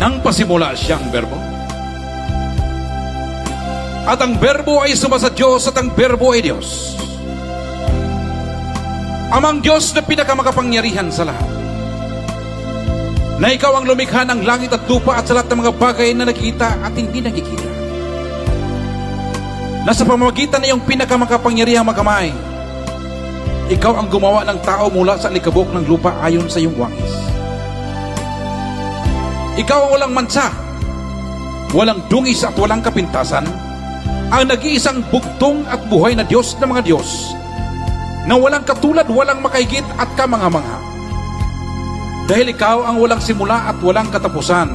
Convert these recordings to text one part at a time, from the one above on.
Nang pasimula siyang berbo. At ang berbo ay suma sa Diyos at ang berbo ay Diyos. Amang Diyos na pinakamakapangyarihan sa lahat. Na ikaw ang lumikha ng langit at lupa at sa lahat ng mga bagay na nakikita at hindi nakikita. Na sa pamamagitan na iyong pinakamakapangyarihang makamay, ikaw ang gumawa ng tao mula sa likabok ng lupa ayon sa iyong wangis. Ikaw ang walang mansa, walang dungis at walang kapintasan, ang nag-iisang bugtong at buhay na Diyos ng mga Diyos, na walang katulad, walang makahigit at kamangha-mangha. Dahil ikaw ang walang simula at walang katapusan,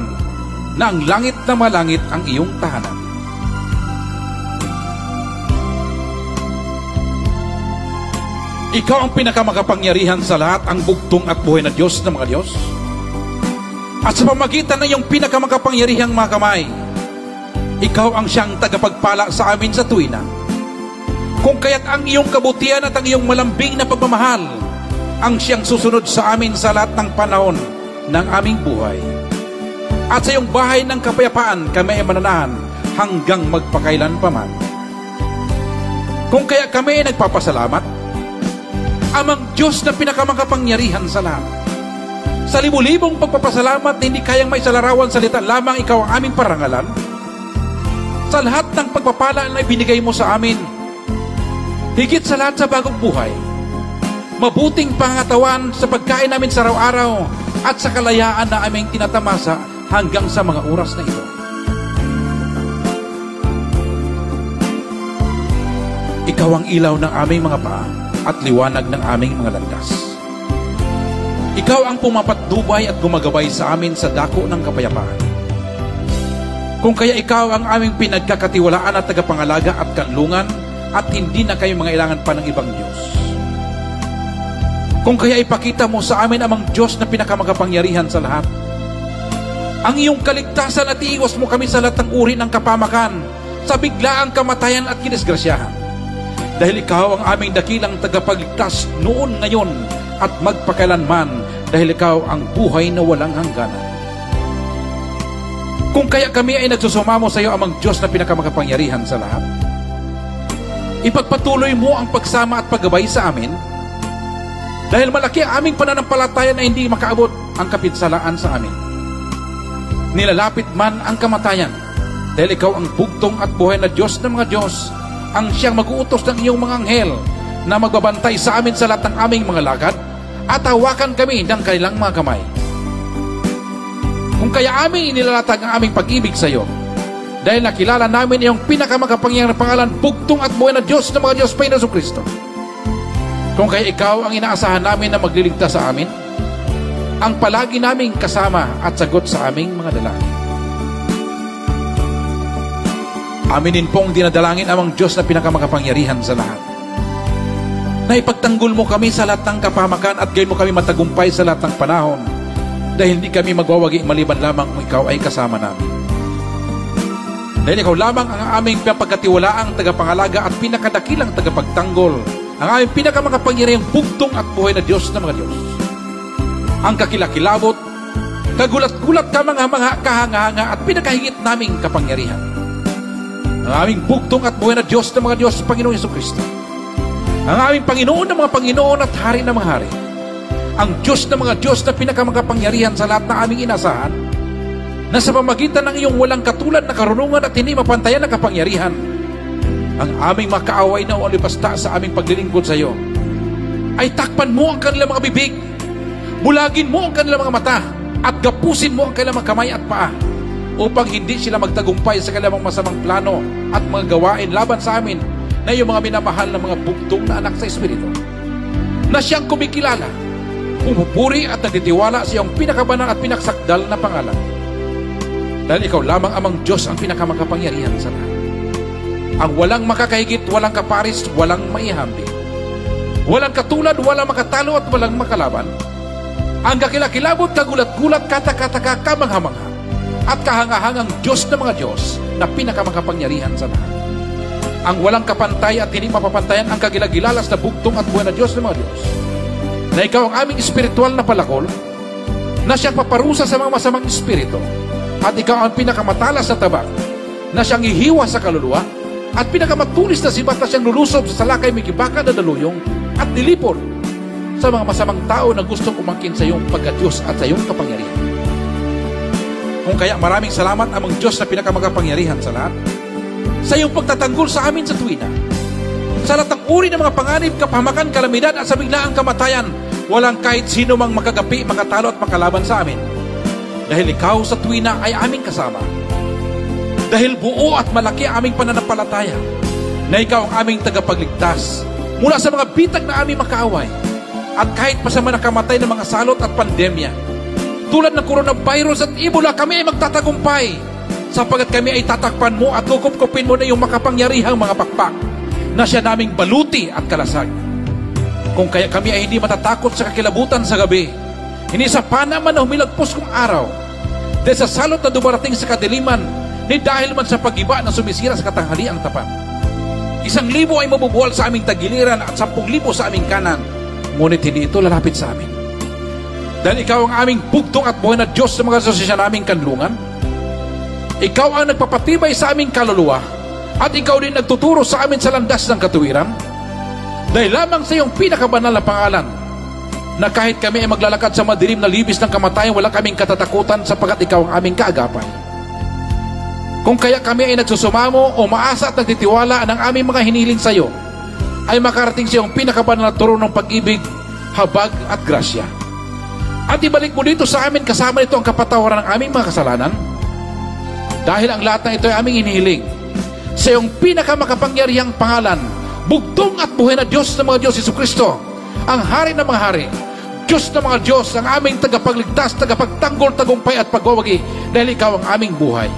na ang langit na malangit ang iyong tahanan. Ikaw ang pinakamakapangyarihan sa lahat, ang bugtong at buhay na Diyos ng mga Diyos. At sa pamagitan na iyong pinakamakapangyarihang mga kamay, ikaw ang siyang tagapagpala sa amin sa tuwina. Kung kaya't ang iyong kabutihan at ang iyong malambing na pagmamahal ang siyang susunod sa amin sa lahat ng panahon ng aming buhay. At sa iyong bahay ng kapayapaan kami ay mananahan hanggang magpakailan pa man. Kung kaya kami ay nagpapasalamat, amang Diyos na pinakamakapangyarihan sa lahat. Sa libu-libong pagpapasalamat na hindi kayang may salarawan salita, lamang ikaw ang aming parangalan. Sa lahat ng pagpapala na ibinigay mo sa amin, higit sa lahat sa bagong buhay, mabuting pangatawan sa pagkain namin sa araw-araw at sa kalayaan na aming tinatamasa hanggang sa mga oras na ito. Ikaw ang ilaw ng aming mga paa at liwanag ng aming mga landas. Ikaw ang pumapatnubay at gumagabay sa amin sa dako ng kapayapaan. Kung kaya ikaw ang aming pinagkakatiwalaan at tagapangalaga at kanlungan, at hindi na kayo mga ilangan pa ng ibang Diyos. Kung kaya ipakita mo sa amin amang Diyos na pinakamakapangyarihan sa lahat, ang iyong kaligtasan at iiwas mo kami sa lahat ng uri ng kapamakan, sa biglaang kamatayan at kinisgrasyahan. Dahil ikaw ang aming dakilang tagapagligtas noon, ngayon, at magpakailanman, dahil ikaw ang buhay na walang hangganan. Kung kaya kami ay nagsusumamo sa iyo, amang Diyos na pinakamakapangyarihan sa lahat, ipagpatuloy mo ang pagsama at paggabay sa amin, dahil malaki ang aming pananampalataya na hindi makaabot ang kapinsalaan sa amin. Nilalapit man ang kamatayan, dahil ikaw ang bugtong at buhay na Diyos ng mga Diyos, ang siyang mag-uutos ng iyong mga anghel na magbabantay sa amin sa lahat ng aming mga lakad, at hawakan kami ng kanilang mga kamay. Kung kaya amin inilalatag ang aming pag-ibig sa iyo, dahil nakilala namin iyong pinakamakapangyarihang pangalan, bugtong at buhay na Diyos ng mga Diyos, Panginoon Jesucristo. Kung kaya ikaw ang inaasahan namin na magliligtas sa amin, ang palagi naming kasama at sagot sa aming mga dalangin. Aminin pong dinadalangin amang Diyos na pinakamakapangyarihan sa lahat, na ipagtanggol mo kami sa lahat ng kapamakan at gayon mo kami matagumpay sa lahat ng panahon, dahil hindi kami magwawagi maliban lamang kung ikaw ay kasama namin. Dahil ikaw lamang ang aming pagkatiwalaang tagapangalaga at pinakadakilang tagapagtanggol, ang aming pinakamakapangyarihang bugtong at buhay na Diyos ng mga Diyos. Ang kakilakilabot, kagulat-gulat kamangha-mangha, kahanga-hanga at pinakahigit naming kapangyarihan, ang aming bugtong at buhay na Diyos ng mga Diyos, Panginoong Jesucristo. Ang aming Panginoon ng mga Panginoon at Hari ng mga Hari, ang Diyos ng mga Diyos na pinakamakapangyarihan sa lahat na aming inasahan, na sa pamagitan ng iyong walang katulad na karunungan at hindi mapantayan na kapangyarihan, ang aming makaaway na walipasta sa aming paglilingkod sa iyo, ay takpan mo ang kanilang mga bibig, bulagin mo ang kanilang mga mata, at gapusin mo ang kanilang mga kamay at paa, upang hindi sila magtagumpay sa kanilang masamang plano at mga gawain laban sa amin, na iyong mga minamahal na mga bugtong na anak sa Espiritu, na siyang kumikilala, pumupuri at nagtitiwala sa iyong pinakabanal at pinaksakdal na pangalan. Dahil ikaw lamang amang Diyos ang pinakamakapangyarihan sa lahat, ang walang makakahigit, walang kaparis, walang maihambi, walang katulad, walang makatalo at walang makalaban, ang kakilakilabot, kagulat-gulat, katakataka, kamangha-mangha, at kahangahangang Diyos ng mga Diyos na pinakamakapangyarihan sa lahat, ang walang kapantay at hindi mapapantayan, ang kagilagilalas na bugtong at buhay na Diyos ng mga Diyos, na ikaw ang aming espiritual na palakol, na siyang paparusa sa mga masamang espiritu, At ikaw ang pinakamatalas na tabak na siyang ihiwa sa kaluluwa at pinakamatulis na sibat na siyang lulusob sa salakay may gibaka na daluyong at nilipol sa mga masamang tao na gustong umangkin sa iyong pagka-Diyos at sa iyong kapangyarihan. Kung kaya maraming salamat amang Diyos na pinakamagapangyarihan sa lahat, sa iyong pagtatanggol sa amin sa tuwina, sa lahat ng uri ng mga panganib, kapahamakan, kalamidad at sa biglaang kamatayan, walang kahit sino mang makagapi, makatalo at makalaban sa amin. Dahil ikaw sa tuwina ay aming kasama. Dahil buo at malaki aming pananampalataya na ikaw ang aming tagapagligtas mula sa mga bitag na aming makaaway at kahit pa sa mga nakamatay ng mga salot at pandemya. Tulad ng coronavirus at Ebola, kami ay magtatagumpay sapagat kami ay tatakpan mo at kukup-kupin mo na yung makapangyarihang mga pakpak na siya naming baluti at kalasag. Kung kaya kami ay hindi matatakot sa kakilabutan sa gabi, hindi sa panaman na humilagpos kong araw, dahil sa salot na dumarating sa kadiliman, ni dahil man sa pag-iba na sumisira sa katanghaliang tapat. 1,000 ay mabubuwal sa aming tagiliran at 10,000 sa aming kanan, ngunit hindi ito lalapit sa amin. Dahil ikaw ang aming bugtong at buhay na Diyos sa mga sosya naming kanlungan. Ikaw ang nagpapatibay sa aming kaluluwa at ikaw din nagtuturo sa amin sa landas ng katuwiran. Dahil lamang sa iyong pinakabanal na pangalan, na kahit kami ay maglalakad sa madilim na libis ng kamatayan, wala kaming katatakutan sapagat ikaw ang aming kaagapan. Kung kaya kami ay nagsusumamo o maasa at nagtitiwala ng aming mga hiniling sa iyo, ay makarating sa iyong pinakabanal na turo ng pag-ibig, habag at grasya. At ibalik mo dito sa amin kasama nito ang kapatawaran ng aming mga kasalanan. Dahil ang lahat ng ito ay aming hinihiling sa iyong pinakamakapangyarihang pangalan, bugtong at buhay na Diyos ng mga Diyos, Jesucristo, ang hari ng mga hari, Diyos ng mga Diyos, ang aming tagapagligtas, tagapagtanggol, tagumpay at pagwawagi, dahil ikaw ang aming buhay.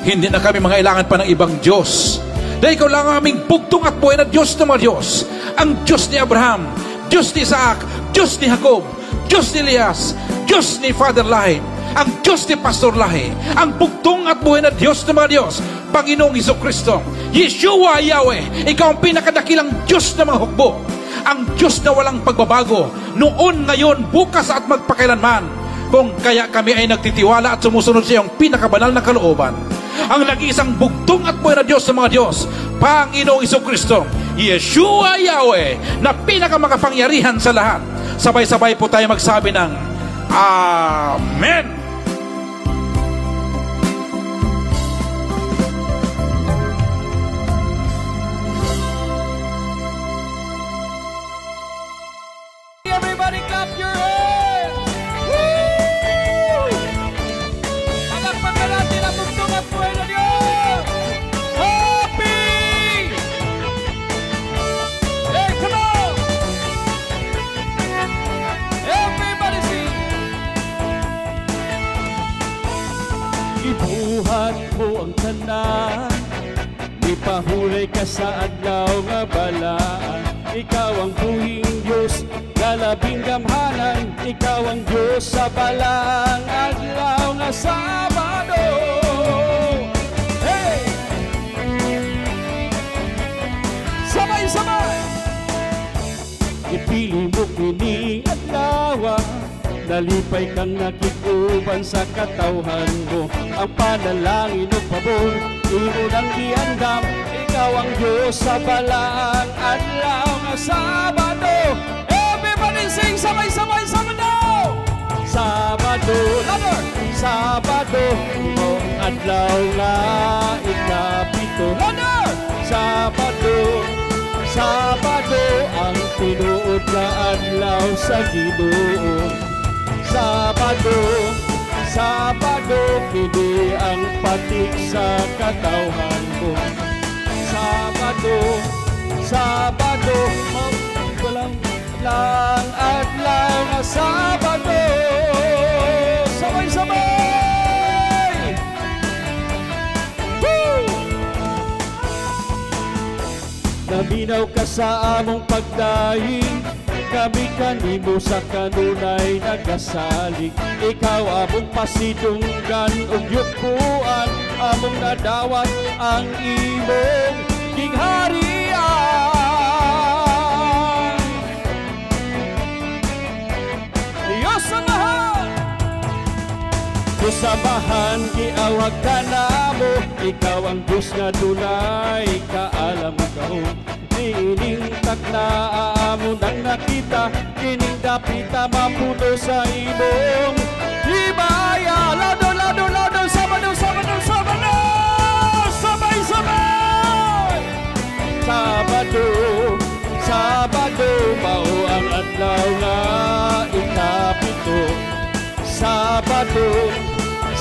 Hindi na kami mangailangan pa ng ibang Diyos, dahil ikaw lang ang aming bugtong at buhay na Diyos ng mga Diyos, ang Diyos ni Abraham, Diyos ni Isaac, Diyos ni Jacob, Diyos ni Elias, Diyos ni Father Lahi, ang Diyos ni Pastor Lahi, ang bugtong at buhay na Diyos ng mga Diyos, Panginoong Jesucristo, Yeshua Yahweh, ikaw ang pinakadakilang Diyos ng mga hukbo, ang Diyos na walang pagbabago, noon, ngayon, bukas at magpakailanman. Kung kaya kami ay nagtitiwala at sumusunod sa iyong pinakabanal na kalooban, ang nag-iisang bugtong at buhay na Diyos sa mga Diyos, Panginoong Jesucristo, Yeshua Yahweh, na pinakamakapangyarihan sa lahat. Sabay-sabay po tayo magsabi ng Amen. Everybody clap your hands! Woo! Palakpakan natin ang bugtong at buhay na Diyos! Happy! Hey, come on! Everybody sing! Ibuhat mo ang tanan, ipahulay ka sa adlaw nga balaan. Ikaw ang buhing Diyos, kalabing gamhanan. Ikaw ang Diyos sa balang adlaw nga Sabado. Hey! Sabay-sabay! Ipili mo kining adlaw, nalipay kang nakikuban sa katawhan mo. Ang panalangin o pabor, imo nang giandam. Ikaw ang Diyos sa balang adlaw nga Sabado. Everybody sing sabay-sabay, Sabado! Sabado, louder! Sabado, imong adlaw nga ikapito. Louder! Sabado, Sabado, ang tinuod nga adlaw sa Ginoo. Sabado, Sabado, kini ang patik sa katawhan mo. Sabado, Sabado, walang lang adlaw nga Sabado. Sabay-sabay! Woo! Naminaw ka sa among pagdaing, kami kanimo sa kanunay nagasalig. Ikaw among pasidunggan ug yukuan, among nadawat ang imong gingharian. Diyos sa mahal, Diyos sa mahal. tawag ka na mo, ikaw ang Diyos nga dunay kaalam ko. Nining takna aamon ang nakita, kining dapita mapuno sa imong himaya. Lado, lado, lado, Sabado, Sabado, Sabado, sabay-sabay. Sabado, Sabado, mao ang adlaw nga ikapito. Sabado,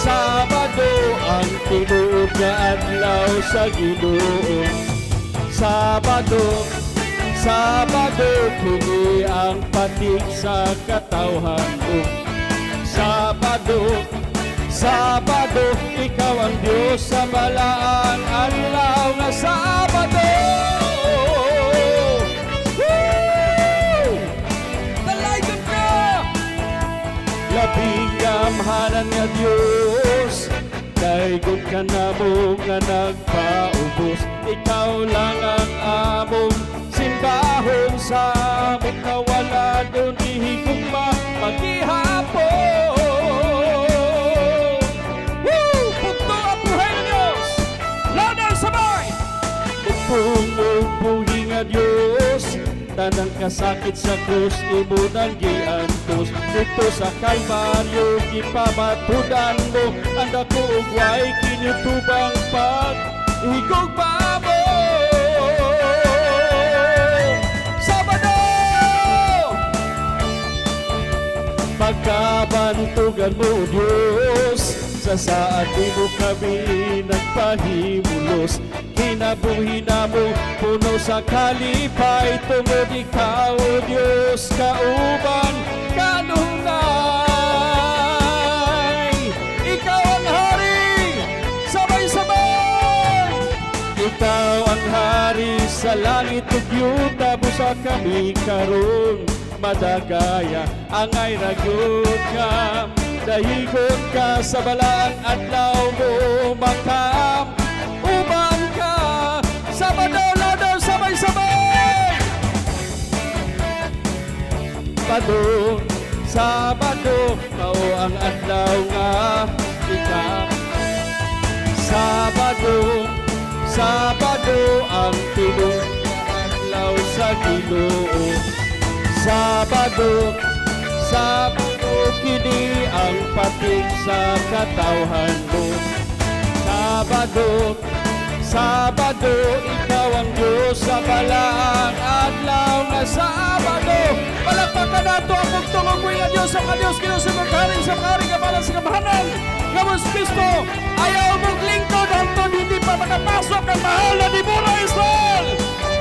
Sabado, ang tinuod nga adlaw sa Ginoo. Sabado, Sabado, kini ang patig sa katawhan mo. Sabado, Sabado, ikaw ang Diyos sa balaang adlaw nga Sabado. Dalayan ka! Labing gamhanan nga Diyos, daigon ka na mo nga nagpaubos. Ikaw lang ang among simbahon, sa among nawala doon ihigugma maghihapon. Punto ang buhay na Diyos, ladan sabay. Pupuhi nga Diyos, tanang kasakit sa krus imo nang giantos. Dito sa Kalbaryo ipamatudan mo ang dako ug way kinutubang paghigugma mo. Sabado, pagkabantugan mo Diyos, sa saad mo kami nagpahimulos. Kinabuhi na mo puno sa kalipay, tungod ikaw o Diyos kauban kanunay. Ikaw ang hari, sabay-sabay. Ikaw ang hari sa langit ug yuta, busa kami karon madagaya. Angay ragyod ka, dahigon ka sa balaang adlaw mo makam. Ubang ka, Sabado, lado, sabay-sabay. Sabado, Sabado, mao ang adlaw nga ikaw. Sabado, Sabado, ang tinuod adlaw sa Ginoo. Sabado, Sabado, kini ang patig sa katawhan mo. Sabado, Sabado, ikaw ang Diyos sa balaang adlaw nga Sabado. Palakpakan nato ang pagtungog mo nga Diyos, ang Diyos kinusumagkarin sa makaring kapalan sa kamahanan. Gamos Kristo, ayaw mong lingkod hangtod hindi pa makapasok ang mahal na Dibura Israel.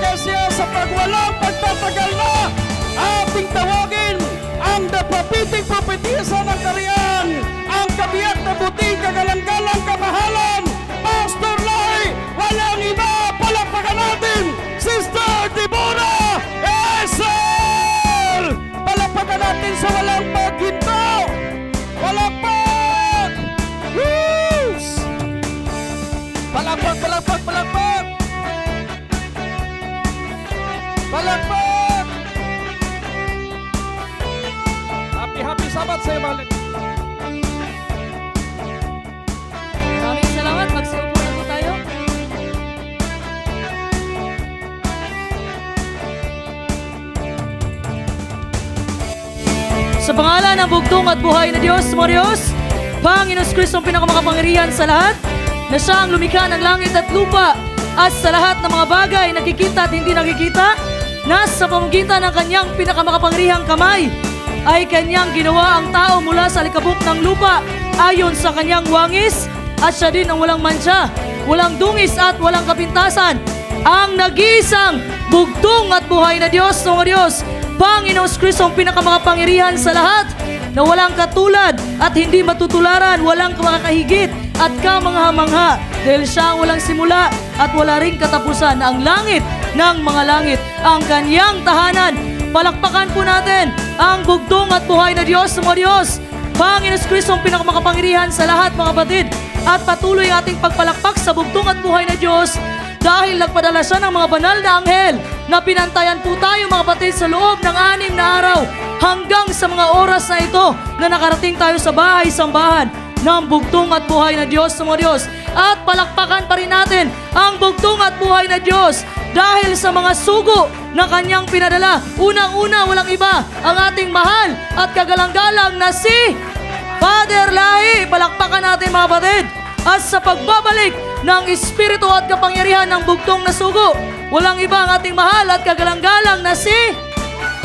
Kasi sa pagwalang pagtatagal na, ating tawagin ang napapiting propetisa ng kariyan, ang kabiyak na buting kagalang-galang kamahalan, Pastor Lai, walang iba, palakpakan natin, Sister Dibura Israel! Palakpakan natin sa walang paghinto! Palakpak! Woo! Palakpak, palakpak, palakpak! Palakpak! Happy Sabbath sa iyo, balik! Maraming salamat. Magsiupo na po tayo. Sa pangalan ng bugtong at buhay na Diyos, mga Diyos, Panginoon Kristo ang pinakamakapangyarihan sa lahat, na siya ang lumikha ng langit at lupa, at sa lahat ng mga bagay nakikita at hindi nakikita, na sa pamamagitan ng kanyang pinakamakapangyarihang kamay, ay kanyang ginawa ang tao mula sa alikabok ng lupa, ayon sa kanyang wangis, at siya din ang walang mancha, walang dungis at walang kapintasan, ang nag-iisang bugtong at buhay na Diyos, mga Diyos, Panginoon Kristo ang pinakamakapangyarihan sa lahat, na walang katulad at hindi matutularan, walang makakahigit at kamangha-mangha, dahil siya ang walang simula at wala ring katapusan, na ang langit ng mga langit, ang kanyang tahanan. Palakpakan po natin ang bugtong at buhay na Diyos, mga Diyos, Panginoon Kristo ang pinakamakapangyarihan sa lahat, mga kapatid. At patuloy ating pagpalakpak sa bugtong at buhay na Diyos, dahil nagpadala siya ng mga banal na anghel na pinantayan po tayo, mga kapatid, sa loob ng 6 na araw hanggang sa mga oras na ito na nakarating tayo sa bahay-sambahan. ng bugtong at buhay na Diyos sa mga Diyos. At palakpakan pa rin natin ang bugtong at buhay na Diyos dahil sa mga sugo na kanyang pinadala. Unang-una, walang iba, ang ating mahal at kagalang-galang na si Father Lahi. Palakpakan natin mga kapatid. At sa pagbabalik ng Espiritu at kapangyarihan ng bugtong na sugo, walang iba ang ating mahal at kagalang-galang na si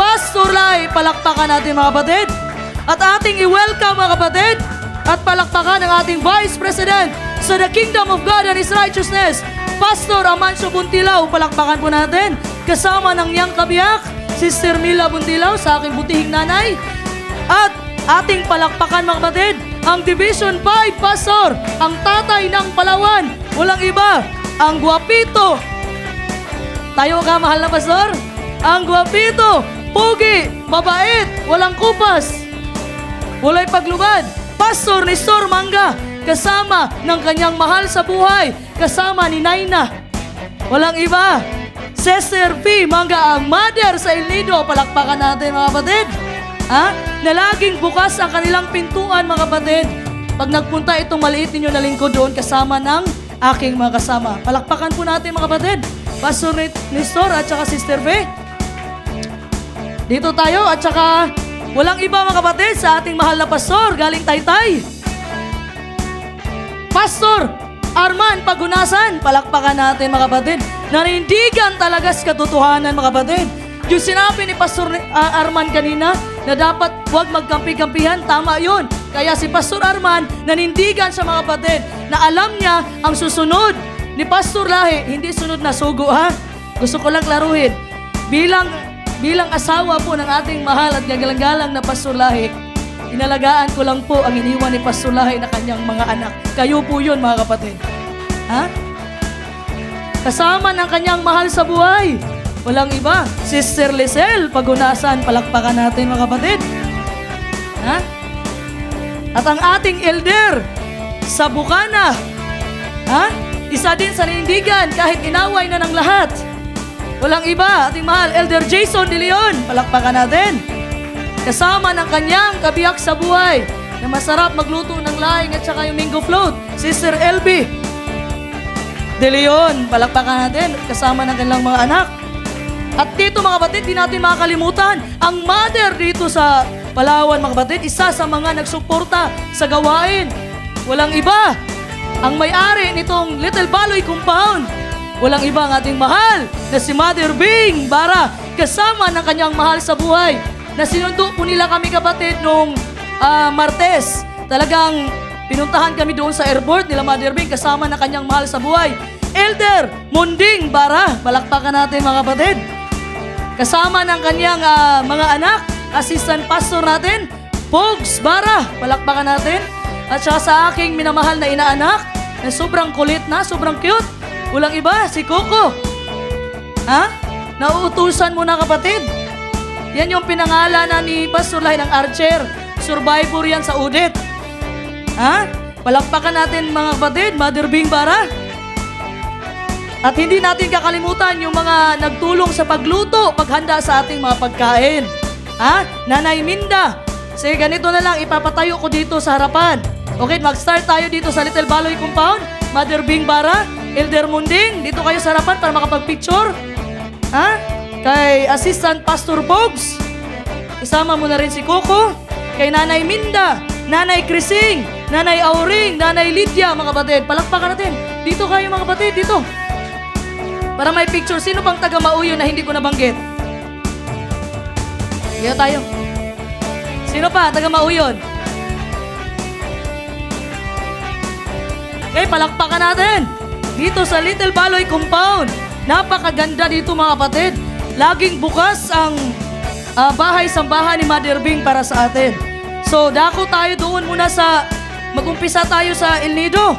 Pastor Lahi. Palakpakan natin mga kapatid. At ating i-welcome mga kapatid at palakpakan ang ating Vice President sa The Kingdom of God and His Righteousness, Pastor Amancio Buntilaw. Palakpakan po natin. Kasama ng niyang kabiyak, Sister Mila Buntilaw, sa aking butihing nanay. At ating palakpakan mga kapatid, ang Division 5 Pastor, ang tatay ng Palawan, walang iba, ang gwapito. Tayo ka, mahal na Pastor? Ang gwapito, pugi, mabait, walang kupas, walay paglubad, Pastor Nestor Manga, kasama ng kanyang mahal sa buhay, kasama ni Naina. Walang iba, Sister P. Manga, ang mother sa El Nido. Palakpakan natin mga kapatid. Na laging bukas ang kanilang pintuan mga kapatid. Pag nagpunta itong maliit ninyo na lingkod doon, kasama ng aking mga kasama. Palakpakan po natin mga kapatid. Pastor Nestor at saka Sister P. Dito tayo at saka walang iba mga kapatid sa ating mahal na pastor galing Taytay, Pastor Arman Pagunasan. Palakpakan natin mga kapatid. Nanindigan talaga sa katotohanan mga kapatid. Yung sinabi ni Pastor Arman kanina na dapat huwag magkampi-kampihan, tama yun. Kaya si Pastor Arman nanindigan sa mga kapatid na alam niya ang susunod ni Pastor Lahi, hindi sunod na sugo ha. Gusto ko lang klaruhin. Bilang asawa po ng ating mahal at gagalang-galang na Pastor Lahi, inalagaan ko lang po ang iniwan ni Pastor Lahi na kanyang mga anak. Kayo po yun mga kapatid. Kasama ng kanyang mahal sa buhay, walang iba, Sister Lisel Pagunasan. Palakpakan natin mga kapatid. At ang ating elder sa Bukana, isa din sa nanindigan kahit inaway na ng lahat. Walang iba, ating mahal, Elder Jason De Leon. Palakpakan natin. Kasama ng kanyang kabiyak sa buhay na masarap magluto ng laing at saka yung mango float, Sister LB De Leon. Palakpakan natin. Kasama ng kanilang mga anak. At dito mga kapatid, di natin makakalimutan ang mother dito sa Palawan mga kapatid. Isa sa mga nagsuporta sa gawain. Walang iba, ang may-ari nitong Little Baloy Compound. Walang iba ang ating mahal na si Mother Bing Bara, kasama ng kanyang mahal sa buhay na sinundo po nila kami kapatid nung Martes. Talagang pinuntahan kami doon sa airport nila Mother Bing kasama ng kanyang mahal sa buhay, Elder Munding Bara. Palakpakan natin mga kapatid. Kasama ng kanyang mga anak, assistant pastor natin, Pogs Bara. Palakpakan natin. At saka sa aking minamahal na inaanak na sobrang kulit na, sobrang cute. Walang iba, si Coco. Nauutusan mo na kapatid. Yan yung pinangalanan ni Pastor Lahi ng Archer. Survivor yan sa Udet. Palakpakan natin mga kapatid, Mother Bing Bara. At hindi natin kakalimutan yung mga nagtulong sa pagluto, paghanda sa ating mga pagkain. Nanay Minda. Sige, ganito na lang, ipapatayo ko dito sa harapan. Okay, mag-start tayo dito sa Little Baloy Compound. Mother Bing Bara, Elder Munding, dito kayo sa harapan para makapag-picture. Kay Assistant Pastor Bogs, isama mo na rin si Coco. Kay Nanay Minda, Nanay Crising, Nanay Auring, Nanay Lydia, mga kapatid. Palakpakan natin. Dito kayo mga kapatid, dito. Para may picture. Sino pang taga Mauyo na hindi ko nabanggit? Dito tayo. Sino pa? Taga Mauyon. Okay, palakpakan natin. Dito sa Little Baloy Compound. Napakaganda dito mga kapatid. Laging bukas ang bahay-sambahan ni Mother Bing para sa atin. So, dako tayo doon muna sa, mag-umpisa tayo sa El Nido.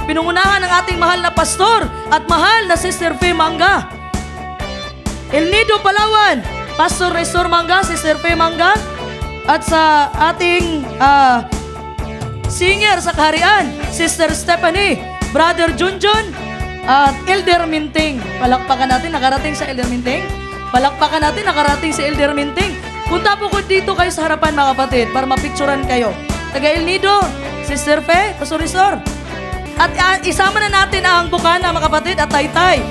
Pinungunahan ng ating mahal na pastor at mahal na Sister Faye Manga. El Nido, Palawan. Pastor Nestor Manga, Sister Faye Manga. At sa ating singer sa kaharian, Sister Stephanie, Brother Junjun, at Elder Minting. Palakpakan natin, nakarating sa Elder Minting. Palakpakan natin, nakarating sa Elder Minting. Punta po ko dito kayo sa harapan mga kapatid para mapicturan kayo. Taga El Nido, Sister Fe, Pastor Rizor. At isama na natin ang Bukana, mga kapatid, at Taytay.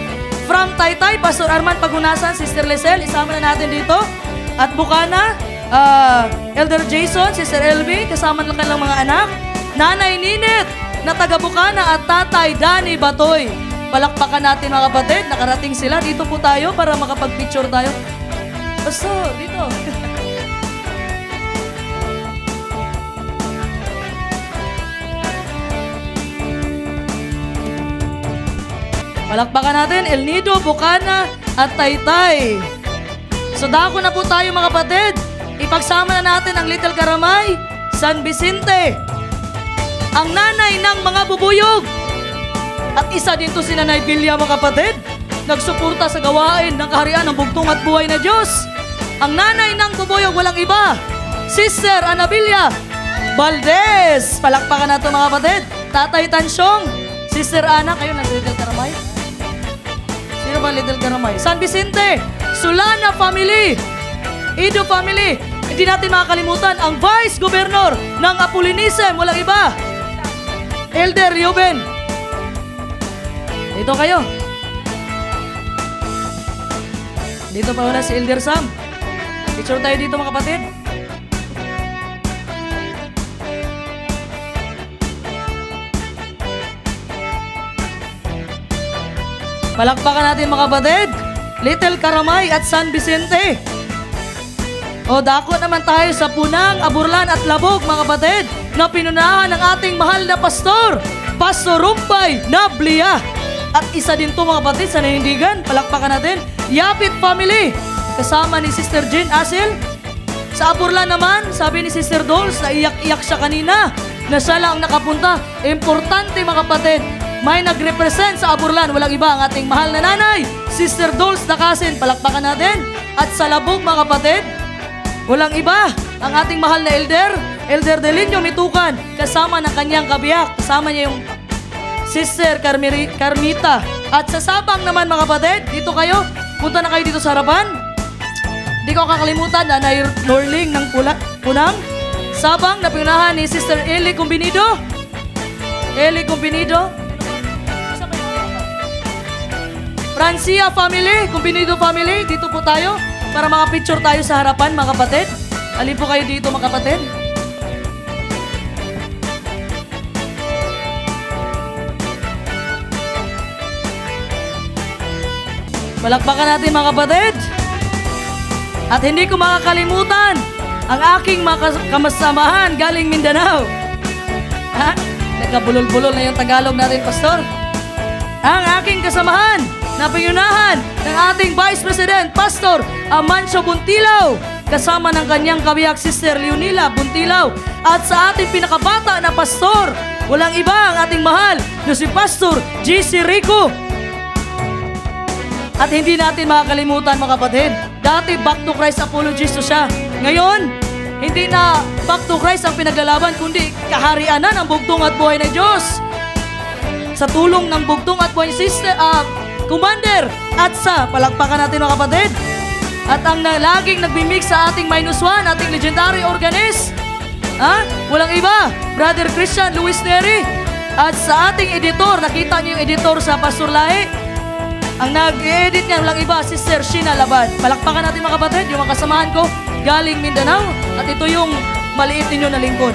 From Taytay, Pastor Arman Pagunasan, Sister Lisel, isama na natin dito. At Bukana, Elder Jason, Sister LB, kasama ng kanilang mga anak. Nanay Ninit, na taga Bukana, at Tatay Danny Batoy. Palakpakan natin, mga kapatid, nakarating sila. Dito po tayo para makapag-picture tayo. Pastor, dito. Palakpakan natin, El Nido, Bukana, at Taytay. So dako na po tayo, mga kapatid. Ipagsama na natin ang Little Karamay, San Vicente. Ang nanay ng mga bubuyog. At isa din to si Nanay Bilya, mga kapatid. Nagsuporta sa gawain ng kaharian ng bugtong at buhay na Diyos. Ang nanay ng bubuyog, walang iba. Sister Anabilia Valdez. Palakpakan na ito, mga kapatid. Tatay Tansyong, Sister Ana, kayo ng Little Karamay. Sino ba Little Karamay? San Vicente, Solana family, Ido family. Hindi natin makakalimutan ang Vice Governor ng Apolinism, walang iba. Elder Ruben. Dito kayo. Dito pa wala si Elder Sam. Picture tayo dito, mga kapatid. Palakpakan natin, mga kapatid. Little Karamay at San Vicente. O dako naman tayo sa Punang, Aburlan at Labog, mga kapatid, na pinunahan ng ating mahal na pastor, Pastor Rumpay Nablia. At isa din to, mga kapatid, sa nanindigan. Palakpakan natin. Yapit family, kasama ni Sister Jean Asil. Sa Aburlan naman, sabi ni Sister Dolls, na iyak-iyak siya kanina, na siya lang nakapunta. Importante, mga kapatid, may nag-represent sa Aburlan, walang iba, ang ating mahal na nanay, Sister Dolls Nakasin. Palakpakan natin. At sa Labog, mga kapatid, walang iba, ang ating mahal na Elder Delinio Mitukan, kasama ng kanyang kabiyak, kasama niya yung Sister Carmita. At sa Sabang naman, mga kapatid, dito kayo, punta na kayo dito sa harapan. Di ko kakalimutan, Nanay Norling ng Punang, Sabang, na pinunahan ni Sister Eli Cumbinido. Francia family, Cumbinido family, dito po tayo para makapicture tayo sa harapan, mga kapatid. Alin po kayo dito, mga kapatid. Palakpakan natin, mga kapatid. At hindi ko makakalimutan ang aking kamasamahan galing Mindanao. Ha? Nagkabulol-bulol na yung Tagalog natin, Pastor. Ang aking kasamahan na pinunahan ng ating Vice President, Pastor Amancio Buntilaw, kasama ng kanyang kabiyak, Sister Leonila Buntilaw. At sa ating pinakabata na pastor, walang iba, ang ating mahal na si Pastor G.C. Rico. At hindi natin makakalimutan, mga kapatid, dati Back to Christ apologist siya. Ngayon, hindi na Back to Christ ang pinaglalaban, kundi kaharian na ng bugtong at buhay na Diyos. Sa tulong ng bugtong at buhay Sister Commander at sa palakpakan natin, mga kapatid. At ang laging nagbimix sa ating -1, ating legendary organist, walang iba, Brother Christian Luis Neri. At sa ating editor, nakita niyo yung editor sa Pastor Lahi, ang nag-edit niya, walang iba, Sister Sheena Laban. Palakpakan natin, mga kapatid, yung mga kasamahan ko galing Mindanao. At ito yung maliit ninyo na lingkod.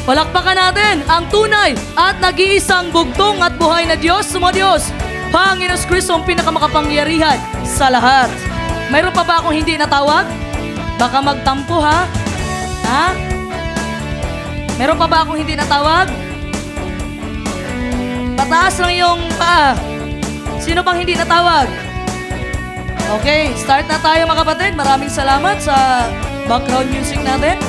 Palakpakan natin ang tunay at nag-iisang bugtong at buhay na Diyos, sumo Diyos, Panginoon Kristo, ang pinakamakapangyarihan sa lahat. Mayroon pa ba akong hindi natawag? Baka magtampo, ha? Meron pa ba akong hindi natawag? Pataas lang yung paa. Sino pang hindi natawag? Okay, start na tayo, mga kapatid. Maraming salamat sa background music natin.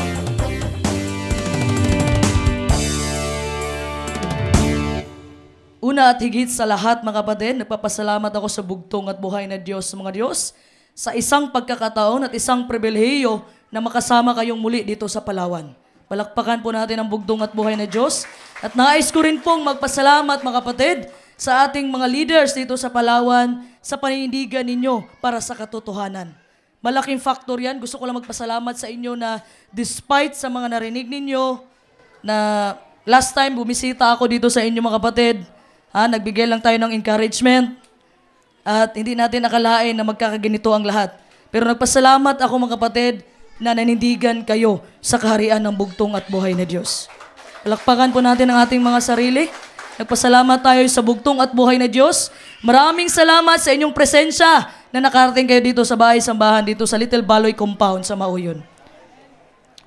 Una at higit sa lahat, mga kapatid, nagpapasalamat ako sa bugtong at buhay na Diyos, mga Diyos, sa isang pagkakataon at isang pribilehiyo na makasama kayong muli dito sa Palawan. Palakpakan po natin ang bugtong at buhay na Diyos. At nais ko rin pong magpasalamat mga kapatid sa ating mga leaders dito sa Palawan sa paninindigan ninyo para sa katotohanan. Malaking factor yan. Gusto ko lang magpasalamat sa inyo na despite sa mga narinig ninyo na last time bumisita ako dito sa inyo mga kapatid, nagbigay lang tayo ng encouragement at hindi natin nakalain na magkakaganito ang lahat. Pero nagpasalamat ako mga kapatid na nanindigan kayo sa kaharian ng bugtong at buhay na Diyos. Palakpakan po natin ang ating mga sarili. Nagpasalamat tayo sa bugtong at buhay na Diyos. Maraming salamat sa inyong presensya na nakarating kayo dito sa bahay-sambahan dito sa Little Baloy Compound sa Mauyon.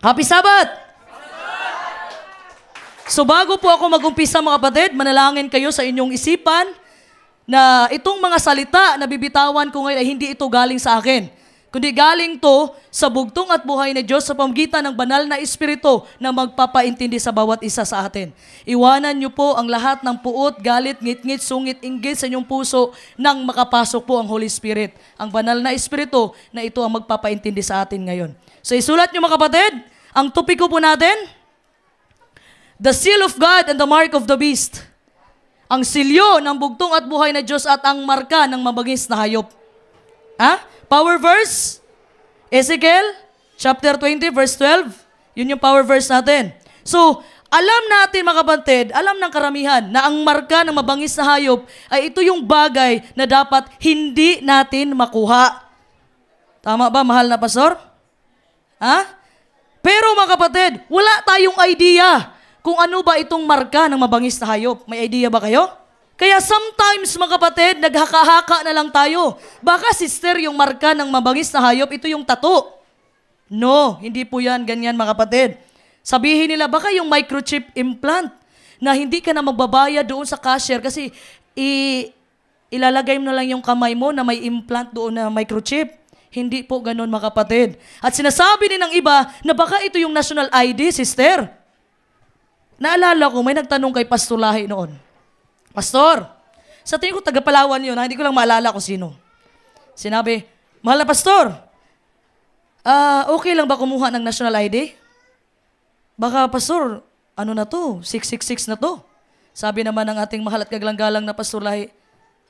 Happy Sabbath! So bago po ako mag-umpisa mga kapatid, manalangin kayo sa inyong isipan na itong mga salita na bibitawan ko ngayon ay hindi ito galing sa akin, kundi galing to sa bugtong at buhay na Diyos sa pamamagitan ng banal na Espiritu na magpapaintindi sa bawat isa sa atin. Iwanan niyo po ang lahat ng puot, galit, ngit-ngit, sungit, inggit sa inyong puso nang makapasok po ang Holy Spirit. Ang banal na Espiritu na ito ang magpapaintindi sa atin ngayon. So isulat niyo mga kapatid, ang topiko po natin, the seal of God and the mark of the beast. Ang silyo ng bugtong at buhay na Diyos at ang marka ng mabangis na hayop. Power verse? Ezekiel chapter 20 verse 12. Yun yung power verse natin. So, alam natin mga kapatid, alam ng karamihan na ang marka ng mabangis na hayop ay ito yung bagay na dapat hindi natin makuha. Tama ba, mahal na pastor? Pero mga kapatid, wala tayong idea kung ano ba itong marka ng mabangis na hayop. May idea ba kayo? Kaya sometimes mga kapatid, naghaka-haka na lang tayo. Baka sister, yung marka ng mabangis na hayop, ito yung tattoo. No, hindi po yan ganyan mga kapatid. Sabihin nila, baka yung microchip implant na hindi ka na magbabayad doon sa cashier kasi ilalagay mo na lang yung kamay mo na may implant doon na microchip. Hindi po ganun mga kapatid. At sinasabi din ng iba na baka ito yung national ID, sister. Naalala ko, may nagtanong kay Pastor Lahi noon. Pastor, sa tingin ko taga-Palawan yun, hindi ko lang maalala kung sino. Sinabi, mahal na pastor, okay lang ba kumuha ng national ID? Baka pastor, ano na to? 666 na to. Sabi naman ng ating mahal at kagalang-galang na Pastor Lahi,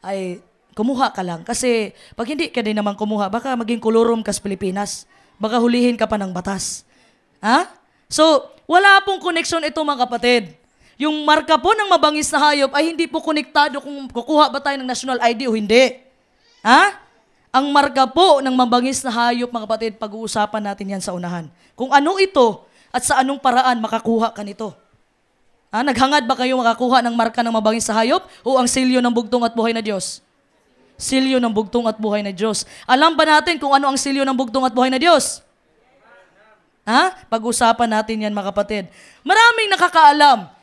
ay kumuha ka lang. Kasi pag hindi ka din naman kumuha, baka maging kolorom ka sa Pilipinas. Baka hulihin ka pa ng batas. So, wala pong connection ito mga kapatid. Yung marka po ng mabangis na hayop ay hindi po konektado kung kukuha ba tayo ng national ID o hindi. Ang marka po ng mabangis na hayop, mga kapatid, pag-uusapan natin yan sa unahan. Kung ano ito at sa anong paraan makakuha ka nito. Naghangad ba kayo makakuha ng marka ng mabangis na hayop o ang silyo ng bugtong at buhay na Diyos? Silyo ng bugtong at buhay na Diyos. Alam ba natin kung ano ang silyo ng bugtong at buhay na Diyos? Pag-usapan natin yan mga kapatid. Maraming nakakaalam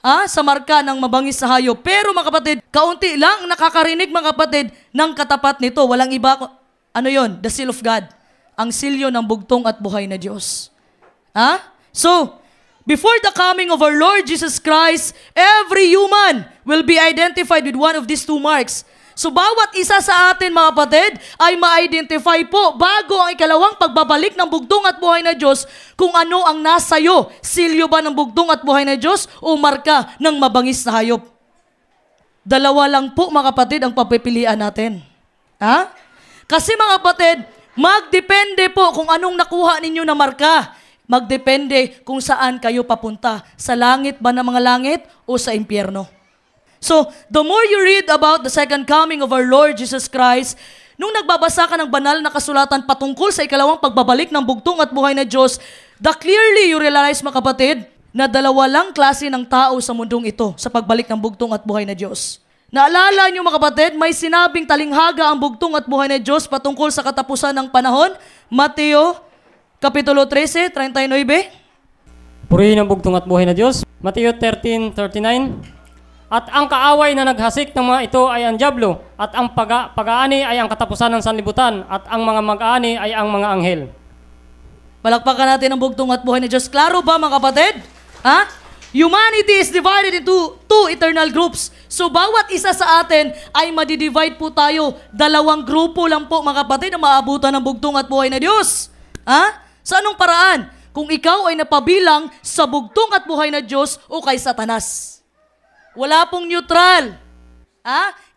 sa marka ng mabangis na hayop. Pero mga kapatid, kaunti lang nakakarinig mga kapatid ng katapat nito. Walang iba. Ano yon? The seal of God. Ang silyo ng bugtong at buhay na Diyos. So, before the coming of our Lord Jesus Christ, every human will be identified with one of these two marks. So bawat isa sa atin mga kapatid ay ma-identify po bago ang ikalawang pagbabalik ng bugtong at buhay na Diyos kung ano ang nasa iyo. Silyo ba ng bugtong at buhay na Diyos o marka ng mabangis na hayop? Dalawa lang po mga kapatid ang papipilian natin. Kasi mga kapatid, magdepende po kung anong nakuha ninyo na marka. Magdepende kung saan kayo papunta. Sa langit ba ng mga langit o sa impyerno? So, the more you read about the second coming of our Lord Jesus Christ, nung nagbabasa ka ng banal na kasulatan patungkol sa ikalawang pagbabalik ng bugtong at buhay na Diyos, clearly you realize mga kapatid, na dalawa lang klase ng tao sa mundong ito sa pagbalik ng bugtong at buhay na Diyos. Naalala niyo mga kapatid, may sinabing talinghaga ang bugtong at buhay na Diyos patungkol sa katapusan ng panahon. Mateo, Kapitulo 13, 39. Purihin ang bugtong at buhay na Diyos. Mateo 13:39. At ang kaaway na naghasik ng mga ito ay ang dyablo, at ang pag-aani ay ang katapusan ng sanlibutan, at ang mga mag-aani ay ang mga anghel. Palakpakan natin ang bugtong at buhay na Diyos. Klaro ba mga kapatid? Humanity is divided into two eternal groups. So bawat isa sa atin ay madidivide po tayo. Dalawang grupo lang po mga kapatid na maabutan ng bugtong at buhay na Diyos. Sa anong paraan? kung ikaw ay napabilang sa bugtong at buhay na Diyos o kay Satanas. Wala pong neutral.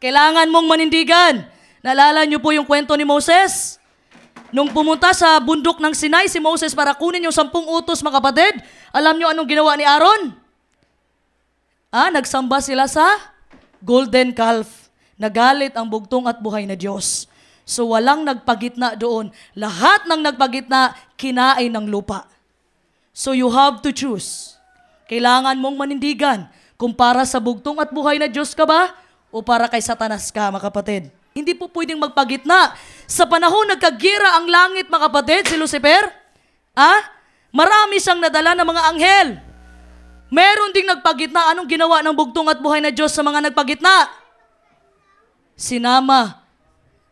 Kailangan mong manindigan. Naalala niyo po yung kwento ni Moses? Nung pumunta sa bundok ng Sinai si Moses para kunin yung 10 utos, mga kapatid, alam niyo anong ginawa ni Aaron? Nagsamba sila sa golden calf. Nagalit ang bugtong at buhay na Diyos. So walang nagpagitna doon. Lahat ng nagpagitna, kinain ng lupa. So you have to choose. Kailangan mong manindigan kung para sa bugtong at buhay na Diyos ka ba o para kay Satanas ka, mga kapatid. Hindi po pwedeng magpagitna. Sa panahon nagkagira ang langit, mga kapatid, si Lucifer, marami siyang nadala ng mga anghel. Meron ding nagpagitna. Anong ginawa ng bugtong at buhay na Diyos sa mga nagpagitna? Sinama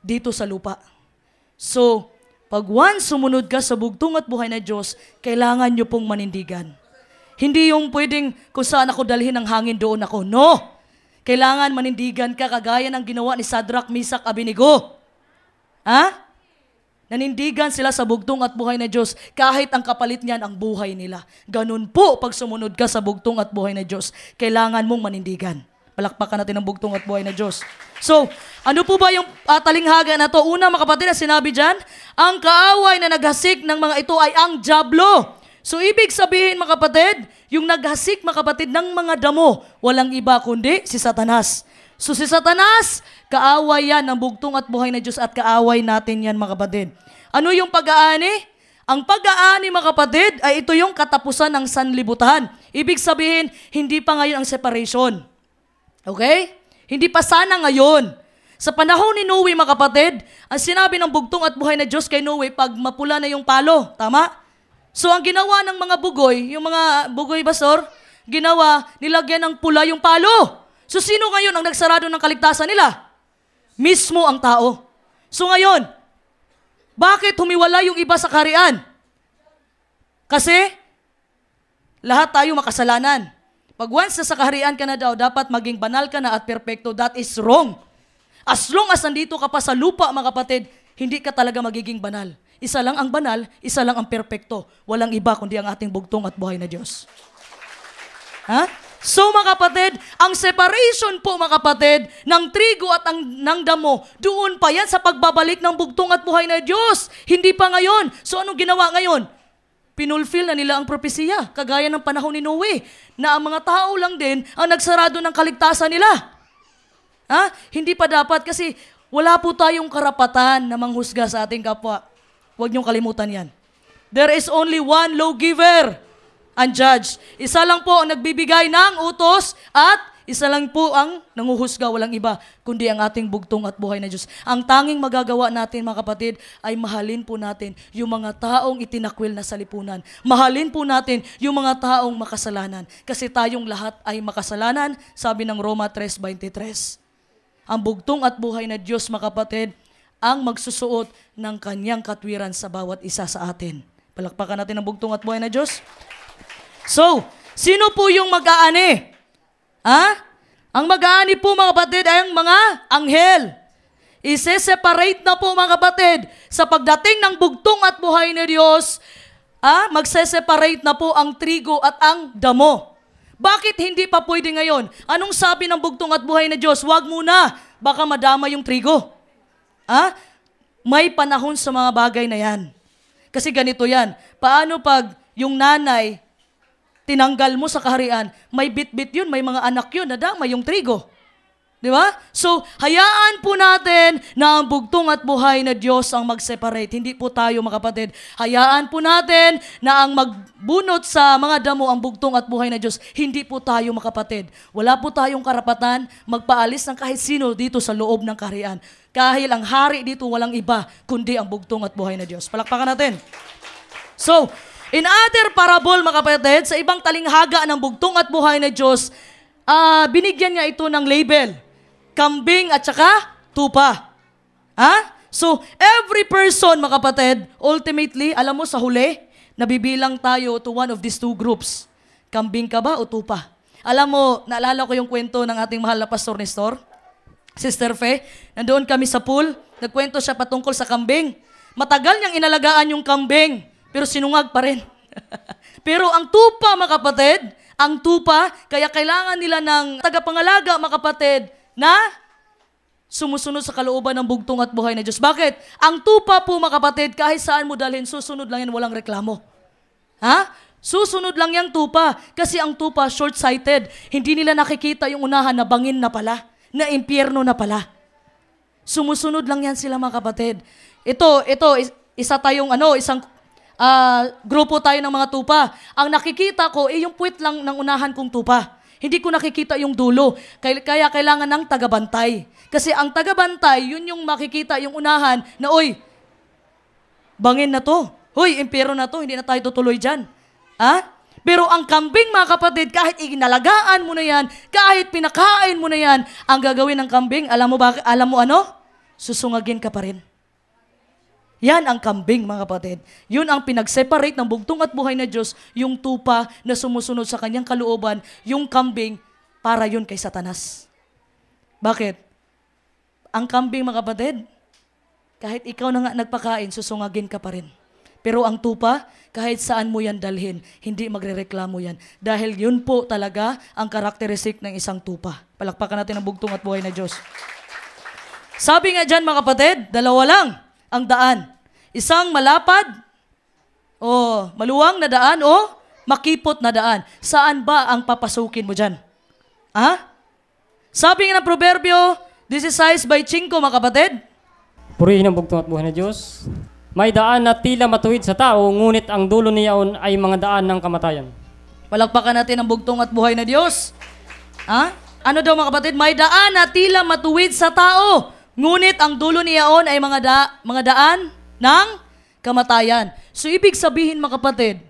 dito sa lupa. So, pag once sumunod ka sa bugtong at buhay na Diyos, kailangan nyo pong manindigan. Hindi yung pwedeng kung saan ako dalhin ng hangin doon ako. No! Kailangan manindigan ka kagaya ng ginawa ni Shadrach, Meshach, Abednego. Nanindigan sila sa bugtong at buhay na Diyos kahit ang kapalit niyan ang buhay nila. Ganun po pag sumunod ka sa bugtong at buhay na Diyos, kailangan mong manindigan. Palakpakan natin ang bugtong at buhay na Diyos. So, ano po ba yung talinghaga na to? Una, mga kapatid, na sinabi dyan, ang kaaway na naghasik ng mga ito ay ang dyablo. So, ibig sabihin, mga kapatid, yung naghasik, mga kapatid, ng mga damo, walang iba kundi si Satanas. So, si Satanas, kaaway yan ng bugtong at buhay na Diyos at kaaway natin yan, mga kapatid. Ano yung pag-aani? Ang pag-aani, mga kapatid, ay ito yung katapusan ng sanlibutan. Ibig sabihin, hindi pa ngayon ang separation. Okay? Hindi pa sana ngayon. Sa panahon ni Noe, mga kapatid, ang sinabi ng bugtong at buhay na Diyos kay Noe, pag mapula na yung palo, tama? So ang ginawa ng mga bugoy, yung mga bugoy basor, ginawa, nilagyan ng pula yung palo. So sino ngayon ang nagsarado ng kaligtasan nila? Mismo ang tao. So ngayon, bakit humiwala yung iba sa kaharian? Kasi lahat tayo makasalanan. Pag once sa kaharian ka na daw, dapat maging banal ka na at perpekto. That is wrong. As long as nandito ka pa sa lupa, mga kapatid, hindi ka talaga magiging banal. Isa lang ang banal, isa lang ang perpekto. Walang iba kundi ang ating bugtong at buhay na Diyos. So, mga kapatid, ang separation po, mga kapatid, ng trigo at ng damo, doon pa yan sa pagbabalik ng bugtong at buhay na Diyos. Hindi pa ngayon. So, anong ginawa ngayon? Pinulfill na nila ang propesiya, kagaya ng panahon ni Noe, na ang mga tao lang din ang nagsarado ng kaligtasan nila. Hindi pa dapat kasi wala po tayong karapatan na manghusga sa ating kapwa. Huwag niyong kalimutan yan. There is only one lawgiver and judge. Isa lang po ang nagbibigay ng utos at isa lang po ang nanguhusga, walang iba, kundi ang ating bugtong at buhay na Diyos. Ang tanging magagawa natin, mga kapatid, ay mahalin po natin yung mga taong itinakwil na sa lipunan. Mahalin po natin yung mga taong makasalanan. Kasi tayong lahat ay makasalanan, sabi ng Roma 3:23. Ang bugtong at buhay na Diyos, mga kapatid, ang magsusuot ng kanyang katwiran sa bawat isa sa atin. Palakpakan natin ang bugtong at buhay na Diyos. So, sino po yung mag-aani? Ang mag-aani po, mga kapatid, ay ang mga anghel. Ise-separate na po, mga kapatid, sa pagdating ng bugtong at buhay ni Diyos, magse-separate na po ang trigo at ang damo. Bakit hindi pa pwede ngayon? Anong sabi ng bugtong at buhay na Diyos? Huwag muna, baka madama yung trigo. May panahon sa mga bagay na yan. Kasi ganito yan, paano pag yung nanay, tinanggal mo sa kaharian, may bit-bit yun, may mga anak yun, nadama yung trigo. Di ba? So, hayaan po natin na ang bugtong at buhay na Diyos ang mag-separate. Hindi po tayo, mga kapatid. Hayaan po natin na ang magbunot sa mga damo ang bugtong at buhay na Diyos. Hindi po tayo, mga kapatid. Wala po tayong karapatan magpaalis ng kahit sino dito sa loob ng kaharian. Kahit ang hari dito walang iba, kundi ang bugtong at buhay na Diyos. Palakpakan natin. So, in other parable, mga kapatid, sa ibang talinghaga ng bugtong at buhay na Diyos, binigyan niya ito ng label. Kambing at saka tupa. So, every person, mga kapatid, ultimately, alam mo, sa huli, nabibilang tayo to one of these two groups. Kambing ka ba o tupa? Alam mo, naalala ko yung kwento ng ating mahal na Pastor Nestor, Sister Fe, nandoon kami sa pool, nagkwento siya patungkol sa kambing. Matagal niyang inalagaan yung kambing, pero sinungag pa rin. Pero ang tupa, mga kapatid, ang tupa, kaya kailangan nila ng tagapangalaga, mga kapatid, na sumusunod sa kalooban ng bugtong at buhay na Diyos. Bakit? Ang tupa po, mga kapatid, kahit saan mo dalhin, susunod lang yan, walang reklamo. Ha? Susunod lang yung tupa. Kasi ang tupa, short-sighted. Hindi nila nakikita yung unahan na bangin na pala, na impyerno na pala. Sumusunod lang yan sila, mga kapatid. Ito, isang grupo tayo ng mga tupa. Ang nakikita ko, yung puwit lang ng unahan kong tupa. Hindi ko nakikita yung dulo. Kaya kailangan ng tagabantay. Kasi ang tagabantay, yun yung makikita yung unahan na, oy, bangin na to. Hoy, impyerno na to, hindi na tayo tutuloy dyan. Ha? Pero ang kambing, mga kapatid, kahit inalagaan mo na yan, kahit pinakain mo na yan, ang gagawin ng kambing, alam mo ano? Susungagin ka pa rin. Yan ang kambing, mga kapatid. Yun ang pinag-separate ng bugtong at buhay na Diyos, yung tupa na sumusunod sa kanyang kalooban, yung kambing, para yun kay Satanas. Bakit? Ang kambing, mga kapatid, kahit ikaw na nga nagpakain, susungagin ka pa rin. Pero ang tupa, kahit saan mo yan dalhin, hindi magrereklamo yan. Dahil yun po talaga ang karakteristik ng isang tupa. Palakpakan natin ang bugtong at buhay na Diyos. Sabi nga dyan, mga kapatid, dalawa lang ang daan. Isang malapad, o maluwang na daan, o makipot na daan. Saan ba ang papasukin mo dyan? Ha? Sabi nga ng Proverbio 16:5, mga kapatid. Purihin ang bugtong at buhay na Diyos. May daan na tila matuwid sa tao, ngunit ang dulo niyaon ay mga daan ng kamatayan. Palakpakan natin ang bugtong at buhay na Diyos. Ha? Ano daw, mga kapatid? May daan na tila matuwid sa tao, ngunit ang dulo niyaon ay mga daan ng kamatayan. So, ibig sabihin, mga kapatid,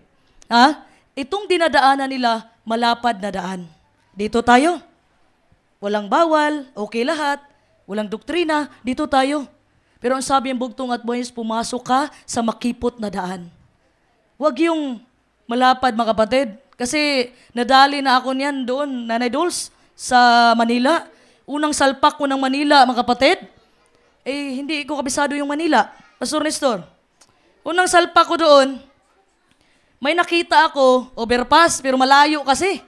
itong dinadaanan nila, malapad na daan. Dito tayo. Walang bawal, okay lahat. Walang doktrina, dito tayo. Pero ang sabi ng bugtong at buhay, pumasok ka sa makipot na daan. Huwag yung malapad, mga kapatid. Kasi nadali na ako niyan doon, Nanay Dulce, sa Manila. Unang salpak ko ng Manila, mga kapatid, hindi ko kabisado yung Manila. Pastor Nestor, unang salpak ko doon, may nakita ako, overpass, pero malayo kasi.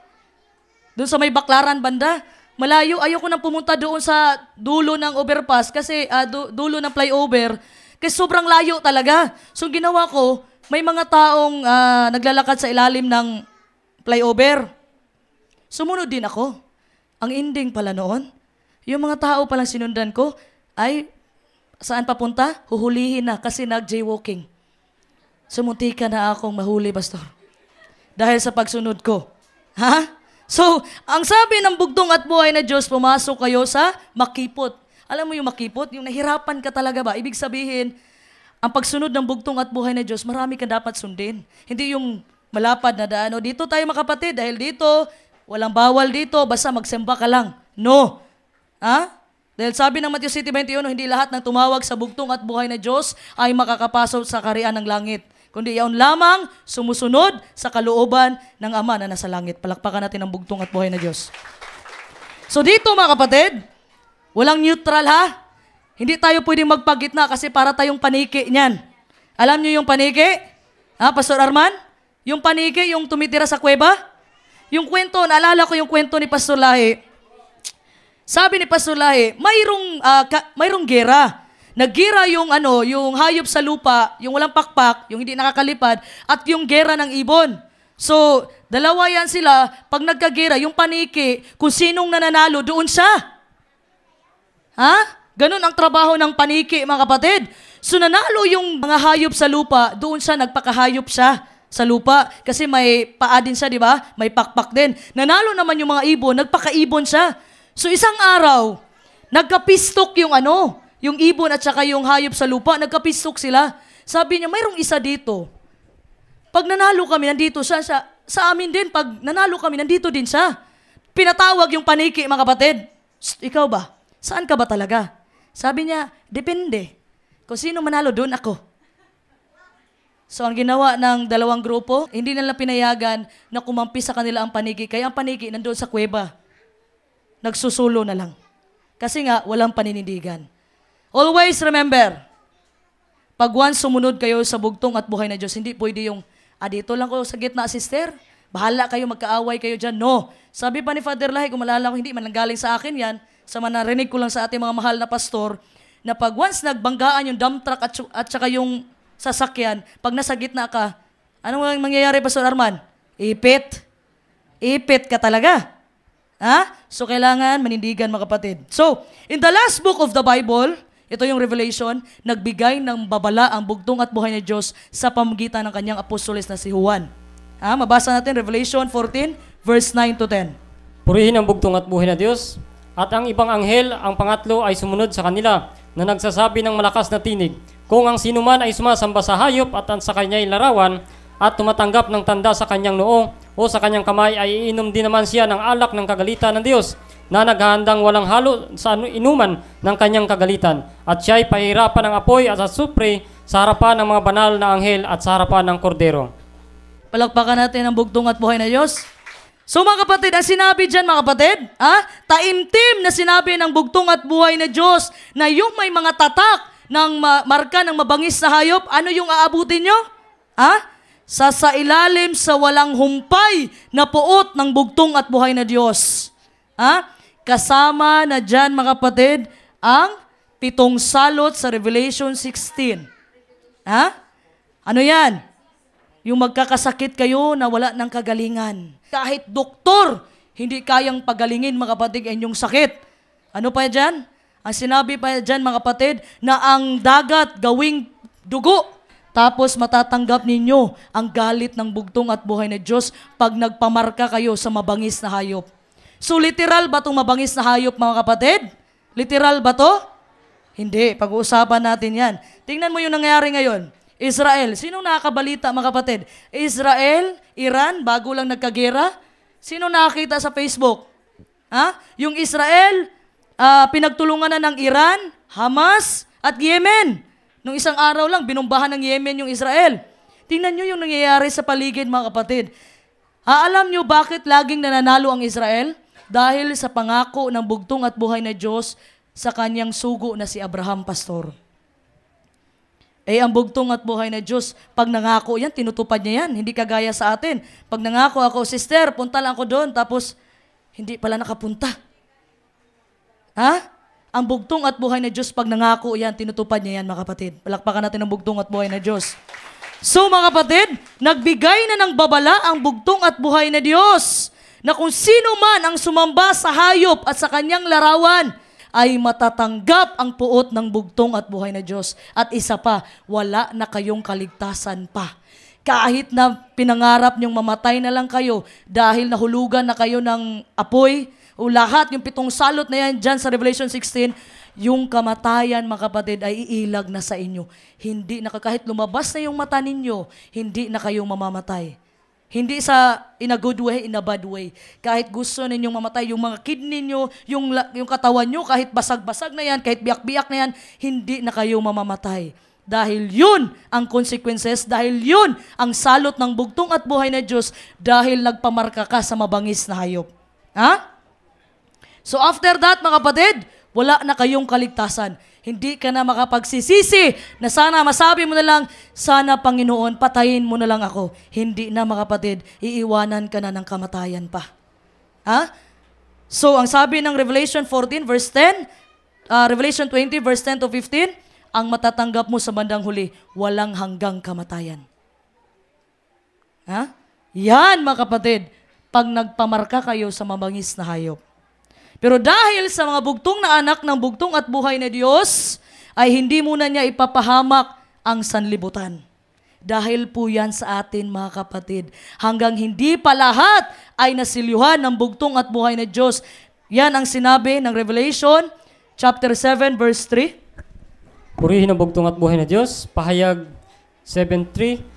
Doon sa may Baklaran banda, malayo. Ayoko nang pumunta doon sa dulo ng overpass kasi dulo ng flyover kasi sobrang layo talaga. So ginawa ko, may mga taong naglalakad sa ilalim ng flyover. Sumunod din ako. Ang ending pala noon, yung mga tao palang sinundan ko ay saan papunta? Huhulihin na kasi nag-jaywalking. Sumuntika na akong mahuli, pastor. Dahil sa pagsunod ko. Ha? So, ang sabi ng bugtong at buhay na Diyos, pumasok kayo sa makipot. Alam mo yung makipot? Yung nahirapan ka talaga ba? Ibig sabihin, ang pagsunod ng bugtong at buhay na Diyos, marami ka dapat sundin. Hindi yung malapad na daan. O, dito tayo, mga kapatid, dahil dito, walang bawal dito, basta magsemba ka lang. No. Ha? Dahil sabi ng Matthew 7:21, hindi lahat ng tumawag sa bugtong at buhay na Diyos ay makakapasok sa kaharian ng langit. Kundi iyon lamang sumusunod sa kalooban ng Ama na nasa langit. Palakpakan natin ang bugtong at buhay na Diyos. So dito, mga kapatid, walang neutral, ha? Hindi tayo pwedeng magpagitna kasi para tayong paniki niyan. Alam niyo yung paniki? Ha, Pastor Arman? Yung paniki, yung tumitira sa kuweba? Yung kwento, naalala ko yung kwento ni Pastor Lahi. Sabi ni Pastor Lahi, mayroong gera. Naggira yung hayop sa lupa, yung walang pakpak, yung hindi nakakalipad, at yung gera ng ibon. So, dalawa yan sila. Pag nagkagera, yung paniki, kung sinong nananalo, doon siya. Ha? Ganun ang trabaho ng paniki, mga kapatid. So, nanalo yung mga hayop sa lupa, doon siya, nagpakahayop siya sa lupa. Kasi may paa din siya, di ba? May pakpak din. Nanalo naman yung mga ibon, nagpakaibon siya. So, isang araw, nagkapistok yung ibon at saka yung hayop sa lupa, nagkapistok sila. Sabi niya, mayroong isa dito. Pag nanalo kami, nandito siya. Sa amin din, pag nanalo kami, nandito din siya. Pinatawag yung paniki, mga kapatid. Ikaw ba? Saan ka ba talaga? Sabi niya, depende. Kung sino manalo, doon ako. So, ang ginawa ng dalawang grupo, hindi nila pinayagan na kumampi sa kanila ang paniki. Kaya ang paniki, nandoon sa kuweba. Nagsusulo na lang. Kasi nga, walang paninindigan. Always remember, pag once sumunod kayo sa bugtong at buhay na Diyos, hindi pwede yung Dito lang ko sa gitna, sister. Bahala kayo, magkaaway kayo dyan. No. Sabi pa ni Father Lahi, kung malala ko, hindi man galing sa akin yan, sa manarinig ko lang sa ating mga mahal na pastor, na pag once nagbanggaan yung dump truck at saka yung sasakyan, pag nasa gitna ka, anong mangyayari, Pastor Arman? Ipit. Ipit ka talaga. So, kailangan manindigan, mga kapatid. So, in the last book of the Bible, ito yung Revelation, nagbigay ng babala ang bugtong at buhay ni Diyos sa pamamagitan ng kanyang apostoles na si Juan. Mabasa natin Revelation 14, verse 9 to 10. Purihin ang bugtong at buhay na Diyos, at ang ibang anghel, ang pangatlo, ay sumunod sa kanila, na nagsasabi ng malakas na tinig, kung ang sinuman ay sumasamba sa hayop at sa kanya'y larawan, at tumatanggap ng tanda sa kanyang noo o sa kanyang kamay, ay iinom din naman siya ng alak ng kagalitan ng Diyos, na naghahandang walang halo sa inuman ng kanyang kagalitan, at siya'y pahirapan ng apoy at sa supre sa harapan ng mga banal na anghel at sa harapan ng kordero. Palakpakan natin ang bugtong at buhay na Diyos. So mga kapatid, ang sinabi dyan mga kapatid, taimtim na sinabi ng bugtong at buhay na Diyos na yung may mga tatak ng marka ng mabangis na hayop, ano yung aabutin nyo? Sa ilalim sa walang humpay na puot ng bugtong at buhay na Diyos. Kasama na dyan mga kapatid ang 7 salot sa Revelation 16. Ano yan? Yung magkakasakit kayo na wala ng kagalingan. Kahit doktor, hindi kayang pagalingin mga kapatid ang inyong sakit. Ano pa dyan? Ang sinabi pa dyan mga kapatid, na ang dagat gawing dugo. Tapos matatanggap ninyo ang galit ng bugtong at buhay na Diyos pag nagpamarka kayo sa mabangis na hayop. So literal ba itong mabangis na hayop mga kapatid? Literal ba to? Hindi. Pag-uusapan natin yan. Tingnan mo yung nangyayari ngayon. Israel. Sino nakakabalita mga kapatid? Israel, Iran, bago lang nagkagera. Sino nakakita sa Facebook? Yung Israel, pinagtulungan na ng Iran, Hamas, at Yemen. Nung isang araw lang, binumbahan ng Yemen yung Israel. Tingnan nyo yung nangyayari sa paligid mga kapatid. Alam nyo bakit laging nananalo ang Israel? Dahil sa pangako ng bugtong at buhay na Diyos sa kanyang sugo na si Abraham, pastor. Ang bugtong at buhay na Diyos, pag nangako yan, tinutupad niya yan. Hindi kagaya sa atin. Pag nangako ako, sister, punta lang ako doon, tapos hindi pala nakapunta. Ang bugtong at buhay na Diyos, pag nangako yan, tinutupad niya yan, mga kapatid. Palakpakan natin ang bugtong at buhay na Diyos. So, mga kapatid, nagbigay na ng babala ang bugtong at buhay na Diyos, na kung sino man ang sumamba sa hayop at sa kanyang larawan, ay matatanggap ang puot ng bugtong at buhay na Diyos. At isa pa, wala na kayong kaligtasan pa. Kahit na pinangarap niyong mamatay na lang kayo dahil nahulugan na kayo ng apoy, o lahat, yung 7 salot na yan dyan sa Revelation 16, yung kamatayan, mga kapatid, ay iilag na sa inyo. Hindi na, kahit lumabas na yung mata ninyo, hindi na kayong mamamatay. Hindi sa in a good way, in a bad way. Kahit gusto ninyong mamatay, yung mga kidney nyo, yung katawan nyo, kahit basag-basag na yan, kahit biyak-biyak na yan, hindi na kayo mamamatay. Dahil yun ang consequences, dahil yun ang salot ng bugtong at buhay na Diyos, dahil nagpamarka ka sa mabangis na hayop. So after that, mga kapatid, wala na kayong kaligtasan. Hindi ka na makapagsisisi na sana masabi mo na lang, sana Panginoon, patayin mo na lang ako. Hindi na, mga kapatid, iiwanan ka na ng kamatayan pa. So ang sabi ng Revelation 14 verse 10, Revelation 20 verse 10 to 15, ang matatanggap mo sa bandang huli, walang hanggang kamatayan. Yan, mga kapatid, pag nagpamarka kayo sa mabangis na hayop. Pero dahil sa mga bugtong na anak ng bugtong at buhay na Diyos, ay hindi muna niya ipapahamak ang sanlibutan. Dahil po yan sa atin, mga kapatid. Hanggang hindi pa lahat ay nasilyuhan ng bugtong at buhay na Diyos. Yan ang sinabi ng Revelation chapter 7 verse 3. Purihin ang bugtong at buhay na Diyos. Pahayag 7:3.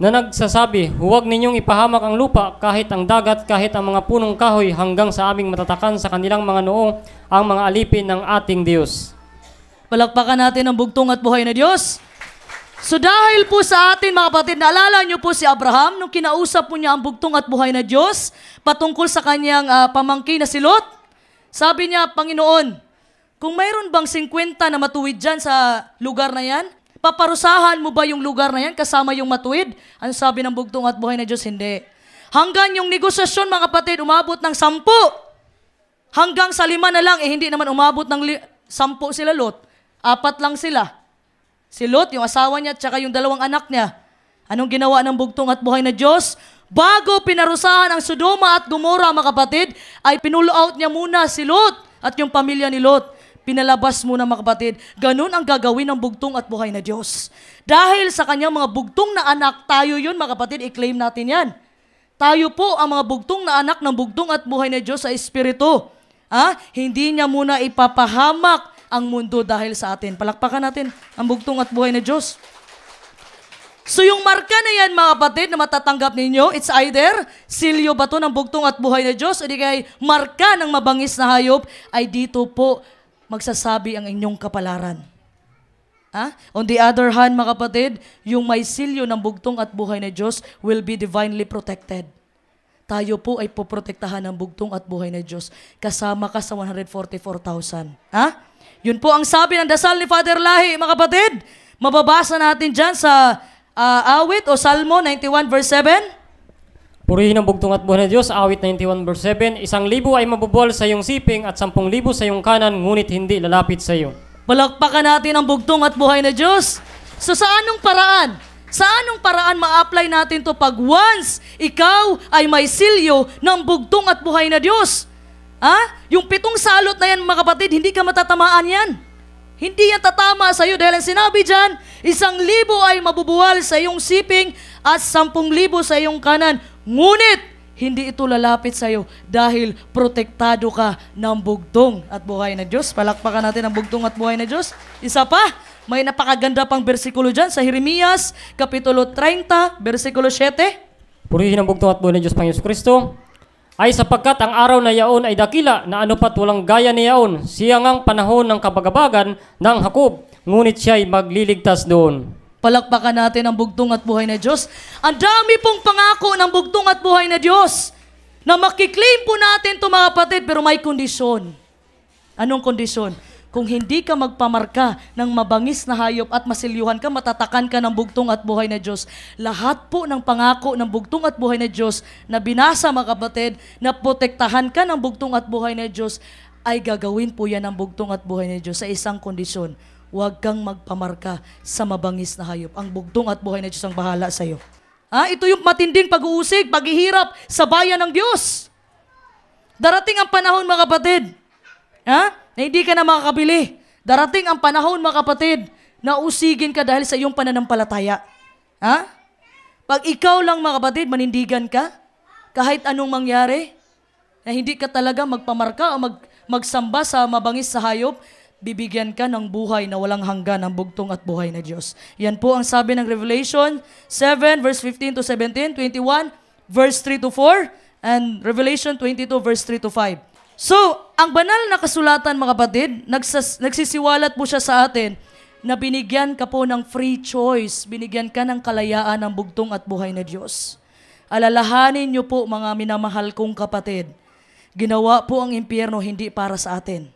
Na nagsasabi, huwag ninyong ipahamak ang lupa, kahit ang dagat, kahit ang mga punong kahoy, hanggang sa aming matatakan sa kanilang mga noong ang mga alipin ng ating Diyos. Palakpakan natin ang bugtong at buhay na Diyos. So dahil po sa atin, mga kapatid, naalala niyo po si Abraham nung kinausap po niya ang bugtong at buhay na Diyos patungkol sa kanyang pamangkin na si Lot. Sabi niya, Panginoon, kung mayroon bang 50 na matuwid dyan sa lugar na yan, Paparusahan mo ba yung lugar na yan kasama yung matuwid? Ano sabi ng bugtong at buhay na Diyos? Hindi. Hanggang yung negosasyon, mga kapatid, umabot ng 10. Hanggang sa 5 na lang, hindi naman umabot ng 10 sila Lot. 4 lang sila. Si Lot, yung asawa niya, at saka yung 2 anak niya. Anong ginawa ng bugtong at buhay na Diyos? Bago pinarusahan ang Sodoma at Gomora, mga kapatid, ay pinull out niya muna si Lot at yung pamilya ni Lot. Pinalabas muna, mga kapatid. Ganun ang gagawin ng bugtong at buhay na Diyos. Dahil sa kanyang mga bugtong na anak, tayo yun, mga kapatid, i-claim natin yan. Tayo po ang mga bugtong na anak ng bugtong at buhay na Diyos sa Espiritu. Hindi niya muna ipapahamak ang mundo dahil sa atin. Palakpakan natin ang bugtong at buhay na Diyos. So yung marka na yan, mga kapatid, na matatanggap ninyo, it's either silyo ba to ng bugtong at buhay na Diyos o di kaya marka ng mabangis na hayop, ay dito po magsasabi ang inyong kapalaran. On the other hand, mga kapatid, yung may silyo ng bugtong at buhay na Diyos will be divinely protected. Tayo po ay poprotektahan ng bugtong at buhay na Diyos. Kasama ka sa 144,000. Yun po ang sabi ng dasal ni Father Lahi, mga kapatid. Mababasa natin dyan sa awit o Salmo 91 verse 7. Purihin ang bugtong at buhay na Diyos, awit 91 verse 7. 1,000 ay mabubuwal sa iyong siping at 10,000 sa iyong kanan, ngunit hindi lalapit sa iyo. Palakpakan natin ang bugtong at buhay na Diyos. So sa anong paraan? Sa anong paraan ma-apply natin to pag once ikaw ay may silyo ng bugtong at buhay na Diyos? Yung 7 salot na yan, mga kapatid, hindi ka matatamaan yan. Hindi yan tatama sa iyo dahil ang sinabi dyan, 1,000 ay mabubuwal sa iyong siping at 10,000 sa iyong kanan. Ngunit, hindi ito lalapit sa iyo dahil protektado ka ng bugtong at buhay na Diyos. Palakpakan natin ang bugtong at buhay na Diyos. Isa pa, may napakaganda pang bersikulo dyan sa Jeremias, Kapitulo 30, versikulo 7. Purihin ang bugtong at buhay na Diyos, Panginoon Kristo. Ay sapagkat ang araw na yaon ay dakila na anupat walang gaya ni yaon. Siya ngang panahon ng kabagabagan ng Hakob, ngunit siya'y magliligtas doon. Palakpakan natin ang bugtong at buhay na Diyos. Ang dami pong pangako ng bugtong at buhay na Diyos na makiklaim po natin ito, mga kapatid, pero may kondisyon. Anong kondisyon? Kung hindi ka magpamarka ng mabangis na hayop at masilyuhan ka, matatakan ka ng bugtong at buhay na Diyos. Lahat po ng pangako ng bugtong at buhay na Diyos na binasa, mga kapatid, na protektahan ka ng bugtong at buhay na Diyos, ay gagawin po yan ng bugtong at buhay na Diyos sa isang kondisyon. Huwag kang magpamarka sa mabangis na hayop. Ang bugtong at buhay na Diyos ang bahala sa iyo. Ito yung matinding pag-uusig, paghihirap sa bayan ng Diyos. Darating ang panahon, mga kapatid, na hindi ka na makakabili. Darating ang panahon, mga kapatid, na usigin ka dahil sa iyong pananampalataya. Pag ikaw lang, mga kapatid, manindigan ka, kahit anong mangyari, na hindi ka talaga magpamarka o magsamba sa mabangis sa hayop, bibigyan ka ng buhay na walang hanggan ng bugtong at buhay na Diyos. Yan po ang sabi ng Revelation 7 verse 15 to 17, 21 verse 3 to 4, and Revelation 22 verse 3 to 5. So, ang banal na kasulatan, mga kapatid, nagsisiwalat po siya sa atin na binigyan ka po ng free choice, binigyan ka ng kalayaan ng bugtong at buhay na Diyos. Alalahanin niyo po, mga minamahal kong kapatid, ginawa po ang impyerno hindi para sa atin.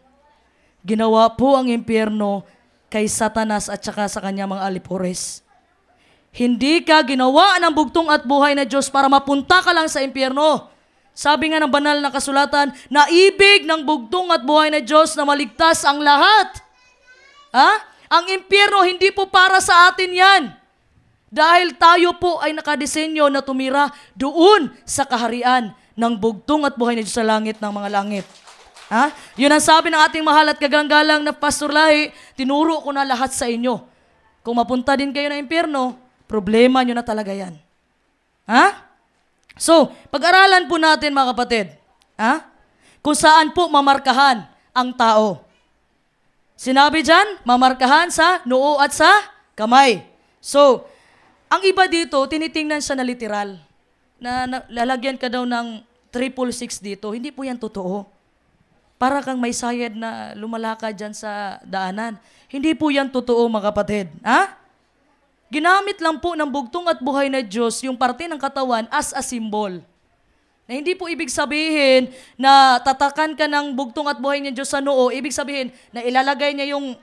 Ginawa po ang impyerno kay Satanas at saka sa kanya mga alipores. Hindi ka ginawa ng bugtong at buhay na Diyos para mapunta ka lang sa impyerno. Sabi nga ng banal na kasulatan, naibig ng bugtong at buhay na Diyos na maligtas ang lahat. Ang impyerno, hindi po para sa atin yan. Dahil tayo po ay nakadesenyo na tumira doon sa kaharian ng bugtong at buhay na Diyos sa langit ng mga langit. Yun ang sabi ng ating mahal at kaganggalang na Pastor Lahi, tinuro ko na lahat sa inyo. Kung mapunta din kayo ng impyerno, problema nyo na talaga yan. So, pag-aralan po natin, mga kapatid, kung saan po mamarkahan ang tao. Sinabi dyan, mamarkahan sa noo at sa kamay. So, ang iba dito, tinitingnan siya na literal. Na lalagyan ka daw ng 666 dito. Hindi po yan totoo. Para kang may sayad na lumalakad dyan sa daanan. Hindi po yan totoo, mga kapatid. Ginamit lang po ng bugtong at buhay na Diyos yung parte ng katawan as a symbol. Na hindi po ibig sabihin na tatakan ka ng bugtong at buhay ng Diyos sa noo. Ibig sabihin na ilalagay niya yung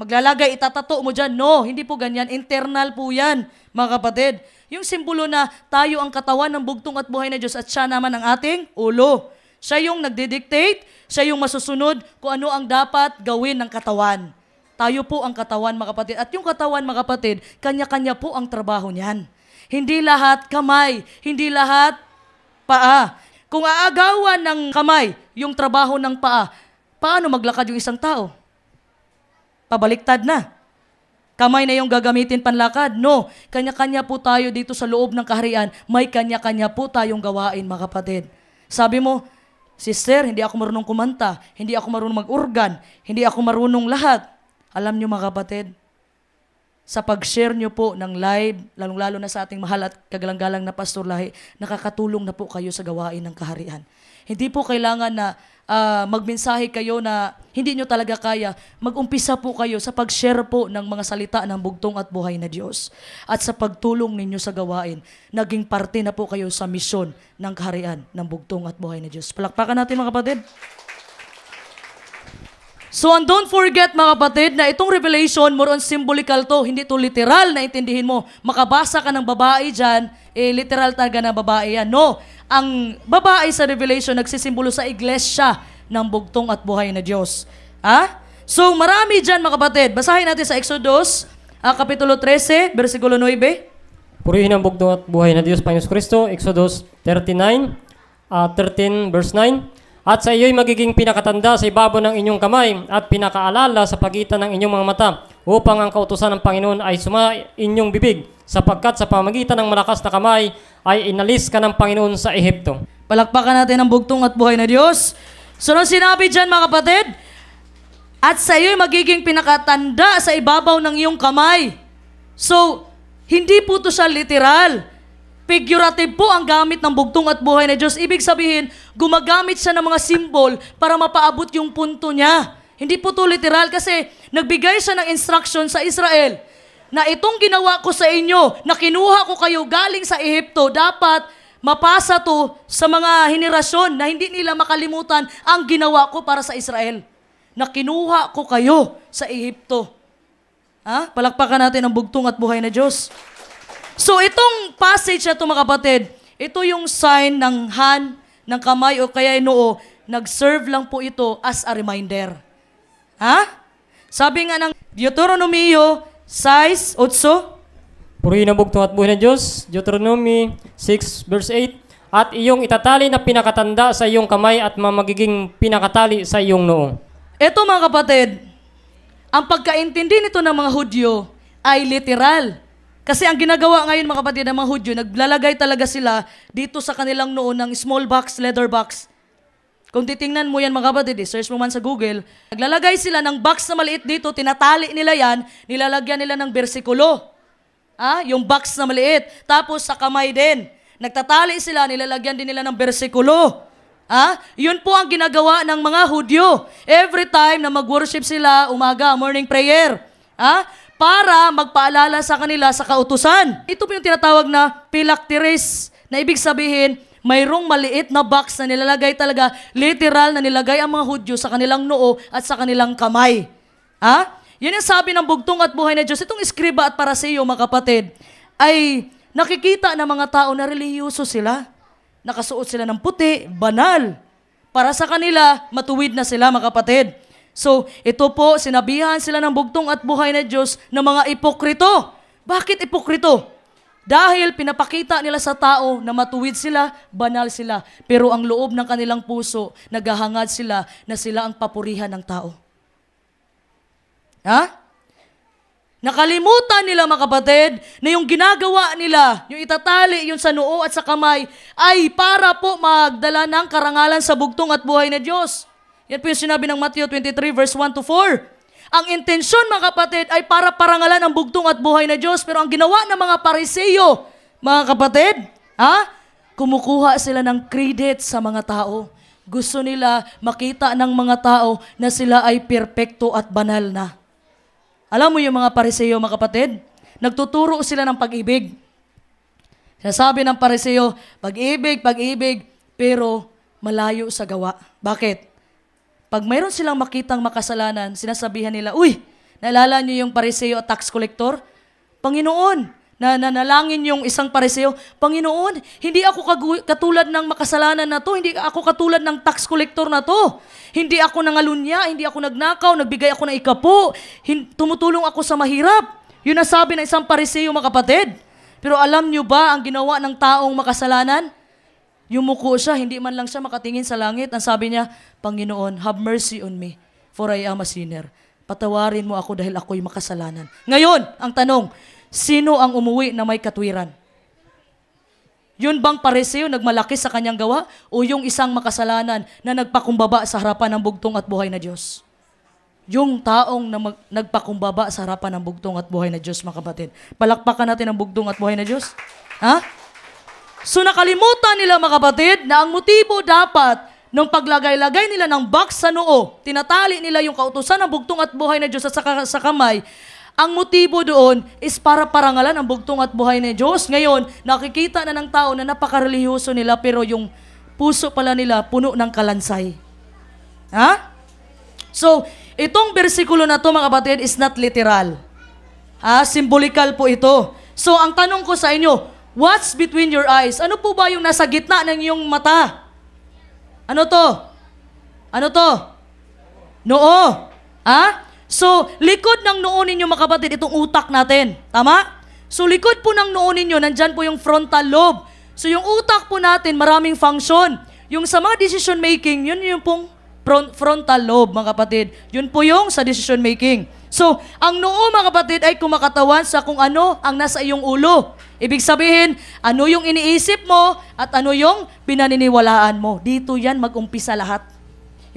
maglalagay, itatato mo dyan. No, hindi po ganyan. Internal po yan, mga kapatid. Yung simbolo na tayo ang katawan ng bugtong at buhay na Diyos at siya naman ang ating ulo. Siya yung nagdidictate, siya yung masusunod kung ano ang dapat gawin ng katawan. Tayo po ang katawan, mga kapatid. At yung katawan, mga kapatid, kanya-kanya po ang trabaho niyan. Hindi lahat kamay, hindi lahat paa. Kung aagawan ng kamay yung trabaho ng paa, paano maglakad yung isang tao? Pabaliktad na. Kamay na yung gagamitin panlakad. No, kanya-kanya po tayo dito sa loob ng kaharian. May kanya-kanya po tayong gawain, mga kapatid. Sabi mo, sister, hindi ako marunong kumanta, hindi ako marunong mag-organ, hindi ako marunong lahat. Alam nyo, mga kapatid, sa pag-share nyo po ng live, lalong-lalo na sa ating mahal at kagalang-galang na Pastor Lahi, nakakatulong na po kayo sa gawain ng kaharian. Hindi po kailangan na magmensahe kayo na hindi nyo talaga kaya. Mag-umpisa po kayo sa pag-share po ng mga salita ng bugtong at buhay na Diyos. At sa pagtulong ninyo sa gawain, naging parte na po kayo sa misyon ng kaharian ng bugtong at buhay na Diyos. Palakpakan natin, mga kapatid. So, and don't forget, mga kapatid, na itong revelation, more on symbolical to. Hindi to literal na intindihin mo. Makabasa ka ng babae dyan, literal talaga na babae yan. No, ang babae sa revelation nagsisimbolo sa iglesia ng bugtong at buhay na Diyos. So, marami dyan, mga kapatid. Basahin natin sa Exodus, Kapitulo 13, versikulo 9. Purihin ang bugtong at buhay na Diyos, Panginoon Kristo, Exodus 13, verse 9. At sa iyo'y magiging pinakatanda sa ibabaw ng inyong kamay at pinakaalala sa pagitan ng inyong mga mata upang ang kautusan ng Panginoon ay inyong bibig sapagkat sa pamagitan ng malakas na kamay ay inalis ka ng Panginoon sa Ehipto. Palakpakan natin ang bugtong at buhay na Diyos. So, nung sinabi dyan, mga kapatid, at sa iyo'y magiging pinakatanda sa ibabaw ng iyong kamay. So, hindi po ito siya literal. Figurative po ang gamit ng bugtong at buhay na Diyos. Ibig sabihin, gumagamit siya ng mga symbol para mapaabot yung punto niya. Hindi po ito literal kasi nagbigay siya ng instruction sa Israel na itong ginawa ko sa inyo, na kinuha ko kayo galing sa Ehipto, dapat mapasa to sa mga henerasyon na hindi nila makalimutan ang ginawa ko para sa Israel. Na kinuha ko kayo sa Ehipto. Palakpakan natin ang bugtong at buhay na Diyos. So, itong passage na ito, mga kapatid, ito yung sign ng hand, ng kamay o kaya noo, nag-serve lang po ito as a reminder. Sabi nga ng Deuteronomy 6:8, Purihin ang bugtong at buhay na Diyos, Deuteronomy 6, verse 8. At iyong itatali na pinakatanda sa iyong kamay at magiging pinakatali sa iyong noo. Ito, mga kapatid, ang pagkaintindi nito ng mga Hudyo ay literal. Kasi ang ginagawa ngayon, mga kapatid, ng mga Hudyo, naglalagay talaga sila dito sa kanilang noo ng small box, leather box. Kung titingnan mo yan, mga kapatid, search mo man sa Google, naglalagay sila ng box na maliit dito, tinatali nila yan, nilalagyan nila ng bersikulo. Yung box na maliit. Tapos sa kamay din, nagtatali sila, nilalagyan din nila ng bersikulo. Yun po ang ginagawa ng mga Hudyo. Every time na mag-worship sila, umaga, morning prayer. Para magpaalala sa kanila sa kautusan. Ito po yung tinatawag na phylacteries, na ibig sabihin, mayroong maliit na box na nilalagay talaga, literal na nilagay ang mga Hudyo sa kanilang noo at sa kanilang kamay. Yan yung sabi ng bugtong at buhay na Diyos. Itong Eskriba at Pariseo, mga kapatid, ay nakikita ng mga tao na relihiyoso sila. Nakasuot sila ng puti, banal. Para sa kanila, matuwid na sila, mga kapatid. So, ito po, sinabihan sila ng bugtong at buhay na Diyos ng mga ipokrito. Bakit ipokrito? Dahil pinapakita nila sa tao na matuwid sila, banal sila. Pero ang loob ng kanilang puso, naghahangad sila na sila ang papurihan ng tao. Nakalimutan nila, mga kapatid, na yung ginagawa nila, yung itatali, yung sa noo at sa kamay, ay para po magdala ng karangalan sa bugtong at buhay na Diyos. Yan po yung sinabi ng Matthew 23, verse 1-4. Ang intensyon, mga kapatid, ay para parangalan ang bugtong at buhay na Diyos. Pero ang ginawa ng mga Pariseo, mga kapatid, kumukuha sila ng credit sa mga tao. Gusto nila makita ng mga tao na sila ay perpekto at banal na. Alam mo yung mga Pariseo, mga kapatid? Nagtuturo sila ng pag-ibig. Sinasabi ng Pariseo, pag-ibig, pag-ibig, pero malayo sa gawa. Bakit? Pag mayroon silang makitang makasalanan, sinasabihan nila, uy, Naalala niyo yung pariseo at tax collector? Panginoon, nanalangin yung isang pariseo, Panginoon, hindi ako katulad ng makasalanan na to, hindi ako katulad ng tax collector na to. Hindi ako nangalunya, hindi ako nagnakaw, nagbigay ako ng ikapo, tumutulong ako sa mahirap. Yun ang sabi ng isang pariseo, mga kapatid. Pero alam nyo ba ang ginawa ng taong makasalanan? Yumuko siya, hindi man lang siya makatingin sa langit. Ang sabi niya, Panginoon, have mercy on me, for I am a sinner. Patawarin mo ako dahil ako'y makasalanan. Ngayon, ang tanong, sino ang umuwi na may katwiran? Yun bang pariseo nagmalaki sa kanyang gawa o yung isang makasalanan na nagpakumbaba sa harapan ng bugtong at buhay na Diyos? Yung taong nagpakumbaba sa harapan ng bugtong at buhay na Diyos, mga kapatid. Palakpakan natin ang bugtong at buhay na Diyos. Ha? So nakalimutan nila, mga kapatid, na ang motibo dapat nung paglagay-lagay nila ng box sa noo, tinatali nila yung kautusan ng bugtong at buhay na Diyos at sa kamay. Ang motibo doon is para parangalan ang bugtong at buhay ni Diyos. Ngayon, nakikita na ng tao na napakareliyoso nila pero yung puso pala nila puno ng kalansay. Ha? So, itong bersikulo na to, mga kapatid, is not literal. Symbolikal po ito. So, ang tanong ko sa inyo, what's between your eyes? Ano po ba yung nasa gitna ng iyong mata? Ano to? Ano to? Noo. So, likod ng noo ninyo, mga kapatid, itong utak natin. Tama? So, likod po ng noo ninyo, nandyan po yung frontal lobe. So, yung utak po natin, maraming function. Yung sa mga decision making, yun yung pong frontal lobe, mga kapatid. Yun po yung sa decision making. So, ang noo, mga kapatid, ay kumakatawan sa kung ano ang nasa iyong ulo. Ibig sabihin, ano yung iniisip mo at ano yung pinaniniwalaan mo. Dito yan mag-umpisa lahat.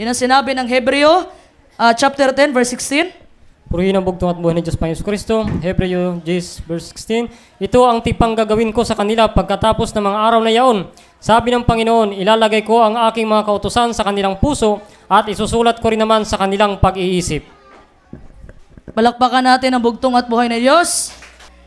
Yan ang sinabi ng Hebreo, chapter 10, verse 16. Purihin ang bugtong at buhay ni Diyos Panginoon Kristo. Hebreo 10, verse 16. Ito ang tipang gagawin ko sa kanila pagkatapos ng mga araw na yaon. Sabi ng Panginoon, ilalagay ko ang aking mga kautusan sa kanilang puso at isusulat ko rin naman sa kanilang pag-iisip. Palakpakan natin ang bugtong at buhay ni Diyos.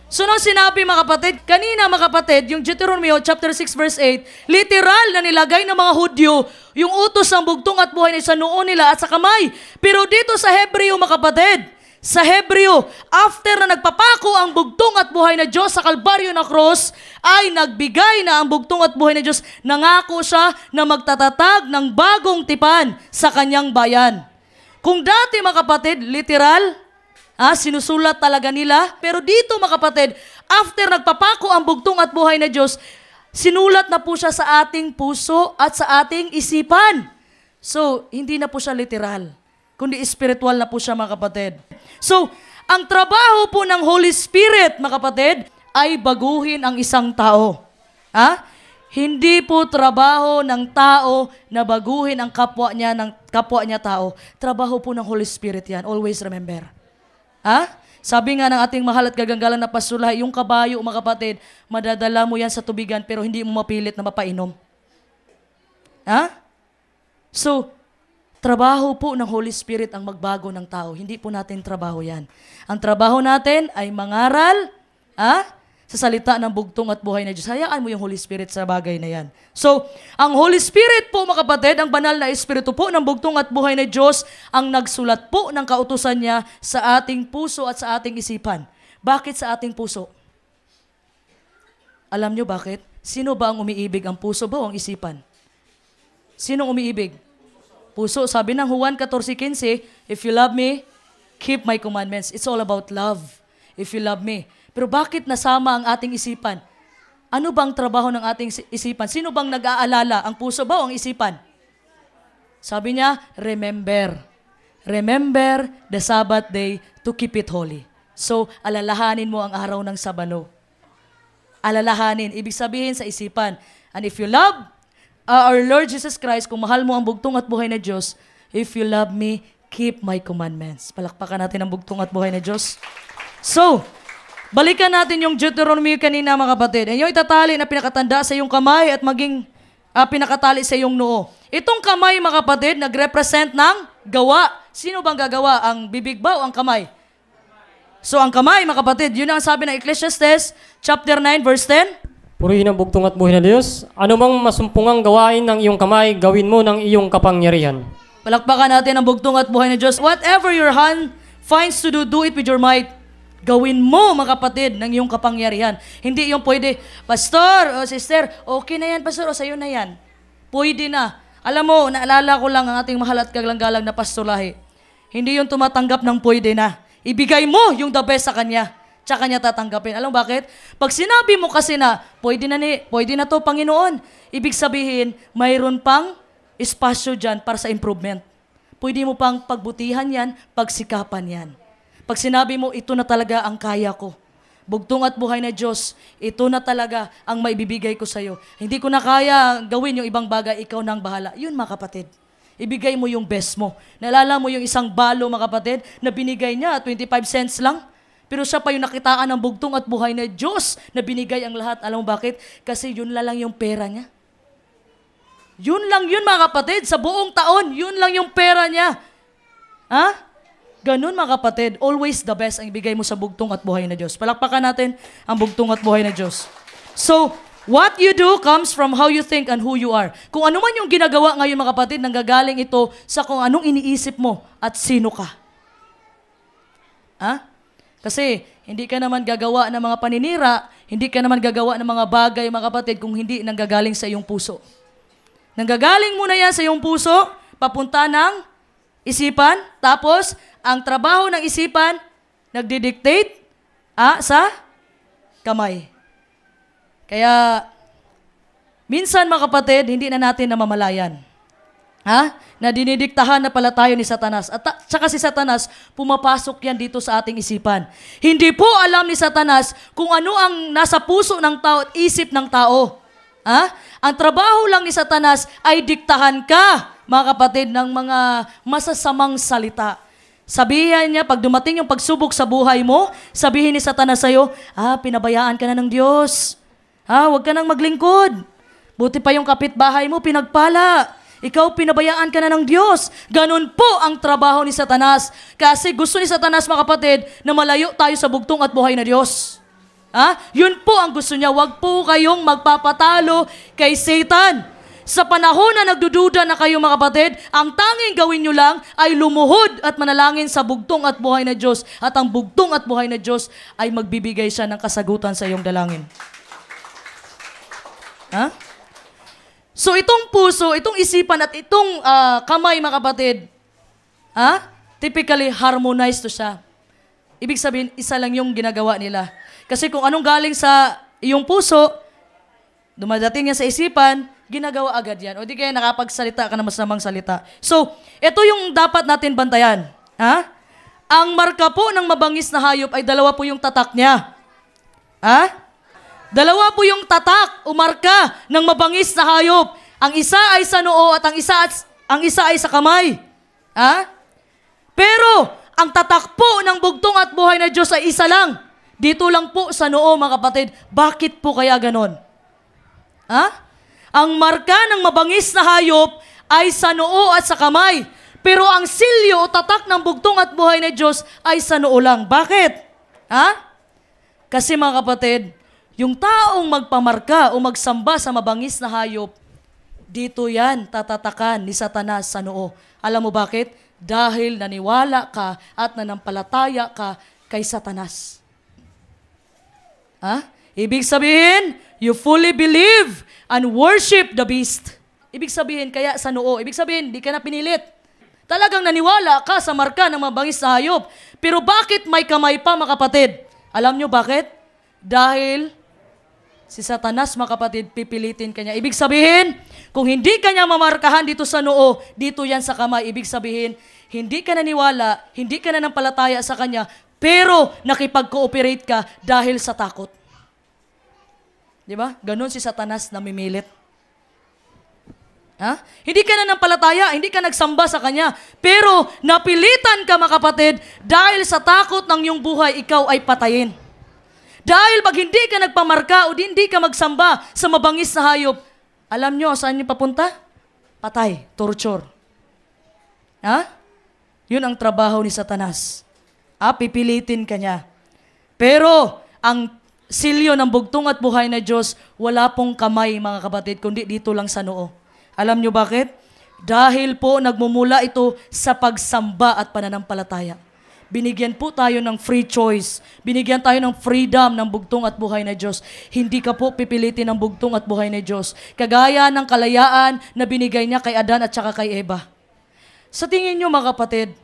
So, nung sinabi, mga kapatid, kanina, mga kapatid, yung Deuteronomio chapter 6 verse 8, literal na nilagay ng mga Hudyo yung utos ng bugtong at buhay sa noo nila at sa kamay. Pero dito sa Hebreo, mga kapatid, sa Hebreo, after na nagpapako ang bugtong at buhay na Diyos sa Kalbaryo na cross, ay nagbigay na ang bugtong at buhay na Diyos. Nangako siya na magtatatag ng bagong tipan sa kanyang bayan. Kung dati, mga kapatid, literal, sinusulat talaga nila. Pero dito, mga kapatid, after nagpapako ang bugtong at buhay na Diyos, sinulat na po siya sa ating puso at sa ating isipan. So, hindi na po siya literal, kundi spiritual na po siya, mga kapatid. So, ang trabaho po ng Holy Spirit, mga kapatid, ay baguhin ang isang tao. Hindi po trabaho ng tao na baguhin ang kapwa niya tao. Trabaho po ng Holy Spirit yan. Always remember. Sabi nga ng ating mahal at gaganggalang na Pastor, yung kabayo, mga kapatid, madadala mo yan sa tubigan pero hindi mo mapilit na mapainom. So, trabaho po ng Holy Spirit ang magbago ng tao. Hindi po natin trabaho yan. Ang trabaho natin ay mangaral sa salita ng bugtong at buhay na Diyos. Hayaan mo yung Holy Spirit sa bagay na yan. So, ang Holy Spirit po, mga kapatid, ang banal na Espiritu po ng bugtong at buhay na Diyos, ang nagsulat po ng kautusan niya sa ating puso at sa ating isipan. Bakit sa ating puso? Alam niyo bakit? Sino ba ang umiibig? Ang puso ba o ang isipan? Sino umiibig? Puso. Sabi ng Juan 14:15, if you love me, keep my commandments. It's all about love. If you love me. Pero bakit nasama ang ating isipan? Ano bang trabaho ng ating isipan? Sino bang nag-aalala? Ang puso ba o ang isipan? Sabi niya, remember. Remember the Sabbath day to keep it holy. So, alalahanin mo ang araw ng Sabado. Alalahanin. Ibig sabihin sa isipan. And if you love our Lord Jesus Christ, kung mahal mo ang bugtong at buhay na Diyos, if you love me, keep my commandments. Palakpakan natin ang bugtong at buhay na Diyos. So, balikan natin yung Deuteronomy kanina, mga kapatid. Yung itatali na pinakatanda sa iyong kamay at maging pinakatali sa iyong noo. Itong kamay, mga kapatid, nag-represent ng gawa. Sino bang gagawa? Ang bibig ba o ang kamay? So, ang kamay, mga kapatid, yun ang sabi ng Ecclesiastes, chapter 9, verse 10. Purihin ang bugtong at buhay na Diyos. Ano mang masumpungang gawain ng iyong kamay, gawin mo ng iyong kapangyarihan. Palakpakan natin ang bugtong at buhay na Diyos. Whatever your hand finds to do it with your might. Gawin mo, mga kapatid, ng iyong kapangyarihan. Hindi yung pwede, Pastor o Sister, okay na yan, Pastor, o sa'yo na yan. Pwede na. Alam mo, naalala ko lang ang ating mahal at kagalang-galang na Pastor Lahi. Hindi yung tumatanggap ng pwede na. Ibigay mo yung the best sa kanya. Tsaka niya tatanggapin. Alam bakit? Pag sinabi mo kasi na, pwede na to, Panginoon. Ibig sabihin, mayroon pang espasyo dyan para sa improvement. Pwede mo pang pagbutihan yan, pagsikapan yan. Pag sinabi mo, ito na talaga ang kaya ko. Bugtong at buhay na Diyos, ito na talaga ang maibibigay ko sa'yo. Hindi ko na kaya gawin yung ibang bagay, ikaw na ang bahala. Yun, mga kapatid. Ibigay mo yung best mo. Naalala mo yung isang balo, mga kapatid, na binigay niya, 25 cents lang. Pero siya pa yung nakitaan ng bugtong at buhay na Diyos na binigay ang lahat. Alam mo bakit? Kasi yun lang yung pera niya. Yun lang yun, mga kapatid. Sa buong taon, yun lang yung pera niya. Ha? Ganun, mga kapatid. Always the best ang ibigay mo sa bugtong at buhay na Diyos. Palakpakan natin ang bugtong at buhay na Diyos. So, what you do comes from how you think and who you are. Kung ano man yung ginagawa ngayon, mga kapatid, nanggagaling ito sa kung anong iniisip mo at sino ka. Ha? Kasi hindi ka naman gagawa ng mga paninira, hindi ka naman gagawa ng mga bagay, mga kapatid, kung hindi nanggagaling sa iyong puso. Nanggagaling muna yan sa iyong puso, papunta ng isipan, tapos ang trabaho ng isipan, nagdidictate sa kamay. Kaya, minsan, mga kapatid, hindi na natin namamalayan. Na dinidiktahan na pala tayo ni Satanas. At saka si Satanas, pumapasok yan dito sa ating isipan. Hindi po alam ni Satanas kung ano ang nasa puso ng tao at isip ng tao. Ang trabaho lang ni Satanas ay diktahan ka, mga kapatid, ng mga masasamang salita. Sabihin niya, pag dumating yung pagsubok sa buhay mo, sabihin ni Satanas sa'yo, pinabayaan ka na ng Diyos. Huwag ka nang maglingkod. Buti pa yung kapitbahay mo, pinagpala. Ikaw, pinabayaan ka na ng Diyos. Ganun po ang trabaho ni Satanas. Kasi gusto ni Satanas, mga kapatid, na malayo tayo sa bugtong at buhay na Diyos. Yun po ang gusto niya. Huwag po kayong magpapatalo kay Satan. Sa panahon na nagdududa na kayo, mga kapatid, ang tanging gawin nyo lang ay lumuhod at manalangin sa bugtong at buhay na Diyos. At ang bugtong at buhay na Diyos ay magbibigay siya ng kasagutan sa iyong dalangin. So itong puso, itong isipan at itong kamay, mga kapatid, typically harmonized to siya. Ibig sabihin, isa lang yung ginagawa nila. Kasi kung anong galing sa iyong puso, dumadating yan sa isipan, ginagawa agad yan. O di kaya nakapagsalita ka na masamang salita. So, ito yung dapat natin bantayan. Ang marka po ng mabangis na hayop ay dalawa po yung tatak niya. Dalawa po yung tatak o marka ng mabangis na hayop. Ang isa ay sa noo at ang isa ay sa kamay. Pero, ang tatak po ng bugtong at buhay na Diyos ay isa lang. Dito lang po sa noo, mga kapatid. Bakit po kaya ganon? Ang marka ng mabangis na hayop ay sa noo at sa kamay. Pero ang silyo o tatak ng bugtong at buhay na Diyos ay sa noo lang. Bakit? Kasi, mga kapatid, yung taong magpamarka o magsamba sa mabangis na hayop, dito yan tatatakan ni Satanas sa noo. Alam mo bakit? Dahil naniwala ka at nanampalataya ka kay Satanas. Ibig sabihin, you fully believe and worship the beast. Ibig sabihin, kaya sa noo. Ibig sabihin, di ka na pinilit. Talagang naniwala ka sa marka ng mabangis na hayop. Pero bakit may kamay pa, mga kapatid? Alam nyo bakit? Dahil si Satanas, mga kapatid, pipilitin ka niya. Ibig sabihin, kung hindi ka niya mamarkahan dito sa noo, dito yan sa kamay. Ibig sabihin, hindi ka naniwala, hindi ka nanampalataya sa kanya, pero nakipag-cooperate ka dahil sa takot. Di ba? Ganon si Satanas na mimilit. Hindi ka nanampalataya, hindi ka nagsamba sa kanya, pero napilitan ka, mga kapatid, dahil sa takot ng iyong buhay, ikaw ay patayin. Dahil pag hindi ka nagpamarka o hindi ka magsamba sa mabangis na hayop, alam nyo saan nyo papunta? Patay, torture. Yun ang trabaho ni Satanas. Pipilitin ka niya. Pero, ang silyo ng bugtong at buhay na Diyos, wala pong kamay, mga kapatid, kundi dito lang sa noo. Alam nyo bakit? Dahil po nagmumula ito sa pagsamba at pananampalataya. Binigyan po tayo ng free choice. Binigyan tayo ng freedom ng bugtong at buhay na Diyos. Hindi ka po pipilitin ng bugtong at buhay na Diyos. Kagaya ng kalayaan na binigay niya kay Adan at saka kay Eva. Sa tingin niyo mga kapatid,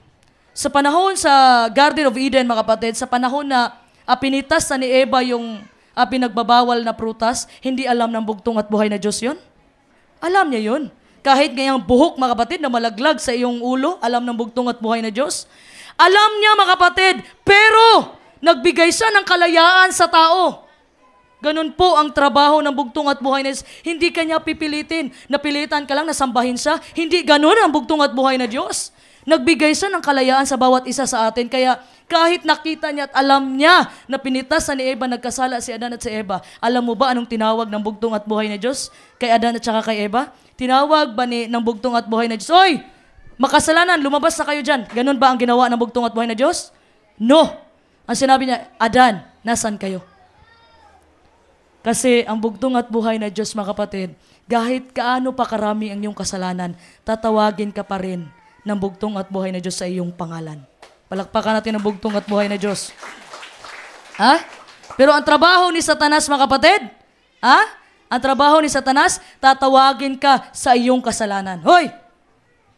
sa panahon sa Garden of Eden mga kapatid, sa panahon na pinitas na ni Eva yung pinagbabawal na prutas, hindi alam ng bugtong at buhay na Diyos yun? Alam niya yun. Kahit ngayong buhok mga kapatid na malaglag sa iyong ulo, alam ng bugtong at buhay na Diyos? Alam niya mga kapatid, pero nagbigay siya ng kalayaan sa tao. Ganun po ang trabaho ng bugtong at buhay na Diyos. Hindi kanya pipilitin. Napilitan ka lang na sambahin siya. Hindi ganun ang bugtong at buhay na Diyos. Nagbigay siya ng kalayaan sa bawat isa sa atin. Kaya kahit nakita niya at alam niya na pinitas ni Eva, nagkasala si Adan at si Eva. Alam mo ba anong tinawag ng bugtong at buhay na Diyos kay Adan at saka kay Eva? Tinawag ba ng bugtong at buhay na Diyos, "Oy, makasalanan, lumabas na kayo dyan." Ganun ba ang ginawa ng bugtong at buhay na Diyos? No. Ang sinabi niya, "Adan, nasan kayo?" Kasi ang bugtong at buhay na Diyos, mga kapatid, kahit kaano pa karami ang iyong kasalanan, tatawagin ka pa rin ng bugtong at buhay na Diyos sa iyong pangalan. Palakpakan natin ang bugtong at buhay na Diyos. Ha? Pero ang trabaho ni Satanas, mga kapatid, ang trabaho ni Satanas, tatawagin ka sa iyong kasalanan. "Hoy,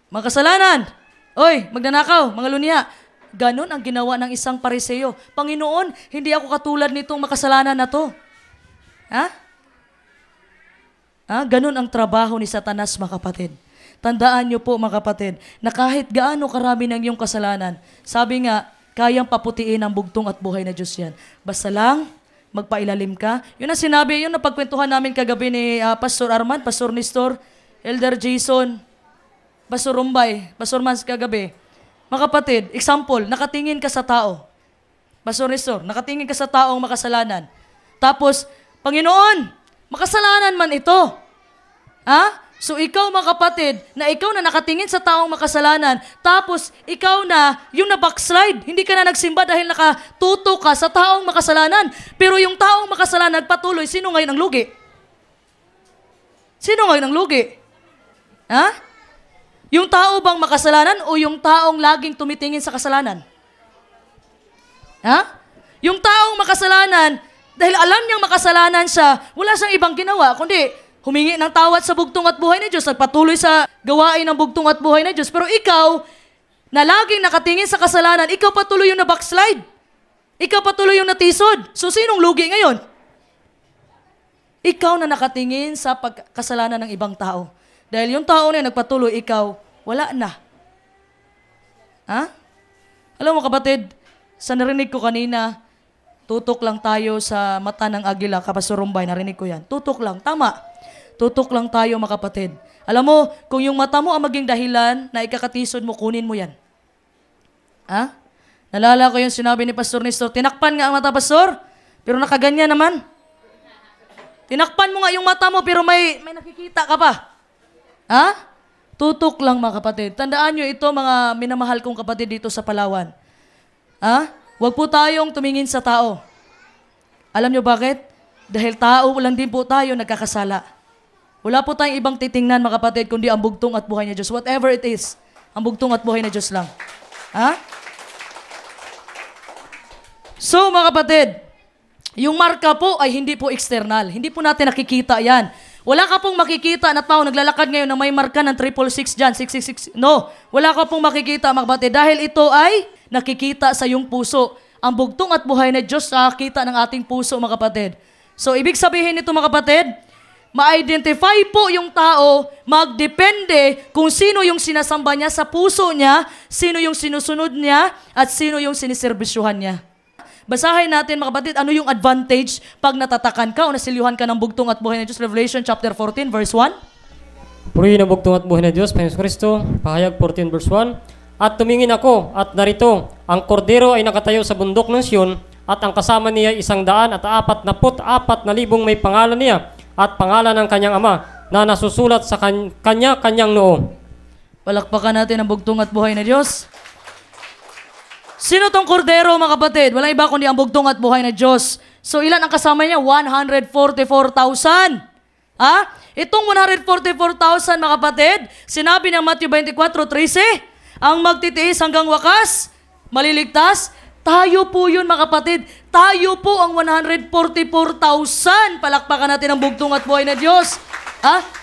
mga kasalanan! Hoy, magnanakaw, mga lunya!" Ganon ang ginawa ng isang Pariseo. "Panginoon, hindi ako katulad nitong makasalanan na to." Ganon ang trabaho ni Satanas, mga kapatid. Tandaan niyo po, mga kapatid, na kahit gaano karami ng iyong kasalanan, sabi nga, kayang paputiin ang bugtong at buhay na Diyos yan. Basta lang, magpailalim ka. Yun ang sinabi, yun na pagkwentuhan namin kagabi ni Pastor Arman, Pastor Nestor, Elder Jason, Pastor Rumbay, Pastor Mans kagabi. Mga kapatid, example, nakatingin ka sa tao. Pastor Nestor, nakatingin ka sa taong makasalanan. Tapos, "Panginoon, makasalanan man ito." So ikaw, mga kapatid, na ikaw na nakatingin sa taong makasalanan, tapos ikaw na yung na-backslide, hindi ka na nagsimba dahil nakatuto ka sa taong makasalanan. Pero yung taong makasalanan patuloy, sino ngayon ang lugi? Sino ngayon ang lugi? Yung tao bang makasalanan o yung taong laging tumitingin sa kasalanan? Yung taong makasalanan, dahil alam niyang makasalanan siya, wala siyang ibang ginawa, kundi humingi ng tawad sa bugtong at buhay na Diyos, nagpatuloy sa gawain ng bugtong at buhay na Diyos. Pero ikaw, na laging nakatingin sa kasalanan, ikaw patuloy yung na-backslide. Ikaw patuloy yung natisod. So, sinong lugi ngayon? Ikaw na nakatingin sa kasalanan ng ibang tao. Dahil yung tao na nagpatuloy, ikaw, wala na. Alam mo kapatid, sa narinig ko kanina, tutok lang tayo sa mata ng agila, Kapastor Rumbay, narinig ko yan. Tutok lang, tama. Tutok lang tayo, mga kapatid. Alam mo, kung yung mata mo ang maging dahilan na ikakatisod mo, kunin mo yan. Nalala ko yung sinabi ni Pastor Nestor, tinakpan nga ang mata, Pastor, pero nakaganyan naman. Tinakpan mo nga yung mata mo, pero may nakikita ka pa. Tutok lang, mga kapatid. Tandaan nyo ito, mga minamahal kong kapatid dito sa Palawan. Huwag po tayong tumingin sa tao. Alam nyo bakit? Dahil tao lang din po tayo nagkakasala. Wala po tayong ibang titingnan, mga kapatid, kundi ang bugtong at buhay na Diyos. Whatever it is, ang bugtong at buhay na Diyos lang. So, mga kapatid, yung marka po ay hindi po external. Hindi po natin nakikita yan. Wala ka pong makikita na tao naglalakad ngayon na may marka ng 666 dyan, 666. No, wala ka pong makikita, mga kapatid, dahil ito ay nakikita sa iyong puso. Ang bugtong at buhay na Diyos nakakita ng ating puso, mga kapatid. So, ibig sabihin nito, mga kapatid, ma-identify po yung tao, magdepende kung sino yung sinasamba niya sa puso niya, sino yung sinusunod niya, at sino yung siniserbisyuhan niya. Basahin natin, mga kapatid, ano yung advantage pag natatakan ka o nasilyuhan ka ng bugtong at buhay na Diyos. Revelation chapter 14, verse 1. Purihin ang bugtong at buhay na Diyos, Panginoon Kristo, Pahayag 14, verse 1. "At tumingin ako, at narito, ang kordero ay nakatayo sa bundok ng Sion, at ang kasama niya 144,000 may pangalan niya, at pangalan ng kanyang ama na nasusulat sa kanyang noo." Palakpakan natin ang bugtong at buhay na Diyos. Sino tong kordero, mga kapatid? Walang iba kundi ang bugtong at buhay na Diyos. So ilan ang kasama niya? 144,000. Itong 144,000, mga kapatid, sinabi ng Matthew 24:13, ang magtitiis hanggang wakas, maliligtas? Tayo po yun, mga kapatid. Tayo po ang 144,000. Palakpakan natin ang bugtong at buhay na Diyos. Ha?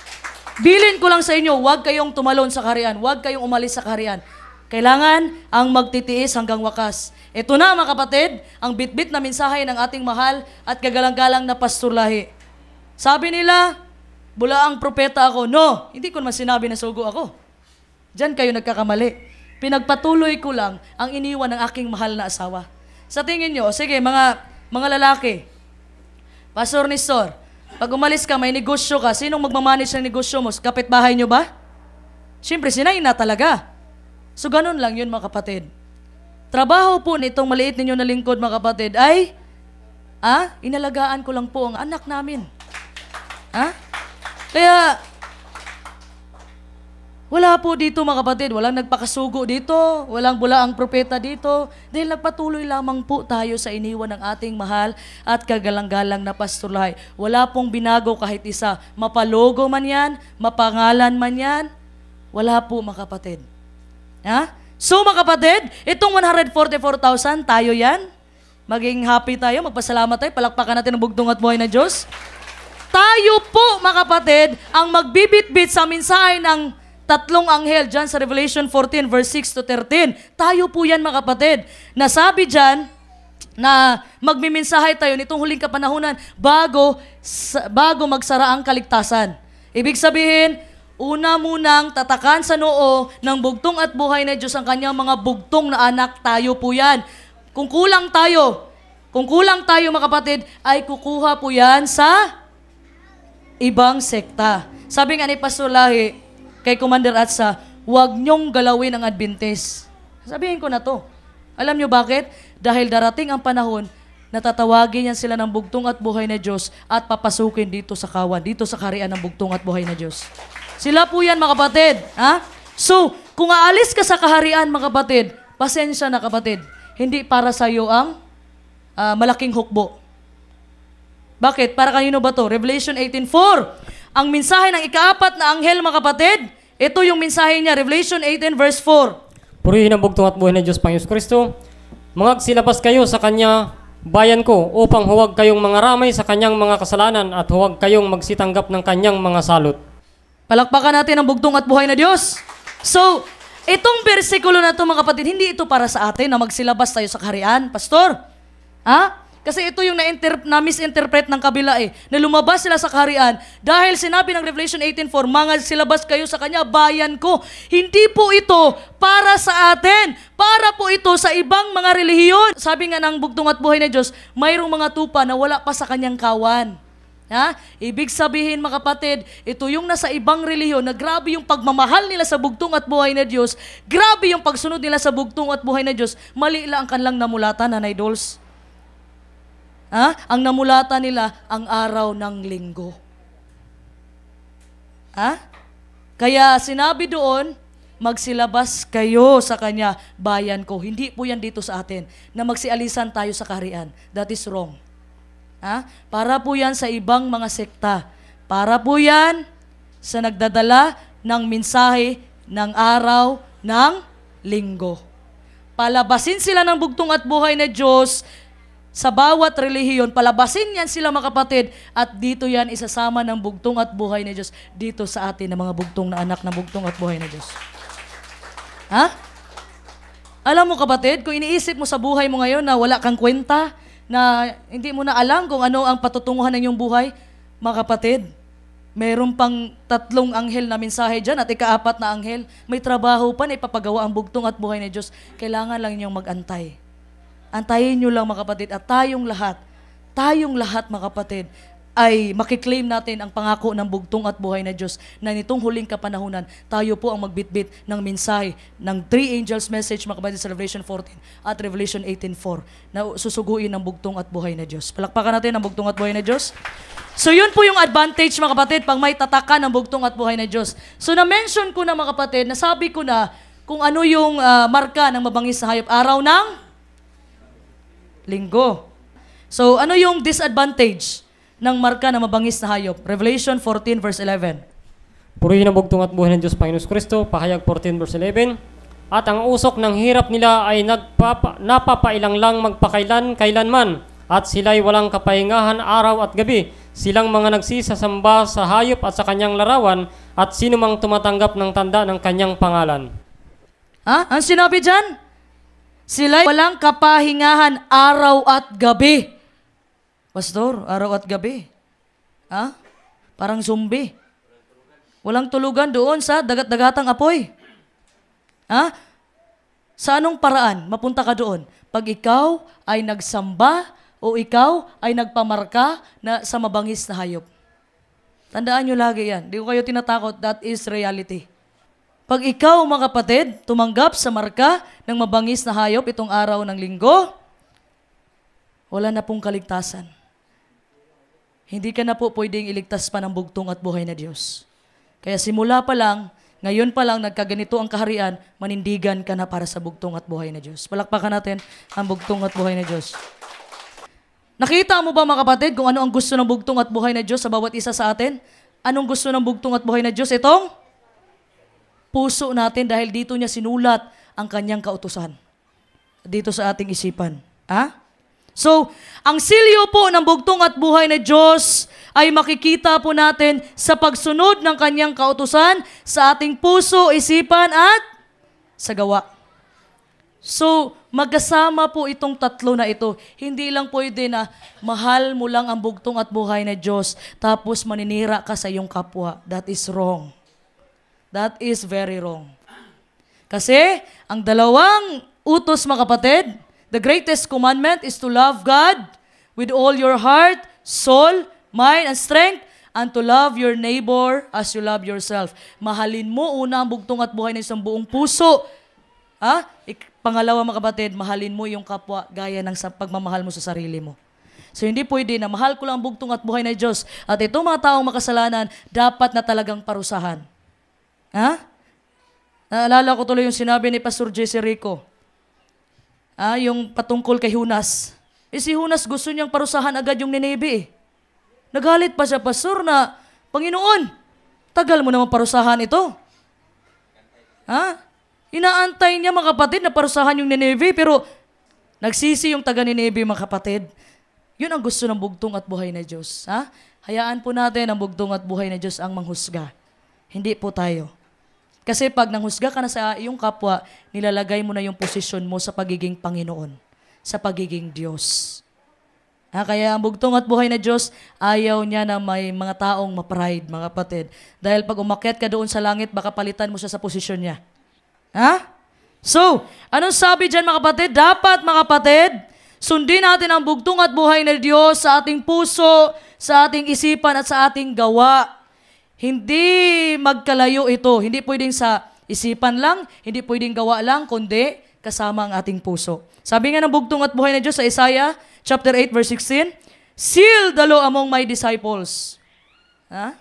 Bilin ko lang sa inyo, huwag kayong tumalon sa kaharian. Huwag kayong umalis sa kaharian. Kailangan ang magtitiis hanggang wakas. Ito na, mga kapatid, ang bitbit na mensahe ng ating mahal at kagalang-galang na Pastor Lahi. Sabi nila, bulaang propeta ako. No, hindi ko naman sinabi na sugo ako. Diyan kayo nagkakamali. Pinagpatuloy ko lang ang iniwan ng aking mahal na asawa. Sa tingin nyo, sige, mga lalaki, Pastor Nestor, pag umalis ka, may negosyo ka, sinong magmamanage ng negosyo mo? Kapitbahay nyo ba? Siyempre, sinayin na talaga. So, ganun lang yun, mga kapatid. Trabaho po nitong maliit ninyo na lingkod, mga kapatid, ay, inalagaan ko lang po ang anak namin. Kaya, wala po dito, mga kapatid, walang nagpakasugo dito, walang bulaang propeta dito, dahil nagpatuloy lamang po tayo sa iniwan ng ating mahal at kagalang-galang na Pastor Lahi. Wala pong binago kahit isa. Mapalogo man yan, mapangalan man yan, wala po, mga kapatid. So, mga kapatid, itong 144,000, tayo yan. Maging happy tayo, magpasalamat tayo, palakpakan natin ang bugtong at buhay na Diyos. Tayo po, mga kapatid, ang magbibit-bit sa mensahe ng tatlong anghel dyan sa Revelation 14 verse 6 to 13. Tayo po yan, mga kapatid. Nasabi dyan na magmimensahe tayo nitong huling kapanahunan bago magsara ang kaligtasan. Ibig sabihin, una munang tatakan sa noo ng bugtong at buhay na Diyos ang kanyang mga bugtong na anak. Tayo po yan. Kung kulang tayo, mga kapatid, ay kukuha po yan sa ibang sekta. Sabi nga ni Pastor Lahi, kay Commander Atsa, huwag niyong galawin ang Adventist. Sabihin ko na to. Alam niyo bakit? Dahil darating ang panahon na tatawagin yan sila ng bugtong at buhay na Diyos at papasukin dito sa kawan, dito sa kaharian ng bugtong at buhay na Diyos. Sila po yan, mga kapatid. So, kung aalis ka sa kaharian, mga kapatid, pasensya na, kapatid. Hindi para sa iyo ang malaking hukbo. Bakit? Para kanino ba to? Revelation 18:4. Ang mensahe ng ikaapat na anghel, mga kapatid, ito yung mensahe niya, Revelation 18 verse 4. Purihin ang bugtong at buhay na Diyos Panginoon Kristo. Magsilabas kayo sa Kanya, bayan ko, upang huwag kayong mangaramay sa Kanyang mga kasalanan at huwag kayong magsitanggap ng Kanyang mga salot. Palakpakan natin ang bugtong at buhay na Diyos. So, itong bersikulo na ito, mga kapatid, hindi ito para sa atin na magsilabas tayo sa kaharian, Pastor. Kasi ito yung na-misinterpret ng kabila na lumabas sila sa kaharian dahil sinabi ng Revelation 18:4, mga silabas kayo sa Kanya, bayan ko. Hindi po ito para sa atin. Para po ito sa ibang mga relihiyon. Sabi nga ng bugtong at buhay na Diyos, mayroong mga tupa na wala pa sa Kanyang kawan. Ibig sabihin, mga kapatid, ito yung nasa ibang relihiyon na grabe yung pagmamahal nila sa bugtong at buhay na Diyos, grabe yung pagsunod nila sa bugtong at buhay na Diyos, mali lang ang kanilang namulatan, Nanay Dolls. Ang namulatan nila ang araw ng linggo. Kaya sinabi doon, magsilabas kayo sa Kanya, bayan ko. Hindi po yan dito sa atin, na magsialisan tayo sa kaharian. That is wrong. Para po yan sa ibang mga sekta. Para po yan sa nagdadala ng mensahe ng araw ng linggo. Palabasin sila ng bugtong at buhay na Diyos sa bawat relihiyon, palabasin yan sila, mga kapatid, at dito yan isasama ng bugtong at buhay na Diyos dito sa atin, ng mga bugtong na anak ng bugtong at buhay na Diyos. Alam mo, kapatid, kung iniisip mo sa buhay mo ngayon na wala kang kwenta, na hindi mo na alam kung ano ang patutunguhan ng iyong buhay, mga kapatid, mayroon pang 3 anghel na mensahe dyan at ikaapat na anghel, may trabaho pa na ipapagawa ang bugtong at buhay na Diyos. Kailangan lang niyong mag-antay. Antayin nyo lang, mga kapatid, at tayong lahat, mga kapatid, ay makiklaim natin ang pangako ng bugtong at buhay na Diyos na nitong huling kapanahunan, tayo po ang magbitbit ng mensahe ng 3 angels message, mga kapatid, sa Revelation 14 at Revelation 18:4 na susuguin ng bugtong at buhay na Diyos. Palakpakan natin ang bugtong at buhay na Diyos. So yun po yung advantage, mga kapatid, pag may tatakan ng bugtong at buhay na Diyos. So na-mention ko na, mga kapatid, nasabi ko na kung ano yung marka ng mabangis na hayop, araw ng linggo. So ano yung disadvantage ng marka na mabangis na hayop? Revelation 14 verse 11. Purihin ang bugtong at buhay ng Diyos Panginoon Kristo, pahayag 14 verse 11. at ang usok ng hirap nila ay napapailang lang magpakailan-kailanman, at sila'y walang kapahingahan araw at gabi. Silang mga nagsisasamba sa hayop at sa kanyang larawan, at sino mang tumatanggap ng tanda ng kanyang pangalan. Ha? Ang sinabi dyan? Sila'y walang kapahingahan araw at gabi. Pastor, araw at gabi. Ha? Parang zombie. Walang tulugan doon sa dagat-dagatang apoy. Ha? Sa anong paraan mapunta ka doon? Pag ikaw ay nagsamba o ikaw ay nagpamarka na sa mabangis na hayop. Tandaan nyo lagi yan. Di ko kayo tinatakot. That is reality. Pag ikaw, mga kapatid, tumanggap sa marka ng mabangis na hayop itong araw ng linggo, wala na pong kaligtasan. Hindi ka na po pwedeng iligtas pa ng bugtong at buhay na Diyos. Kaya simula pa lang, ngayon pa lang nagkaganito ang kaharian, manindigan ka na para sa bugtong at buhay na Diyos. Palakpakan natin ang bugtong at buhay na Diyos. Nakita mo ba, mga kapatid, kung ano ang gusto ng bugtong at buhay na Diyos sa bawat isa sa atin? Anong gusto ng bugtong at buhay na Diyos? Itong puso natin, dahil dito niya sinulat ang kanyang kautusan. Dito sa ating isipan. Ha? So, ang silyo po ng bugtong at buhay na Diyos ay makikita po natin sa pagsunod ng kanyang kautusan sa ating puso, isipan at sa gawa. So, magkasama po itong tatlo na ito. Hindi lang pwede na mahal mo lang ang bugtong at buhay na Diyos tapos maninira ka sa iyong kapwa. That is wrong. That is very wrong. Kasi, ang dalawang utos, mga kapatid, the greatest commandment is to love God with all your heart, soul, mind, and strength, and to love your neighbor as you love yourself. Mahalin mo una ang bugtong at buhay na isang buong puso. Ha? Pangalawa, mga kapatid, mahalin mo yung kapwa gaya ng pagmamahal mo sa sarili mo. So, hindi pwede na mahal ko lang ang bugtong at buhay na Diyos at itong mga taong makasalanan, dapat na talagang parusahan. Ha? Naalala ko tuloy yung sinabi ni Pastor Jesse Rico. Yung patungkol kay Hunas. Si Hunas gusto niyang parusahan agad yung Nineve. Nagalit pa siya, Pastor, na, Panginoon, tagal mo naman parusahan ito. Ha? Inaantay niya, mga kapatid, na parusahan yung Nineve, pero nagsisi yung taga Nineve, mga kapatid. Yun ang gusto ng bugtong at buhay na Diyos. Ha? Hayaan po natin ang bugtong at buhay na Diyos ang manghusga. Hindi po tayo. Kasi pag nanghusga ka na sa iyong kapwa, nilalagay mo na yung posisyon mo sa pagiging Panginoon, sa pagiging Diyos. Kaya ang bugtong at buhay na Diyos, ayaw niya na may mga taong ma-pride, mga kapatid. Dahil pag umakyat ka doon sa langit, baka palitan mo siya sa posisyon niya. Ha? So, anong sabi dyan, mga kapatid? Dapat, mga kapatid, sundin natin ang bugtong at buhay na Diyos sa ating puso, sa ating isipan at sa ating gawa. Hindi magkalayo ito. Hindi pwedeng sa isipan lang, hindi pwedeng gawa lang, kundi kasama ang ating puso. Sabi nga ng bugtong at buhay na Diyos sa Isaiah chapter 8 verse 16, seal the law among my disciples. Ha?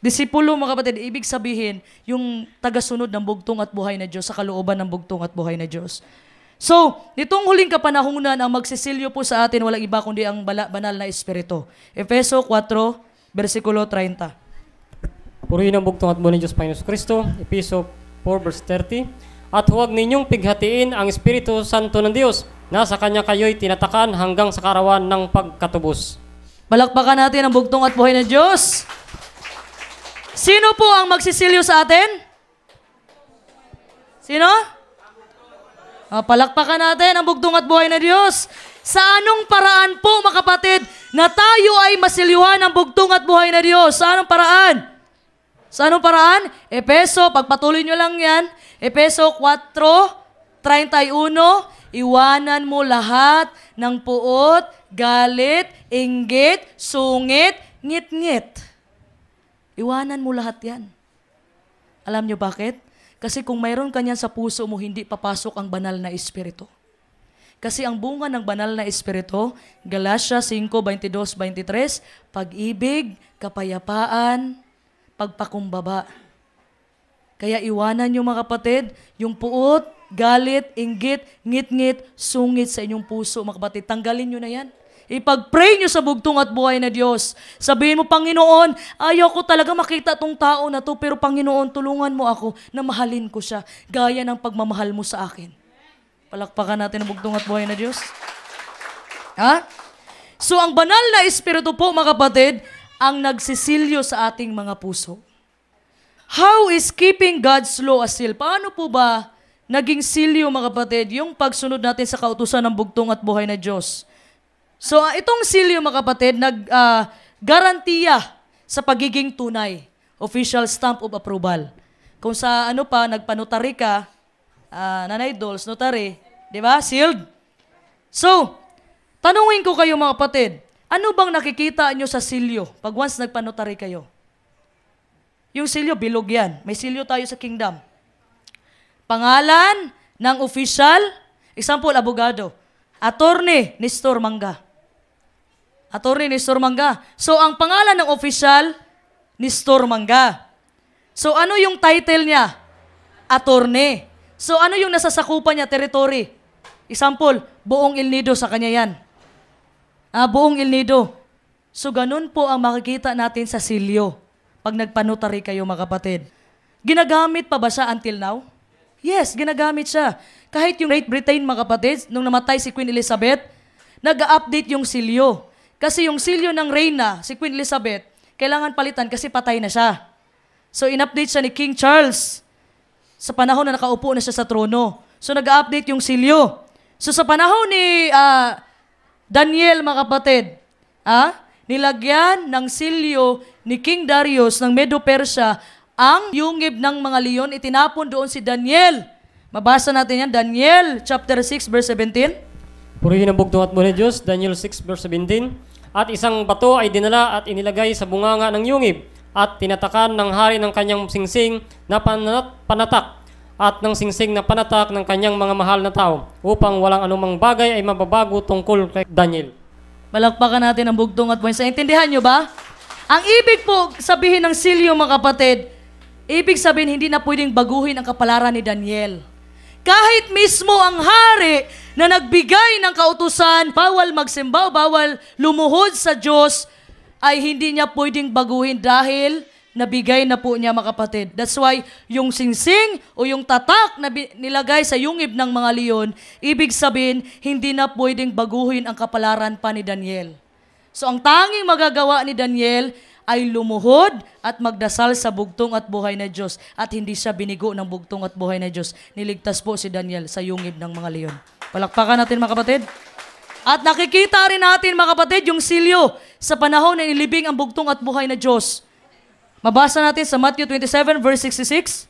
Disipulo, mga kapatid, ibig sabihin, yung tagasunod ng bugtong at buhay na Diyos sa kalooban ng bugtong at buhay na Diyos. So, nitong huling kapanahunan, ang magsisilyo po sa atin, walang iba kundi ang banal na Espiritu. Efeso 4, versikulo 30. Purihin ang bugtong at buhay ng Diyos, Panginoon Kristo. Efeso 4, verse 30. At huwag ninyong pighatiin ang Espiritu Santo ng Diyos, na sa Kanya kayo'y tinatakan hanggang sa karawan ng pagkatubos. Palakpakan natin ang bugtong at buhay ng Diyos. Sino po ang magsisilyo sa atin? Sino? Palakpakan natin ang bugtong at buhay na Diyos. Sa anong paraan po, mga kapatid, na tayo ay masilyuhan ng bugtong at buhay na Diyos? Sa anong paraan? Sa anong paraan? Efeso, pagpatuloy nyo lang yan. Efeso 4:31, iwanan mo lahat ng puot, galit, inggit, sungit, ngit-ngit. Iwanan mo lahat yan. Alam nyo bakit? Kasi kung mayroon ka niyan sa puso mo, hindi papasok ang banal na Espiritu. Kasi ang bunga ng banal na Espiritu, Galatia 5:22-23, pag-ibig, kapayapaan, pagpakumbaba. Kaya iwanan nyo, mga kapatid, yung puot, galit, inggit, ngit-ngit, sungit sa inyong puso, mga kapatid. Tanggalin nyo na yan. Ipag-pray nyo sa bugtong at buhay na Diyos. Sabihin mo, Panginoon, ayaw ko talaga makita tong tao na to, pero Panginoon, tulungan mo ako na mahalin ko siya, gaya ng pagmamahal mo sa akin. Palakpakan natin ang bugtong at buhay na Diyos. Ha? So, ang banal na Espiritu po, mga kapatid, ang nagsisilyo sa ating mga puso. How is keeping God's law a seal? Paano po ba naging silyo, mga kapatid, yung pagsunod natin sa kautusan ng bugtong at buhay na Diyos? So, itong silyo, mga kapatid, garantiya sa pagiging tunay. Official stamp of approval. Kung sa nagpanotary ka, Nanay Dolls, notary, di ba? Sealed. So, tanungin ko kayo, mga kapatid, ano bang nakikita nyo sa silyo pag once nagpanotary kayo? Yung silyo, bilog yan. May silyo tayo sa kingdom. Pangalan ng official, example, abogado. Attorney Nestor Manga. Attorney Nestor Manga. So, ang pangalan ng official, Nestor Manga. So, ano yung title niya? Attorney. So, ano yung nasasakupan niya? Territory. Example, buong El Nido sa kanya yan. Buong El Nido. So, ganun po ang makikita natin sa silyo pag nagpanotary kayo, mga kapatid. Ginagamit pa ba siya until now? Yes, ginagamit siya. Kahit yung Great Britain, mga kapatid, nung namatay si Queen Elizabeth, nag-update yung silyo. Kasi yung silyo ng reyna, si Queen Elizabeth, kailangan palitan kasi patay na siya. So, in-update siya ni King Charles sa panahon na nakaupo na siya sa trono. So, nag-update yung silyo. So, sa panahon ni Daniel, mga kapatid, nilagyan ng silyo ni King Darius ng Medo-Persia ang yungib ng mga leon, itinapon doon si Daniel. Mabasa natin yan, Daniel chapter 6 verse 17. Purihin ang bugtong at buhay na Diyos, Daniel 6 verse 17. At isang bato ay dinala at inilagay sa bunganga ng yungib at tinatakan ng hari ng kanyang singsing na panatak at ng singsing na panatak ng kanyang mga mahal na tao upang walang anumang bagay ay mababago tungkol kay Daniel. Balakpakan natin ang bugtong at buhay. Intindihan nyo ba? Ang ibig po sabihin ng silyo, mga kapatid, ibig sabihin hindi na pwedeng baguhin ang kapalaran ni Daniel. Kahit mismo ang hari na nagbigay ng kautusan, bawal magsimba, bawal lumuhod sa Diyos, ay hindi niya pwedeng baguhin dahil nabigay na po niya, mga kapatid. That's why yung singsing o yung tatak na nilagay sa yungib ng mga leon, ibig sabihin, hindi na pwedeng baguhin ang kapalaran pa ni Daniel. So ang tanging magagawa ni Daniel ay lumuhod at magdasal sa bugtong at buhay na Diyos. At hindi siya binigo ng bugtong at buhay na Diyos. Niligtas po si Daniel sa yungib ng mga leon. Palakpakan natin, mga kapatid. At nakikita rin natin, mga kapatid, yung silyo sa panahon na nilibing ang bugtong at buhay na Diyos. Mabasa natin sa Matthew 27 verse 66.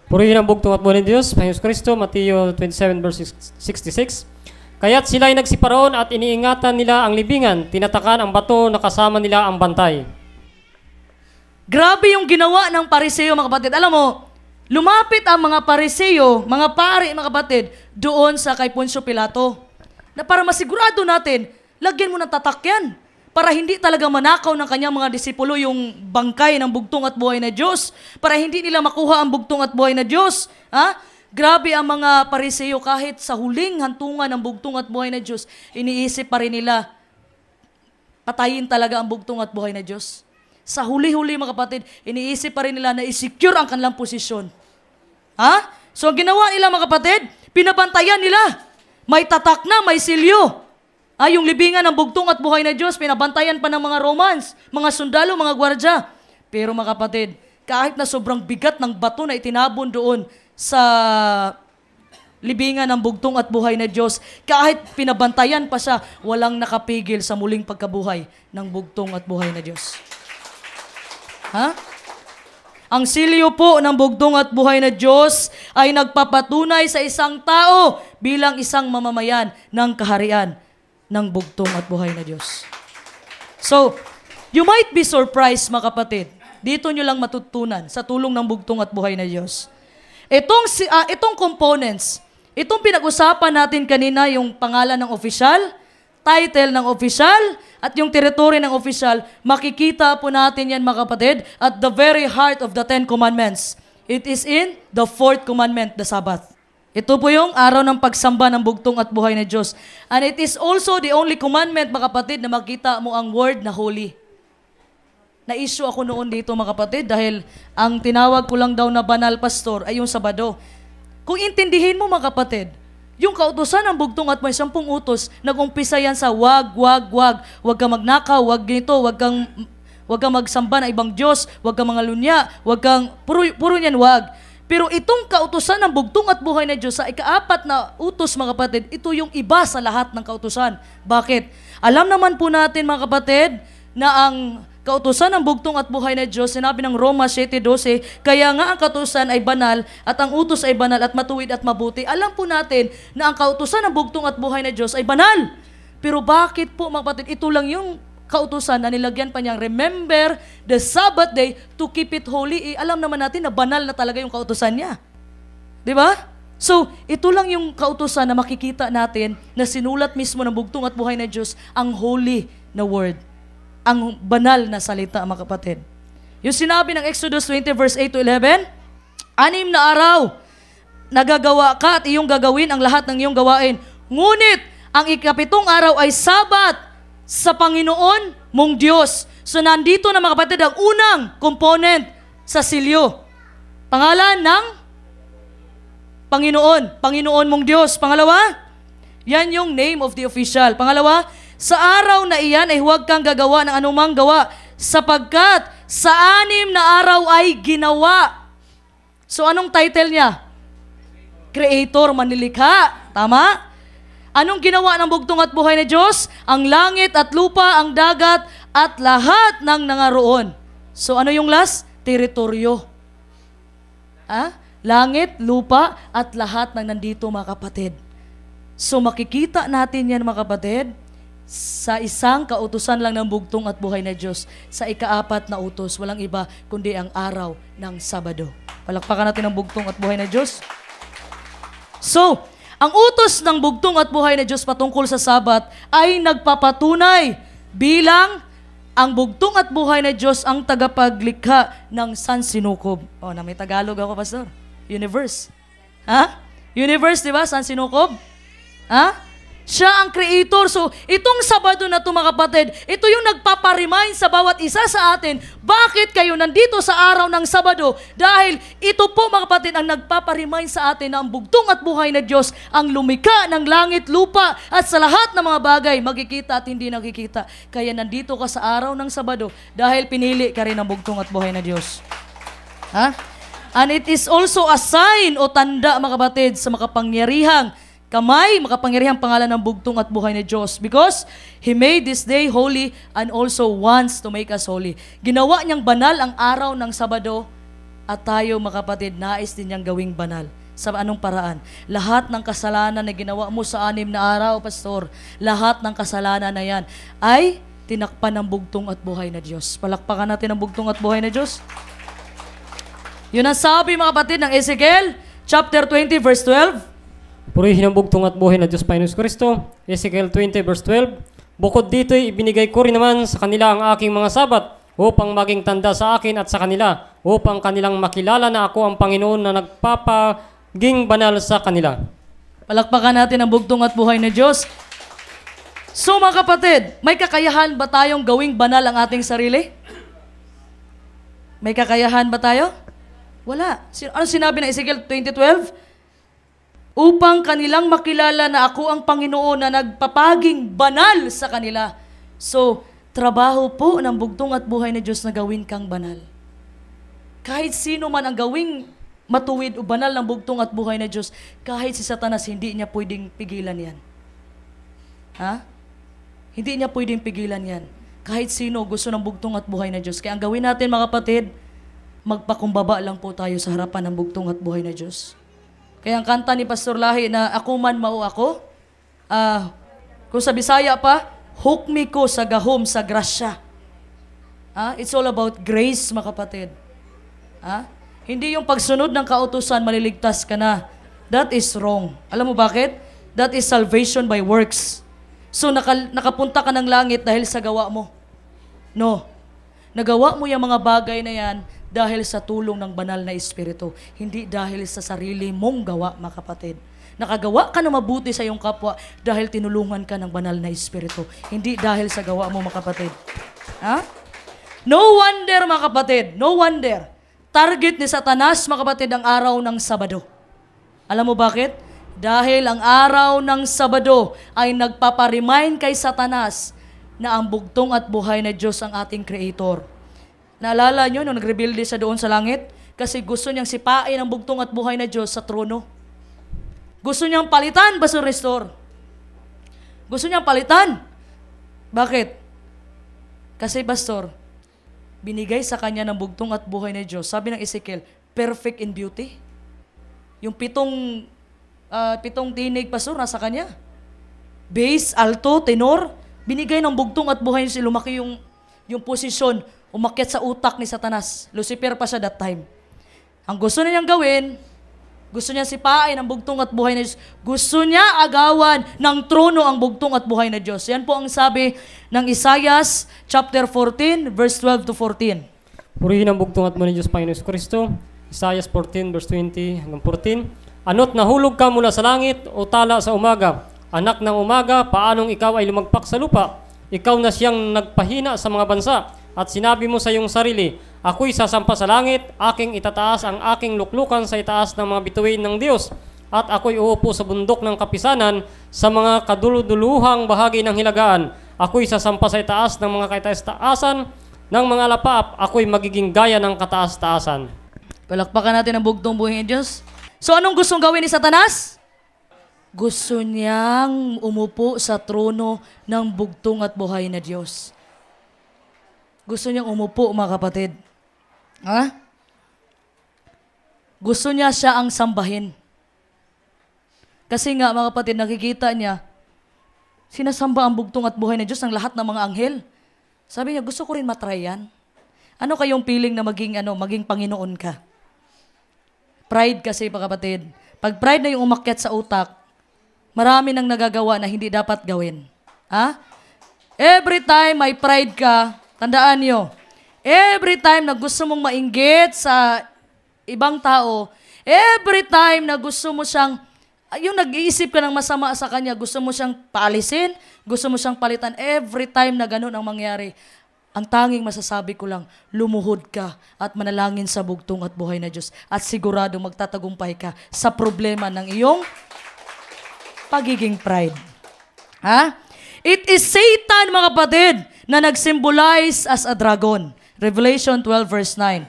Purihin ang bugtong at buhay na Diyos, Panginoon Kristo, Matthew 27 verse 66. Kaya't sila'y nagsiparoon at iniingatan nila ang libingan, tinatakan ang bato na kasama nila ang bantay. Grabe yung ginawa ng Pariseo, mga kapatid. Alam mo, lumapit ang mga Pariseo, mga pari, mga kapatid, doon sa kay Poncio Pilato. Na para masigurado natin, lagyan mo ng tatak yan. Para hindi talaga manakaw ng kanyang mga disipulo yung bangkay ng bugtong at buhay na Diyos. Para hindi nila makuha ang bugtong at buhay na Diyos. Grabe ang mga Pariseo, kahit sa huling hantungan ng bugtong at buhay na Diyos, iniisip pa rin nila, patayin talaga ang bugtong at buhay na Diyos. Sa huli-huli, mga kapatid, iniisip pa rin nila na i-secure ang kanilang posisyon. So, ang ginawa nila, mga kapatid, pinabantayan nila. May tatak na, may silyo. Yung libingan ng bugtong at buhay na Diyos, pinabantayan pa ng mga Romans, mga sundalo, mga gwardya. Pero, mga kapatid, kahit na sobrang bigat ng bato na itinabon doon sa libingan ng bugtong at buhay na Diyos, kahit pinabantayan pa siya, walang nakapigil sa muling pagkabuhay ng bugtong at buhay na Diyos. Ang silyo po ng bugtong at buhay na Diyos ay nagpapatunay sa isang tao bilang isang mamamayan ng kaharian ng bugtong at buhay na Diyos. So, you might be surprised, mga kapatid. Dito nyo lang matutunan sa tulong ng bugtong at buhay na Diyos. Itong components, itong pinag-usapan natin kanina, yung pangalan ng official, title ng official, at yung territory ng official, makikita po natin yan, mga kapatid, at the very heart of the 10 Commandments. It is in the 4th commandment, the Sabbath. Ito po yung araw ng pagsamba ng bugtong at buhay na Diyos. And it is also the only commandment, mga kapatid, na makita mo ang word na holy. Na-issue ako noon dito, mga kapatid, dahil ang tinawag ko lang daw na banal, pastor, ay yung Sabado. Kung intindihin mo, mga kapatid, yung kautusan ng bugtong at may 10 utos, nag-umpisa yan sa wag. Wag kang magnakaw, wag ganito, wag kang magsamba ng ibang Diyos, wag kang mga lunya, puro yan wag. Pero itong kautusan ng bugtong at buhay na Diyos sa ika-4 na utos, mga kapatid, ito yung iba sa lahat ng kautusan. Bakit? Alam naman po natin, mga kapatid, na ang kautusan ng bugtong at buhay na Diyos, sinabi ng Roma 7:12, kaya nga ang kautusan ay banal at ang utos ay banal at matuwid at mabuti. Alam po natin na ang kautusan ng bugtong at buhay na Diyos ay banal. Pero bakit po, mga kapatid, ito lang yung kautusan na nilagyan pa niyang remember the Sabbath day to keep it holy. Alam naman natin na banal na talaga yung kautusan niya. Di ba? So, ito lang yung kautusan na makikita natin na sinulat mismo ng bugtong at buhay na Diyos, ang holy na word. Ang banal na salita, mga kapatid. Yung sinabi ng Exodus 20 verse 8-11, 6 na araw, nagagawa ka at iyong gagawin ang lahat ng iyong gawain. Ngunit, ang ika-7 araw ay Sabat sa Panginoon mong Diyos. So, nandito na, mga kapatid, ang unang component sa silyo. Pangalan ng Panginoon mong Diyos. Pangalawa, yan yung name of the official. Pangalawa, sa araw na iyan ay huwag kang gagawa ng anumang gawa sapagkat sa 6 na araw ay ginawa. So anong title niya? Creator, manilikha. Tama? Anong ginawa ng bugtong at buhay na Diyos? Ang langit at lupa, ang dagat at lahat ng nangaroon. So ano yung last? Teritoryo. Langit, lupa at lahat ng nandito, mga kapatid. So makikita natin yan, mga kapatid, sa isang kautusan lang ng bugtong at buhay na Diyos, sa ika-4 na utos, walang iba kundi ang araw ng Sabado. Palakpakan natin ang bugtong at buhay na Diyos. So, ang utos ng bugtong at buhay na Diyos patungkol sa Sabat ay nagpapatunay bilang ang bugtong at buhay na Diyos ang tagapaglikha ng sansinukob. O, na may Tagalog ako, Pastor. Universe. Universe, di ba? Sansinukob. Siya ang creator. So, itong Sabado na ito, mga kapatid, ito yung nagpaparemind sa bawat isa sa atin. Bakit kayo nandito sa araw ng Sabado? Dahil ito po, mga kapatid, ang nagpaparemind sa atin na ang bugtong at buhay na Diyos ang lumikha ng langit, lupa, at sa lahat ng mga bagay, makikita at hindi nakikita. Kaya nandito ka sa araw ng Sabado dahil pinili ka rin ng bugtong at buhay na Diyos. And it is also a sign o tanda, mga kapatid, sa makapangyarihang makapangyarihang pangalan ng bugtong at buhay na Diyos, because He made this day holy and also wants to make us holy. Ginawa niyang banal ang araw ng Sabado at tayo, mga kapatid, nais din niyang gawing banal. Sa anong paraan? Lahat ng kasalanan na ginawa mo sa 6 na araw, Pastor, lahat ng kasalanan na yan ay tinakpan ng bugtong at buhay na Diyos. Palakpakan natin ang bugtong at buhay na Diyos. Yun ang sabi, mga kapatid, ng Ezekiel chapter 20 verse 12. Purihin ang bugtong at buhay na Diyos Panginoon Kristo. Ezekiel 20 verse 12. Bukod dito'y ibinigay ko rin naman sa kanila ang aking mga Sabat upang maging tanda sa akin at sa kanila, upang kanilang makilala na ako ang Panginoon na nagpapaging banal sa kanila. Palakpakan natin ang bugtong at buhay na Diyos. So, mga kapatid, may kakayahan ba tayong gawing banal ang ating sarili? May kakayahan ba tayo? Wala. Ano sinabi ng Ezekiel 20:12? Upang kanilang makilala na ako ang Panginoon na nagpapaging banal sa kanila. So, trabaho po ng bugtong at buhay na Diyos na gawin kang banal. Kahit sino man ang gawing matuwid o banal ng bugtong at buhay na Diyos, kahit si Satanas, hindi niya pwedeng pigilan yan. Hindi niya pwedeng pigilan yan. Kahit sino gusto ng bugtong at buhay na Diyos. Kaya ang gawin natin, mga kapatid, magpakumbaba lang po tayo sa harapan ng bugtong at buhay na Diyos. Kaya ang kanta ni Pastor Lahi na ako man mao ako, kung sa Bisaya pa, hukmi ko sa gahom sa grasya. It's all about grace, mga kapatid. Hindi yung pagsunod ng kautusan, maliligtas ka na. That is wrong. Alam mo bakit? That is salvation by works. So nakapunta ka ng langit dahil sa gawa mo. No. Nagawa mo yung mga bagay na yan dahil sa tulong ng banal na Espiritu. Hindi dahil sa sarili mong gawa, mga kapatid. Nakagawa ka na mabuti sa iyong kapwa dahil tinulungan ka ng banal na Espiritu. Hindi dahil sa gawa mo, mga kapatid. Ha? No wonder, mga kapatid, no wonder. Target ni Satanas, mga kapatid, ang araw ng Sabado. Alam mo bakit? Dahil ang araw ng Sabado ay nagpaparemind kay Satanas na ang bugtong at buhay na Diyos ang ating Creator. Naalala nyo nung nagrebuild siya doon sa langit? Kasi gusto niyang sipain ang bugtong at buhay na Diyos sa trono. Gusto niyang palitan, Pastor Restore. Gusto niyang palitan. Bakit? Kasi, Pastor, binigay sa kanya ng bugtong at buhay na Diyos. Sabi ng Ezekiel, perfect in beauty. Yung pitong tinig, Pastor, nasa kanya. Bass, alto, tenor. Binigay ng bugtong at buhay niya, lumaki yung posisyon, umakyat sa utak ni Satanas. Lucifer pa siya that time. Ang gusto niyang gawin, gusto niya sipain ang bugtong at buhay na Diyos. Gusto niya agawan ng trono ang bugtong at buhay na Diyos. Yan po ang sabi ng Isaiah chapter 14, verse 12 to 14. Purihin ang bugtong at buhay ng Diyos, Panginoon Kristo. Isaiah 14, verse 20 hanggang 14. Ano't nahulog ka mula sa langit o tala sa umaga? Anak ng umaga, paanong ikaw ay lumagpak sa lupa? Ikaw na siyang nagpahina sa mga bansa at sinabi mo sa iyong sarili, ako'y sasampa sa langit, aking itataas ang aking luklukan sa itaas ng mga bituin ng Diyos at ako'y uupo sa bundok ng kapisanan sa mga kaduluduluhang bahagi ng hilagaan. Ako'y sasampa sa itaas ng mga kataas-taasan ng mga alapaap, ako'y magiging gaya ng kataas-taasan. Palakpakan natin ang bugtong buhay ng Diyos. So anong gustong gawin ni Satanas? Gusto niyang umupo sa trono ng bugtong at buhay na Diyos. Gusto niyang umupo, mga kapatid. Ha? Gusto niya siya ang sambahin. Kasi nga, mga kapatid, nakikita niya, sinasamba ang bugtong at buhay na Diyos ng lahat ng mga anghel. Sabi niya, gusto ko rin matry yan. Ano kayong feeling na maging Panginoon ka? Pride kasi, mga kapatid. Pag pride na yung umakyat sa utak, marami nang nagagawa na hindi dapat gawin. Ha? Every time may pride ka, tandaan nyo, every time na gusto mong mainggit sa ibang tao, every time na gusto mo siyang, yung nag-iisip ka ng masama sa kanya, gusto mo siyang paalisin, gusto mo siyang palitan, every time na ganun ang mangyari, ang tanging masasabi ko lang, lumuhod ka at manalangin sa bugtong at buhay na Diyos at sigurado magtatagumpay ka sa problema ng iyong pagiging pride. Ha? It is Satan, mga kapatid, na nag-symbolize as a dragon. Revelation 12 verse 9.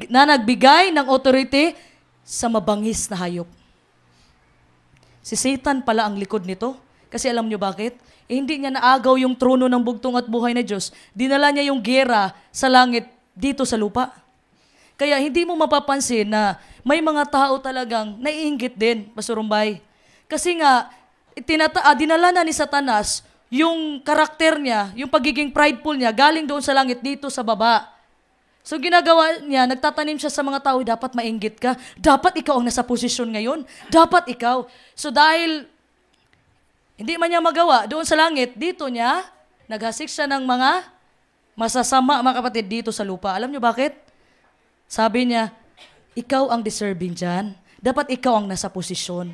Na nagbigay ng authority sa mabangis na hayop. Si Satan pala ang likod nito. Kasi alam nyo bakit? Hindi niya naagaw yung trono ng bugtong at buhay na Diyos. Dinala niya yung gera sa langit dito sa lupa. Kaya hindi mo mapapansin na may mga tao talagang naiinggit din, Pastor Rumbay. Kasi nga, dinala na ni Satanas yung karakter niya, yung pagiging prideful niya, galing doon sa langit dito sa baba. So ginagawa niya, nagtatanim siya sa mga tao, dapat mainggit ka. Dapat ikaw ang nasa posisyon ngayon. Dapat ikaw. So dahil hindi man niya magawa doon sa langit, dito niya, naghasik siya ng mga masasama, mga kapatid, dito sa lupa. Alam niyo bakit? Sabi niya, ikaw ang deserving dyan. Dapat ikaw ang nasa posisyon.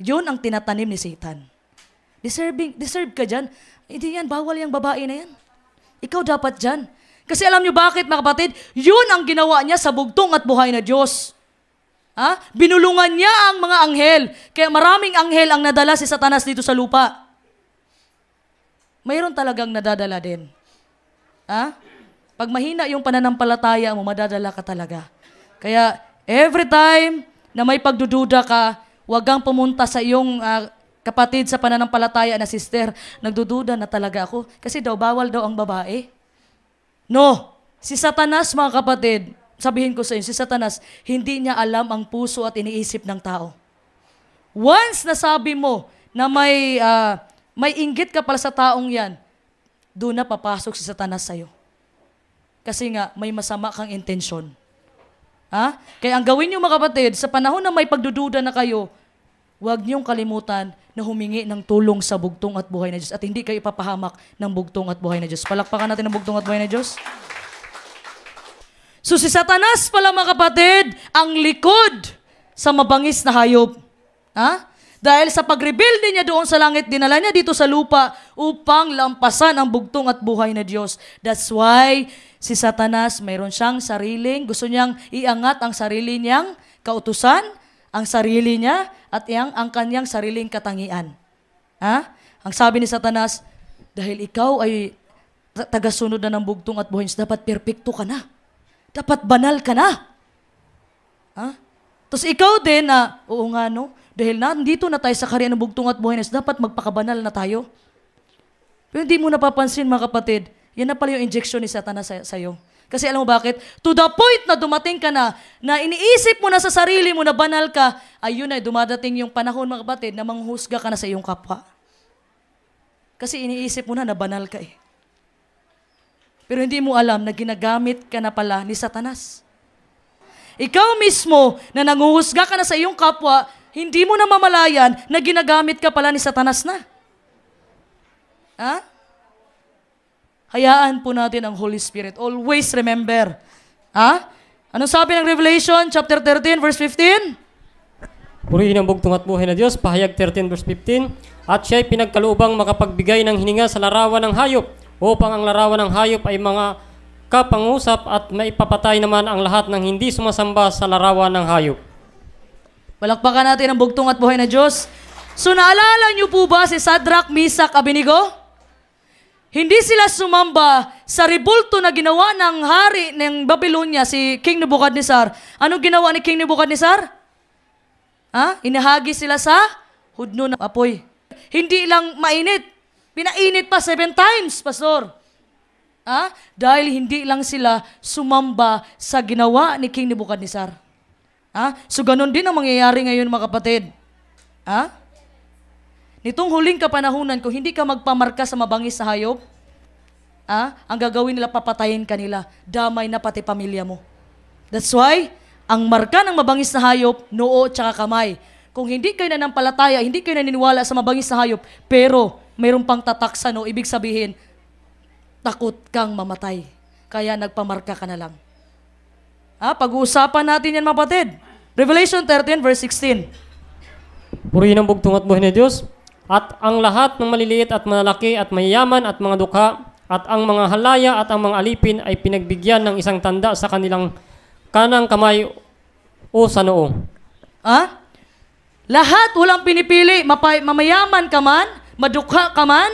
Yun ang tinatanim ni Satan. Deserve ka dyan. Hindi yan, bawal yung babae na yan. Ikaw dapat dyan. Kasi alam nyo bakit, mga kapatid? Yun ang ginawa niya sa bugtong at buhay na Diyos. Ha? Binulungan niya ang mga anghel. Kaya maraming anghel ang nadala si Satanas dito sa lupa. Mayroon talagang nadadala din. Ha? Pag mahina yung pananampalataya mo, madadala ka talaga. Kaya every time na may pagdududa ka, huwag kang pumunta sa iyong kapatid sa pananampalataya na sister, nagdududa na talaga ako. Kasi daw, bawal daw ang babae. No. Si Satanas, mga kapatid, sabihin ko sa inyo, si Satanas, hindi niya alam ang puso at iniisip ng tao. Once nasabi mo na may inggit ka pala sa taong yan, doon na papasok si Satanas sa'yo. Kasi nga, may masama kang intensyon. Ha? Kaya ang gawin niyo, mga kapatid, sa panahon na may pagdududa na kayo, huwag niyong kalimutan na humingi ng tulong sa bugtong at buhay na Diyos at hindi kayo ipapahamak ng bugtong at buhay na Diyos. Palakpakan natin ang bugtong at buhay na Diyos. So si Satanas pala mga kapatid, ang likod sa mabangis na hayop. Ha? Dahil sa pag-rebelde niya doon sa langit, dinala niya dito sa lupa upang lampasan ang bugtong at buhay na Diyos. That's why si Satanas mayroon siyang sariling, gusto niyang iangat ang sarili niyang kautusan, ang sarili niya at ang kanyang sariling katangian. Ha? Ang sabi ni Satanas, dahil ikaw ay tagasunod na ng bugtong at buhay, dapat perpekto ka na. Dapat banal ka na. Ha? Tapos ikaw din na, oo nga no, dahil nandito na tayo sa kaharian ng bugtong at buhay, dapat magpakabanal na tayo. Pero hindi mo napapansin mga kapatid, yan na pala yung injection ni Satanas sa'yo. Kasi alam mo bakit? To the point na dumating ka na iniisip mo na sa sarili mo na banal ka, ayun na, dumadating yung panahon mga kapatid na manghusga ka na sa iyong kapwa. Kasi iniisip mo na banal ka eh. Pero hindi mo alam na ginagamit ka na pala ni Satanas. Ikaw mismo na nanguhusga ka na sa iyong kapwa, hindi mo na mamalayan na ginagamit ka pala ni Satanas na. Ha? Hayaan po natin ang Holy Spirit. Always remember. Ha? Anong sabi ng Revelation chapter 13 verse 15? Purihin ang bugtong at buhay na Diyos, pahayag 13 verse 15. At siya'y pinagkaloobang makapagbigay ng hininga sa larawan ng hayop, upang ang larawan ng hayop ay mga kapangusap at maipapatay naman ang lahat ng hindi sumasamba sa larawan ng hayop. Palakpakan natin ang bugtong at buhay na Diyos. So naalala niyo po ba si Shadrach, Meshach, Abednego? Hindi sila sumamba sa rebulto na ginawa ng hari ng Babylonia, si King Nebuchadnezzar. Anong ginawa ni King Nebuchadnezzar? Ha? Inahagi sila sa hudno ng apoy. Hindi lang mainit. Pinainit pa 7 times, Pastor. Ha? Dahil hindi lang sila sumamba sa ginawa ni King Nebuchadnezzar. Ha? So ganun din ang mangyayari ngayon mga kapatid. Ha? Nitong huling kapanahunan, kung hindi ka magpamarka sa mabangis na hayop, ang gagawin nila, papatayin ka nila. Damay na pati pamilya mo. That's why, ang marka ng mabangis na hayop, noo tsaka kamay. Kung hindi kayo nanampalataya, hindi kayo naniniwala sa mabangis na hayop, pero mayroon pang tatak sa no, ibig sabihin, takot kang mamatay. Kaya nagpamarka ka na lang. Pag-uusapan natin yan mga kapatid. Revelation 13 verse 16. Purihin ang bugtong at buhay na Diyos, at ang lahat ng maliliit at malalaki at mayayaman at mga dukha, at ang mga halaya at ang mga alipin ay pinagbigyan ng isang tanda sa kanilang kanang kamay o sa noo. Lahat walang pinipili, mamayaman ka man, madukha ka man,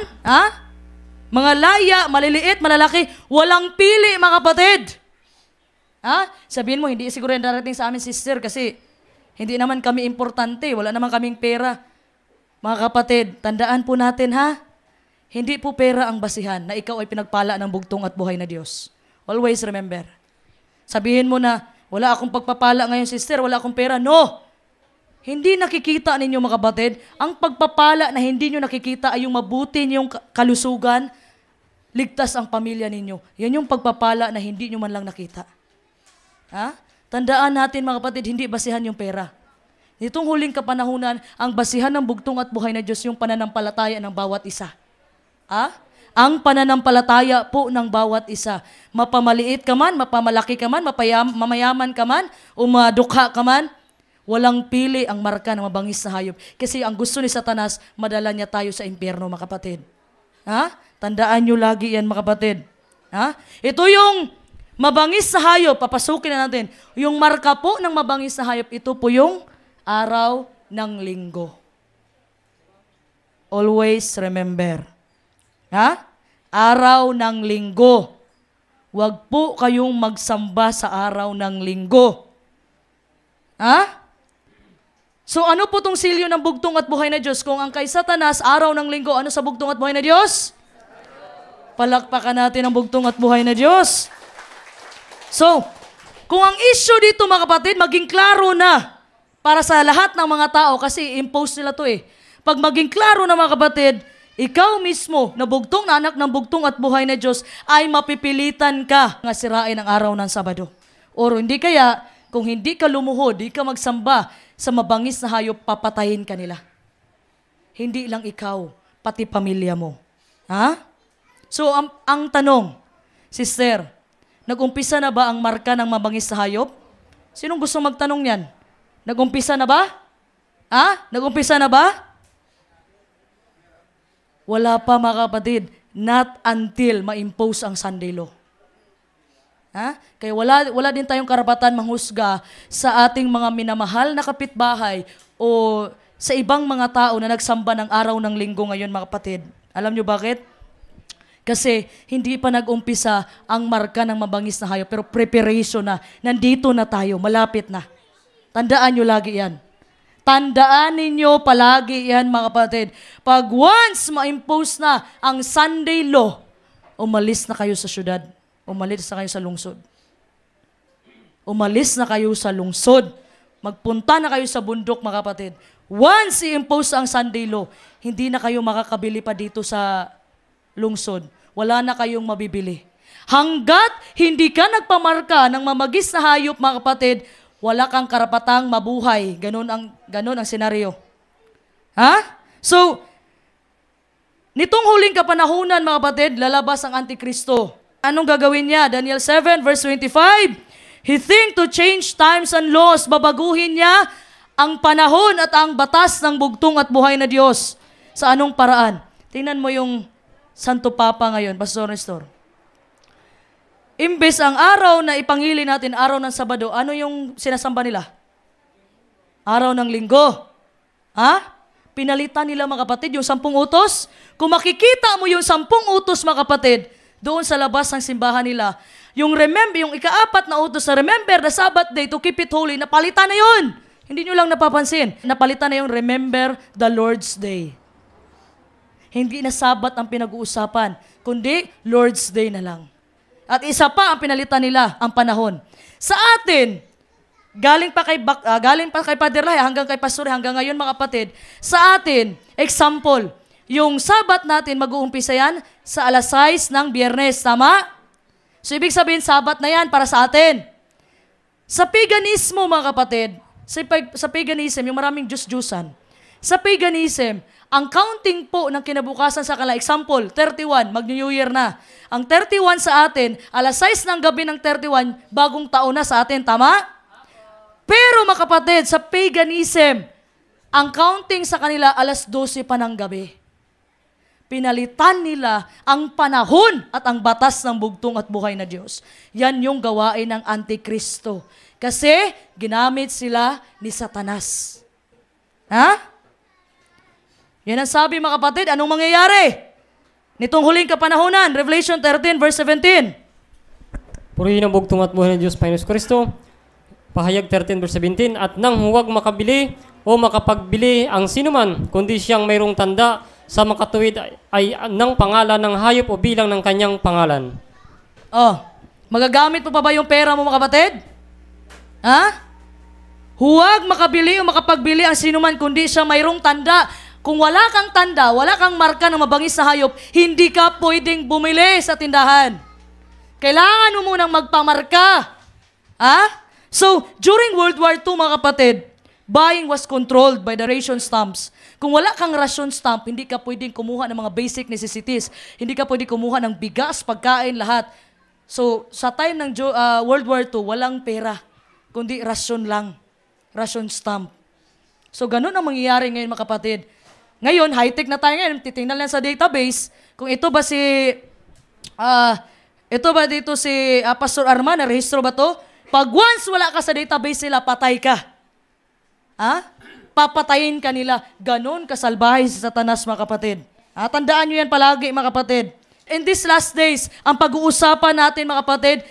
mga laya, maliliit, malalaki, walang pili mga kapatid. Sabihin mo, hindi siguro yung darating sa amin sister kasi hindi naman kami importante, wala naman kaming pera. Mga kapatid, tandaan po natin hindi po pera ang basihan na ikaw ay pinagpala ng bugtong at buhay na Diyos. Always remember. Sabihin mo na, wala akong pagpapala ngayon sister, wala akong pera. No! Hindi nakikita ninyo mga kapatid, ang pagpapala na hindi nyo nakikita ay yung mabuti niyong kalusugan, ligtas ang pamilya ninyo. Yan yung pagpapala na hindi nyo man lang nakita. Tandaan natin mga kapatid, hindi basihan yung pera. Nitong huling kapanahunan, ang basihan ng bugtong at buhay na Diyos yung pananampalataya ng bawat isa. Ang pananampalataya po ng bawat isa. Mapamaliit ka man, mapamalaki ka man, mamayaman ka man, o madukha ka man, walang pili ang marka ng mabangis na hayop. Kasi ang gusto ni Satanas, madala niya tayo sa impyerno mga kapatid. Tandaan nyo lagi yan mga kapatid. Ito yung mabangis na hayop, papasukin na natin. Yung marka po ng mabangis na hayop, ito po yung araw ng linggo. Always remember. Araw ng linggo. Huwag po kayong magsamba sa araw ng linggo. So ano po tong silyo ng bugtong at buhay na Diyos? Kung ang kay Satanas, araw ng linggo, ano sa bugtong at buhay na Diyos? Palakpakan natin ang bugtong at buhay na Diyos. So, kung ang issue dito mga kapatid, maging klaro na para sa lahat ng mga tao, kasi impose nila to Pag maging klaro na mga kapatid, ikaw mismo na bugtong na anak ng bugtong at buhay na Diyos ay mapipilitan ka nga sirain ang araw ng Sabado. O hindi kaya, kung hindi ka lumuhod, hindi ka magsamba sa mabangis na hayop, papatayin ka nila. Hindi lang ikaw, pati pamilya mo. So, ang tanong, sister, Nag-umpisa na ba ang marka ng mabangis na hayop? Sinong gusto magtanong niyan? Nag-umpisa na ba? Nag-umpisa na ba? Wala pa mga kapatid. Not until ma-impose ang Sunday law. Kaya wala din tayong karapatan manghusga sa ating mga minamahal na kapitbahay o sa ibang mga tao na nagsamba ng araw ng linggo ngayon mga kapatid. Alam nyo bakit? Kasi hindi pa nag-umpisa ang marka ng mabangis na hayop, pero preparation na. Nandito na tayo, malapit na. Tandaan nyo lagi yan. Tandaan ninyo palagi yan mga kapatid. Pag once ma-impose na ang Sunday law, umalis na kayo sa syudad. Umalis na kayo sa lungsod. Umalis na kayo sa lungsod. Magpunta na kayo sa bundok mga kapatid. Once i-impose ang Sunday law, hindi na kayo makakabili pa dito sa lungsod. Wala na kayong mabibili. Hanggat hindi ka nagpamarka ng mamagis na hayop mga kapatid, wala kang karapatang mabuhay. Ganun ang senaryo. So, nitong huling kapanahunan mga kapatid, lalabas ang Antikristo. Anong gagawin niya? Daniel 7 verse 25. He think to change times and laws. Babaguhin niya ang panahon at ang batas ng bugtong at buhay na Diyos. Sa anong paraan? Tingnan mo yung Santo Papa ngayon, Pastor Nestor. Imbes ang araw na ipangili natin, araw ng Sabado, ano yung sinasamba nila? Araw ng Linggo. Pinalitan nila mga kapatid yung 10 utos. Kung makikita mo yung 10 utos mga kapatid, doon sa labas ng simbahan nila, yung ika-4 na utos na remember the Sabbath day to keep it holy, napalitan na yun. Hindi nyo lang napapansin. Napalitan na yung remember the Lord's Day. Hindi na Sabat ang pinag-uusapan, kundi Lord's Day na lang. At isa pa ang pinalitan nila, ang panahon. Sa atin, galing pa kay Padre Lai, hanggang kay Pastor, hanggang ngayon mga kapatid, sa atin, example, yung Sabat natin, mag-uumpisa yan sa 6:00 ng Biyernes, tama? So ibig sabihin, Sabat na yan para sa atin. Sa paganismo mga kapatid, sa paganism, yung maraming Diyos-Diyusan, sa paganism, ang counting po ng kinabukasan sa kanila, example, 31, mag-New Year na. Ang 31 sa atin, 6:00 ng gabi ng 31, bagong taon na sa atin, tama? Pero mga kapatid, sa paganism, ang counting sa kanila, 12:00 pa ng gabi. Pinalitan nila ang panahon at ang batas ng bugtong at buhay na Diyos. Yan yung gawain ng Antikristo. Kasi ginamit sila ni Satanas. Yan ang sabi mga kapatid, anong mangyayari? Nitong huling kapanahunan, Revelation 13 verse 17. Purihin ang bugtong at buhay ng Diyos, Panginoon Kristo. Pahayag 13 verse 17. At nang huwag makabili o makapagbili ang sinuman, kundi siyang mayroong tanda sa makatuwid ay ng pangalan ng hayop o bilang ng kanyang pangalan. Magagamit mo pa ba yung pera mo mga kapatid? Huwag makabili o makapagbili ang sinuman kundi siya mayroong tanda. Kung wala kang tanda, wala kang marka ng mabangis na hayop, hindi ka pwedeng bumili sa tindahan. Kailangan mo munang magpamarka. So, during World War II mga kapatid, buying was controlled by the ration stamps. Kung wala kang ration stamp, hindi ka pwedeng kumuha ng mga basic necessities. Hindi ka pwedeng kumuha ng bigas, pagkain, lahat. So, sa time ng World War II, walang pera, kundi ration lang. Ration stamp. So, ganun ang mangyayari ngayon mga kapatid. Ngayon, high-tech na tayo ngayon. Titingnan lang sa database. Kung ito ba dito si Pastor Arman, na-rehistro ba to? Pag once wala ka sa database nila, patay ka. Papatayin ka nila. Ganon kasalbahay si Satanas mga kapatid. Tandaan nyo yan palagi mga kapatid. In these last days, ang pag-uusapan natin mga kapatid,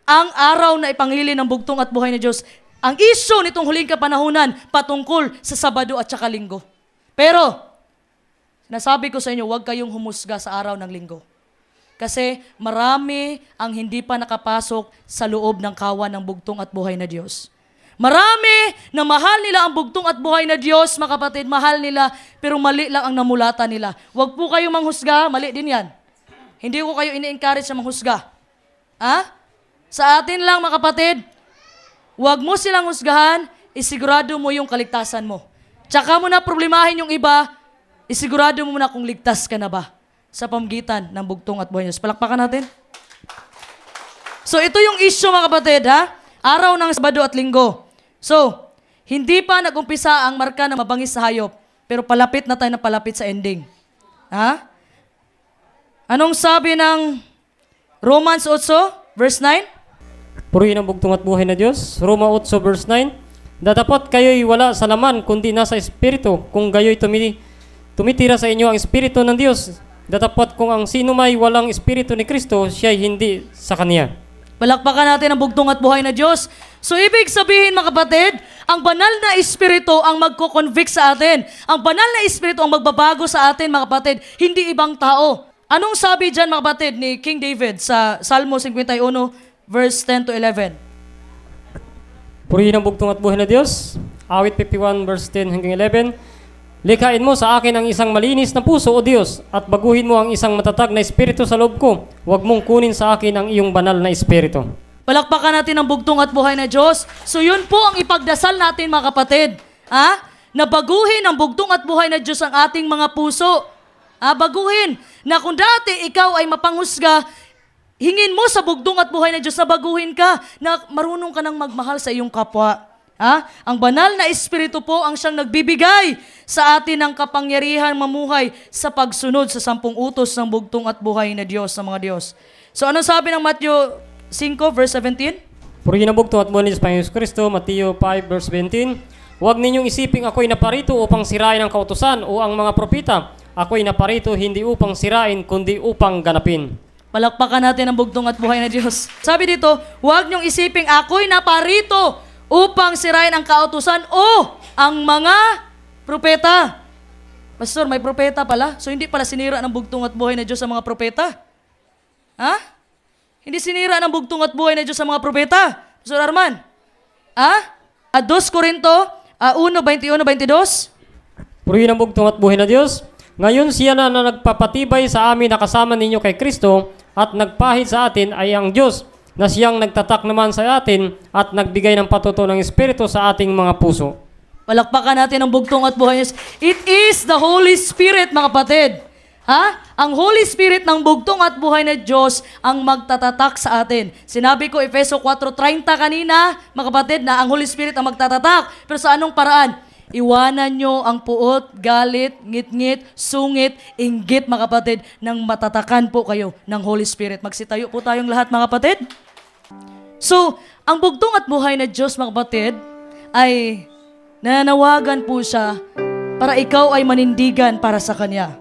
ang araw na ipangili ng bugtong at buhay ni Diyos. Ang issue nitong huling kapanahunan patungkol sa Sabado at saka Linggo. Pero, nasabi ko sa inyo, huwag kayong humusga sa araw ng Linggo. Kasi marami ang hindi pa nakapasok sa loob ng kawan ng bugtong at buhay na Diyos. Marami na mahal nila ang bugtong at buhay na Diyos, mga kapatid, mahal nila, pero mali lang ang namulatan nila. Huwag po kayong manghusga, mali din yan. Hindi ko kayo ini-encourage na manghusga. Sa atin lang, mga kapatid, huwag mo silang husgahan, isigurado mo yung kaligtasan mo. Tsaka mo na problemahin yung iba, isigurado mo na kung ligtas ka na ba sa pamamagitan ng bugtong at buhay na Diyos. Palakpakan natin. So ito yung issue mga kapatid ha. Araw ng Sabado at Linggo. So, hindi pa nag-umpisa ang marka ng mabangis sa hayop. Pero palapit na tayo na palapit sa ending. Ha? Anong sabi ng Romans 8, verse 9? Purihin ang bugtong at buhay na Diyos. Roma 8 verse 9. Datapot kayo'y wala sa laman, kundi nasa Espiritu. Kung gayo'y tumitira sa inyo ang Espiritu ng Diyos. Datapot kung ang sino may walang Espiritu ni Kristo, siya'y hindi sa Kanya. Palakpakan natin ang bugtong at buhay na Diyos. So ibig sabihin mga kapatid, ang banal na Espiritu ang magko-convict sa atin. Ang banal na Espiritu ang magbabago sa atin mga kapatid, hindi ibang tao. Anong sabi dyan mga kapatid ni King David sa Salmo 51 verse 10 to 11? Purihin ang bugtong at buhay na Diyos. Awit 51 verse 10 hanggang 11. Likhain mo sa akin ang isang malinis na puso, O Diyos, at baguhin mo ang isang matatag na espiritu sa loob ko. Huwag mong kunin sa akin ang iyong banal na espiritu. Palakpakan natin ang bugtong at buhay na Diyos. So yun po ang ipagdasal natin mga kapatid. Na baguhin ang bugtong at buhay na Diyos ang ating mga puso. Baguhin. Na kung dati ikaw ay mapanghusga, hingin mo sa bugtong at buhay na Diyos na baguhin ka, na marunong ka nang magmahal sa iyong kapwa. Ang banal na Espiritu po ang siyang nagbibigay sa atin ng kapangyarihan mamuhay sa pagsunod sa 10 utos ng bugtong at buhay na Diyos sa mga Diyos. So ano sabi ng Matthew 5 verse 17? Purihin ang bugtong at buhay ni Panginoon Kristo, Matthew 5 verse 17. Huwag ninyong isiping ako'y naparito upang sirain ang kautusan o ang mga propeta. Ako'y naparito hindi upang sirain, kundi upang ganapin. Palakpakan natin ang bugtong at buhay na Diyos. Sabi dito, huwag niyong isiping ako'y naparito upang sirain ang kautusan o ang mga propeta. Pastor, may propeta pala. So hindi pala sinira ng bugtong at buhay na Diyos sa mga propeta? Hindi sinira ng bugtong at buhay na Diyos sa mga propeta? Pastor Arman? 2 Corinto 1:21-22. Purihin ang bugtong at buhay na Diyos. Ngayon siya na nagpapatibay sa amin na kasama ninyo kay Kristo at nagpahid sa atin ay ang Diyos na siyang nagtatak naman sa atin at nagbigay ng patuto ng Espiritu sa ating mga puso. Palakpakan natin ang bugtong at buhay. It is the Holy Spirit, mga kapatid. Ang Holy Spirit ng bugtong at buhay na Diyos ang magtatatak sa atin. Sinabi ko, Efeso 4:30 kanina, mga kapatid, na ang Holy Spirit ang magtatatak. Pero sa anong paraan? Iwanan nyo ang puot, galit, ngit-ngit, sungit, inggit, mga kapatid, nang matatakan po kayo ng Holy Spirit. Magsitayo po tayong lahat, mga kapatid. So, ang bugtong at buhay na Diyos, mga kapatid, ay nananawagan po siya para ikaw ay manindigan para sa Kanya.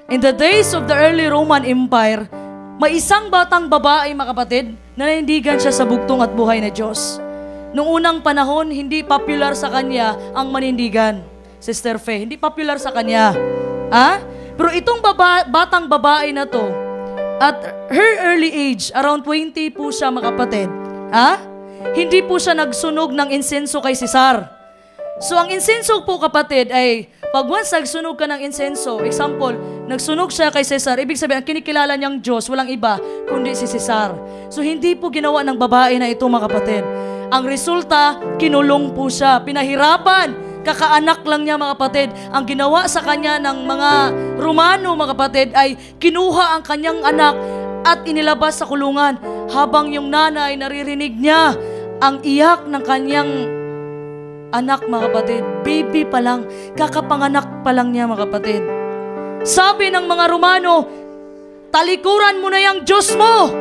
In the days of the early Roman Empire, may isang batang babae, mga kapatid, na nanindigan siya sa bugtong at buhay na Diyos. Noong unang panahon, hindi popular sa kanya ang manindigan. Sister Faye, hindi popular sa kanya. Pero itong batang babae na to, at her early age, around 20 po siya, mga kapatid, hindi po siya nagsunog ng insenso kay Cesar. So ang insenso po, kapatid, ay pag once nagsunog ka ng insenso, example, nagsunog siya kay Cesar, ibig sabihin, ang kinikilala niyang Diyos, walang iba, kundi si Cesar. So hindi po ginawa ng babae na ito, mga kapatid. Ang resulta, kinulong po siya, pinahirapan, kakaanak lang niya, mga kapatid. Ang ginawa sa kanya ng mga Romano, mga kapatid, ay kinuha ang kanyang anak at inilabas sa kulungan. Habang yung nanay, naririnig niya ang iyak ng kanyang anak, mga kapatid. Baby pa lang, kakapanganak pa lang niya, mga kapatid. Sabi ng mga Romano, talikuran mo na yung Diyos mo.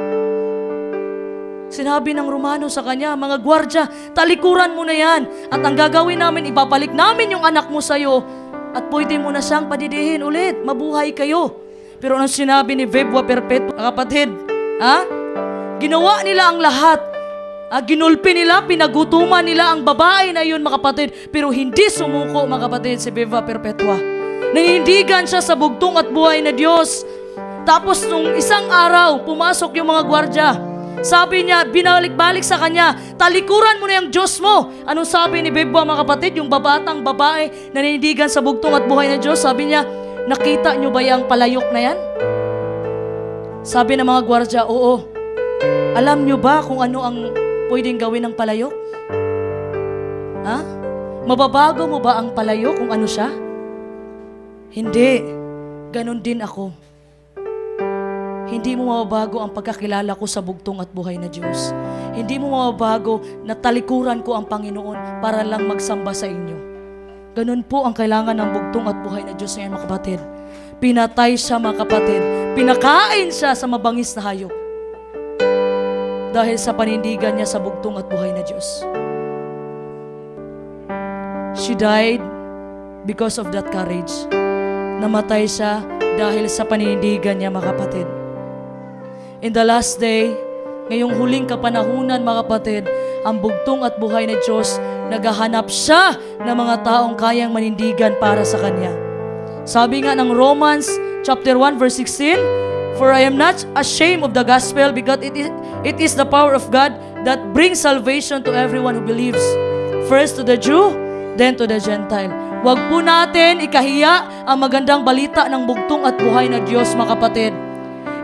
Sinabi ng Romano sa kanya, mga gwardya, talikuran mo na yan. At ang gagawin namin, ibabalik namin yung anak mo sa'yo. At pwede mo na siyang padidihin ulit. Mabuhay kayo. Pero anong sinabi ni Vebwa Perpetua, kapatid? Ginawa nila ang lahat. Ginulpi nila, pinagutuman nila ang babae na yun, mga kapatid. Pero hindi sumuko, mga kapatid, si Vebwa Perpetua. Nanindigan siya sa bugtong at buhay na Diyos. Tapos nung isang araw, pumasok yung mga gwardya. Sabi niya, binalik-balik sa kanya, talikuran mo na yung Diyos mo. Anong sabi ni Bebwa, mga kapatid, yung babatang babae na nanindigan sa bugtong at buhay na Diyos? Sabi niya, nakita niyo ba yung palayok na yan? Sabi ng mga gwardya, oo. Alam niyo ba kung ano ang pwedeng gawin ng palayok? Mababago mo ba ang palayok kung ano siya? Hindi. Ganon din ako. hindi mo mababago ang pagkakilala ko sa bugtong at buhay na Diyos. Hindi mo mababago na talikuran ko ang Panginoon para lang magsamba sa inyo. Ganun po ang kailangan ng bugtong at buhay na Diyos ngayon, mga kapatid. Pinatay siya, mga kapatid. Pinakain siya sa mabangis na hayop. Dahil sa panindigan niya sa bugtong at buhay na Diyos. She died because of that courage. Namatay siya dahil sa panindigan niya, mga kapatid. In the last day, ngayong huling kapanahunan, mga kapatid, ang bugtong at buhay na Diyos, naghahanap siya ng mga taong kayang manindigan para sa Kanya. Sabi nga ng Romans chapter 1 verse 16, "For I am not ashamed of the gospel because it is the power of God that brings salvation to everyone who believes. First to the Jew, then to the Gentile." Huwag po natin ikahiya ang magandang balita ng bugtong at buhay na Diyos, mga kapatid.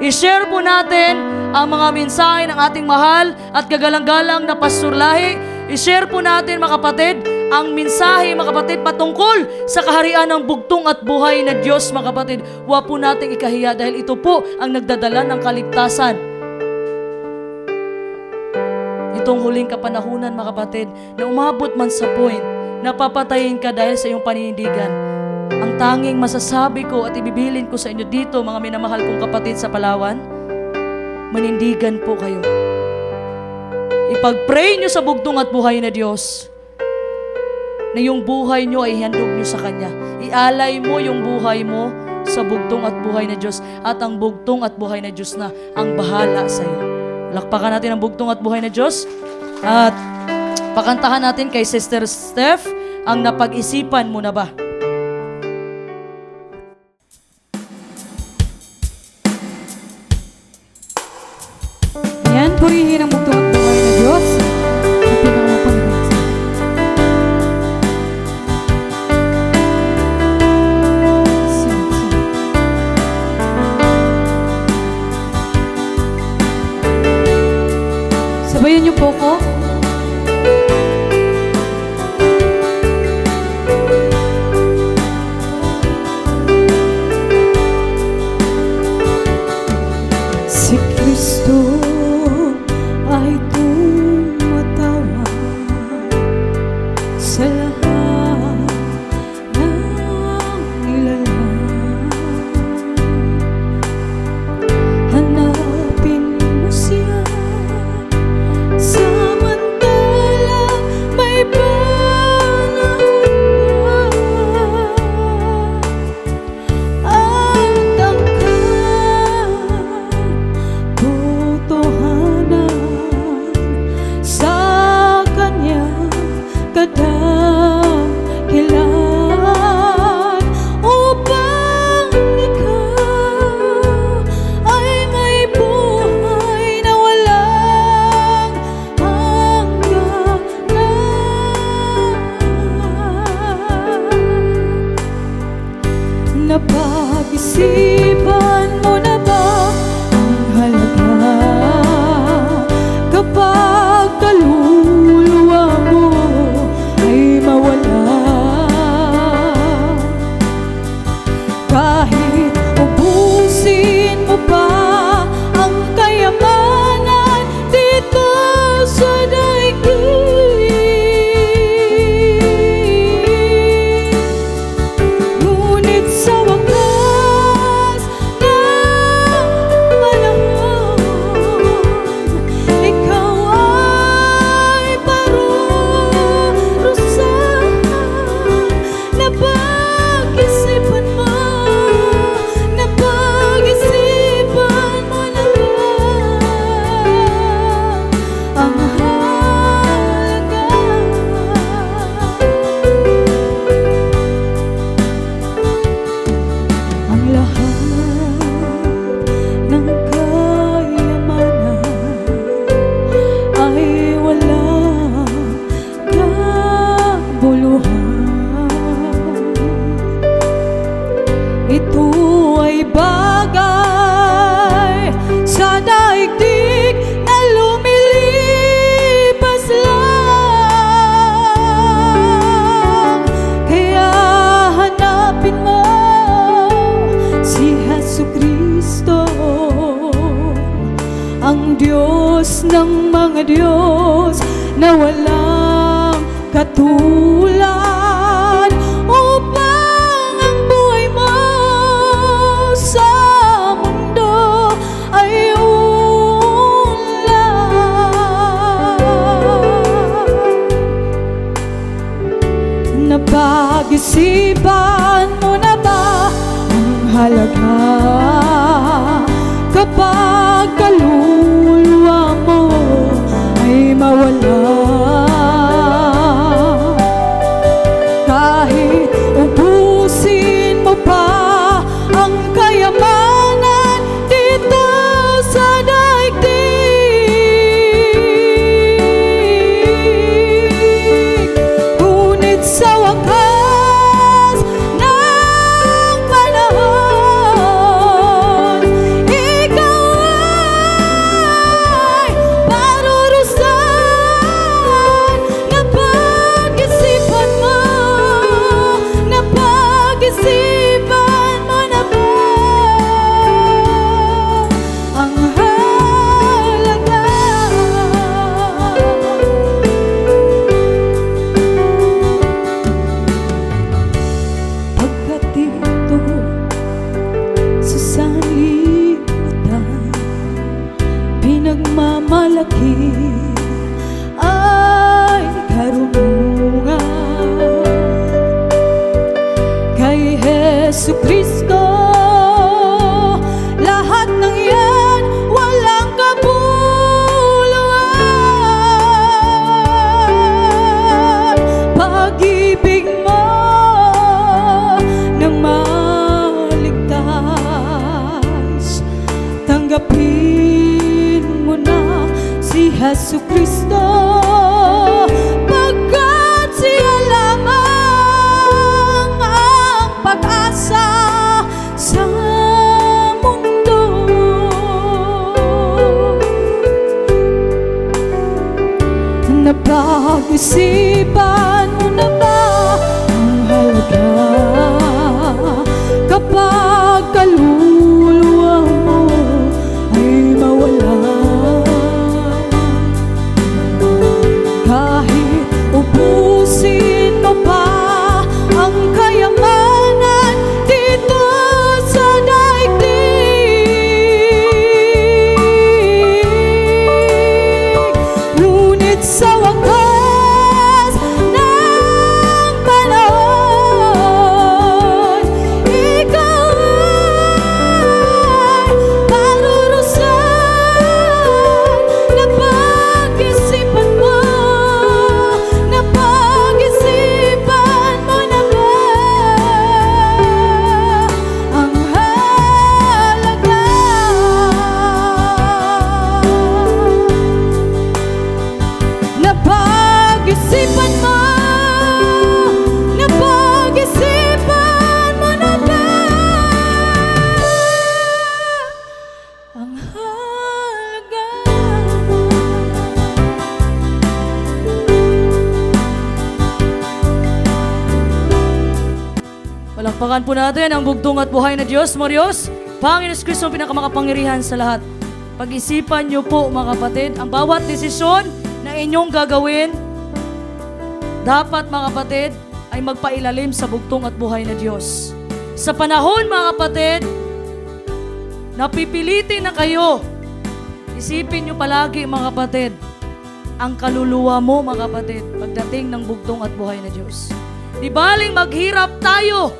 I-share po natin ang mga mensahe ng ating mahal at kagalang-galang na Pastor Lahi. I-share po natin, mga kapatid, ang mensahe, mga kapatid, patungkol sa kaharian ng bugtong at buhay na Diyos, mga kapatid. Huwag po natin ikahiya dahil ito po ang nagdadala ng kaligtasan. Itong huling kapanahunan, mga kapatid, na umabot man sa point na papatayin ka dahil sa iyong paninindigan. Ang tanging masasabi ko at ibibilin ko sa inyo dito, mga minamahal kong kapatid sa Palawan, manindigan po kayo. Ipag-pray nyo sa bugtong at buhay na Diyos na yung buhay nyo ay handog nyo sa Kanya. Ialay mo yung buhay mo sa bugtong at buhay na Diyos at ang bugtong at buhay na Diyos na ang bahala sa iyo. Lakpakan natin ang bugtong at buhay na Diyos at pakantahan natin kay Sister Steph ang Napag-isipan Mo Na Ba? Ayan, purihin ang bugtong at buhay na Diyos. Ang pinakamapanginoon. Sabayan niyo po ko. Si Kristo ay tumatawa sa lahat ng nilalang. Hanapin mo siya samantalang mga Diyos na walang katulad, upang ang buhay mo sa mundo ay unlad. Napag-isipan mo na ba ang halaga kapag kaluluwa mo ay mawala? Kahit ubusin mo pa ang kayamanan dito sa daigdig, ngunit sa wakas ng panahon, ikaw ay parurusahan. Napag-isipan mo na ba ang halaga? Pagkat dito sa sanlibutan, pinagmamalaki ay karunungan kay Jesucristo. Lahat ng yan walang kabuluhan. Pag-ibig mo na maligtas, tanggapin mo na si Jesucristo, pagkat siya lamang ang pag-asa sa mundo. Napag-isipan mo na ba ang halaga kapag kaluluwa mo ay mawala? Kahit ubusin mo pa ang kayamanan dito sa daigdig, ngunit sa wakas ng panahon, ikaw ay parurusahan. Napag-isipan mo na ba ang halaga? Napag-isipan mo na ba ang halaga? Palakpakan po natin ang bugtong at buhay na Diyos, mga Diyos. Panginoon Kristo ang pinakamakapangyarihan sa lahat. Pag-isipan niyo po, mga kapatid, ang bawat desisyon na inyong gagawin, dapat, mga kapatid, ay magpailalim sa bugtong at buhay na Diyos. Sa panahon, mga kapatid, napipilitin na kayo, isipin niyo palagi, mga kapatid, ang kaluluwa mo, mga kapatid, pagdating ng bugtong at buhay na Diyos. Di baling maghirap tayo,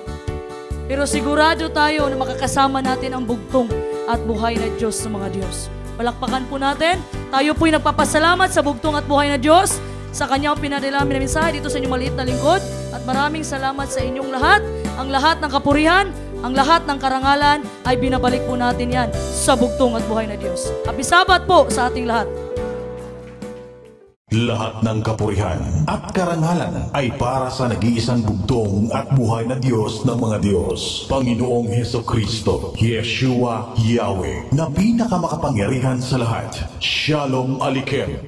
pero sigurado tayo na makakasama natin ang bugtong at buhay na Diyos sa mga Diyos. Palakpakan po natin. Tayo po'y nagpapasalamat sa bugtong at buhay na Diyos sa kanyang pinadalami na mensahe dito sa inyong maliit na lingkod. At maraming salamat sa inyong lahat. Ang lahat ng kapurihan, ang lahat ng karangalan ay binabalik po natin yan sa bugtong at buhay na Diyos. Happy Sabat po sa ating lahat. Lahat ng kapurihan at karangalan ay para sa nag-iisang bugtong at buhay na Diyos ng mga Diyos, Panginoong Hesukristo, Yeshua Yahweh, na pinakamakapangyarihan sa lahat. Shalom Aleichem.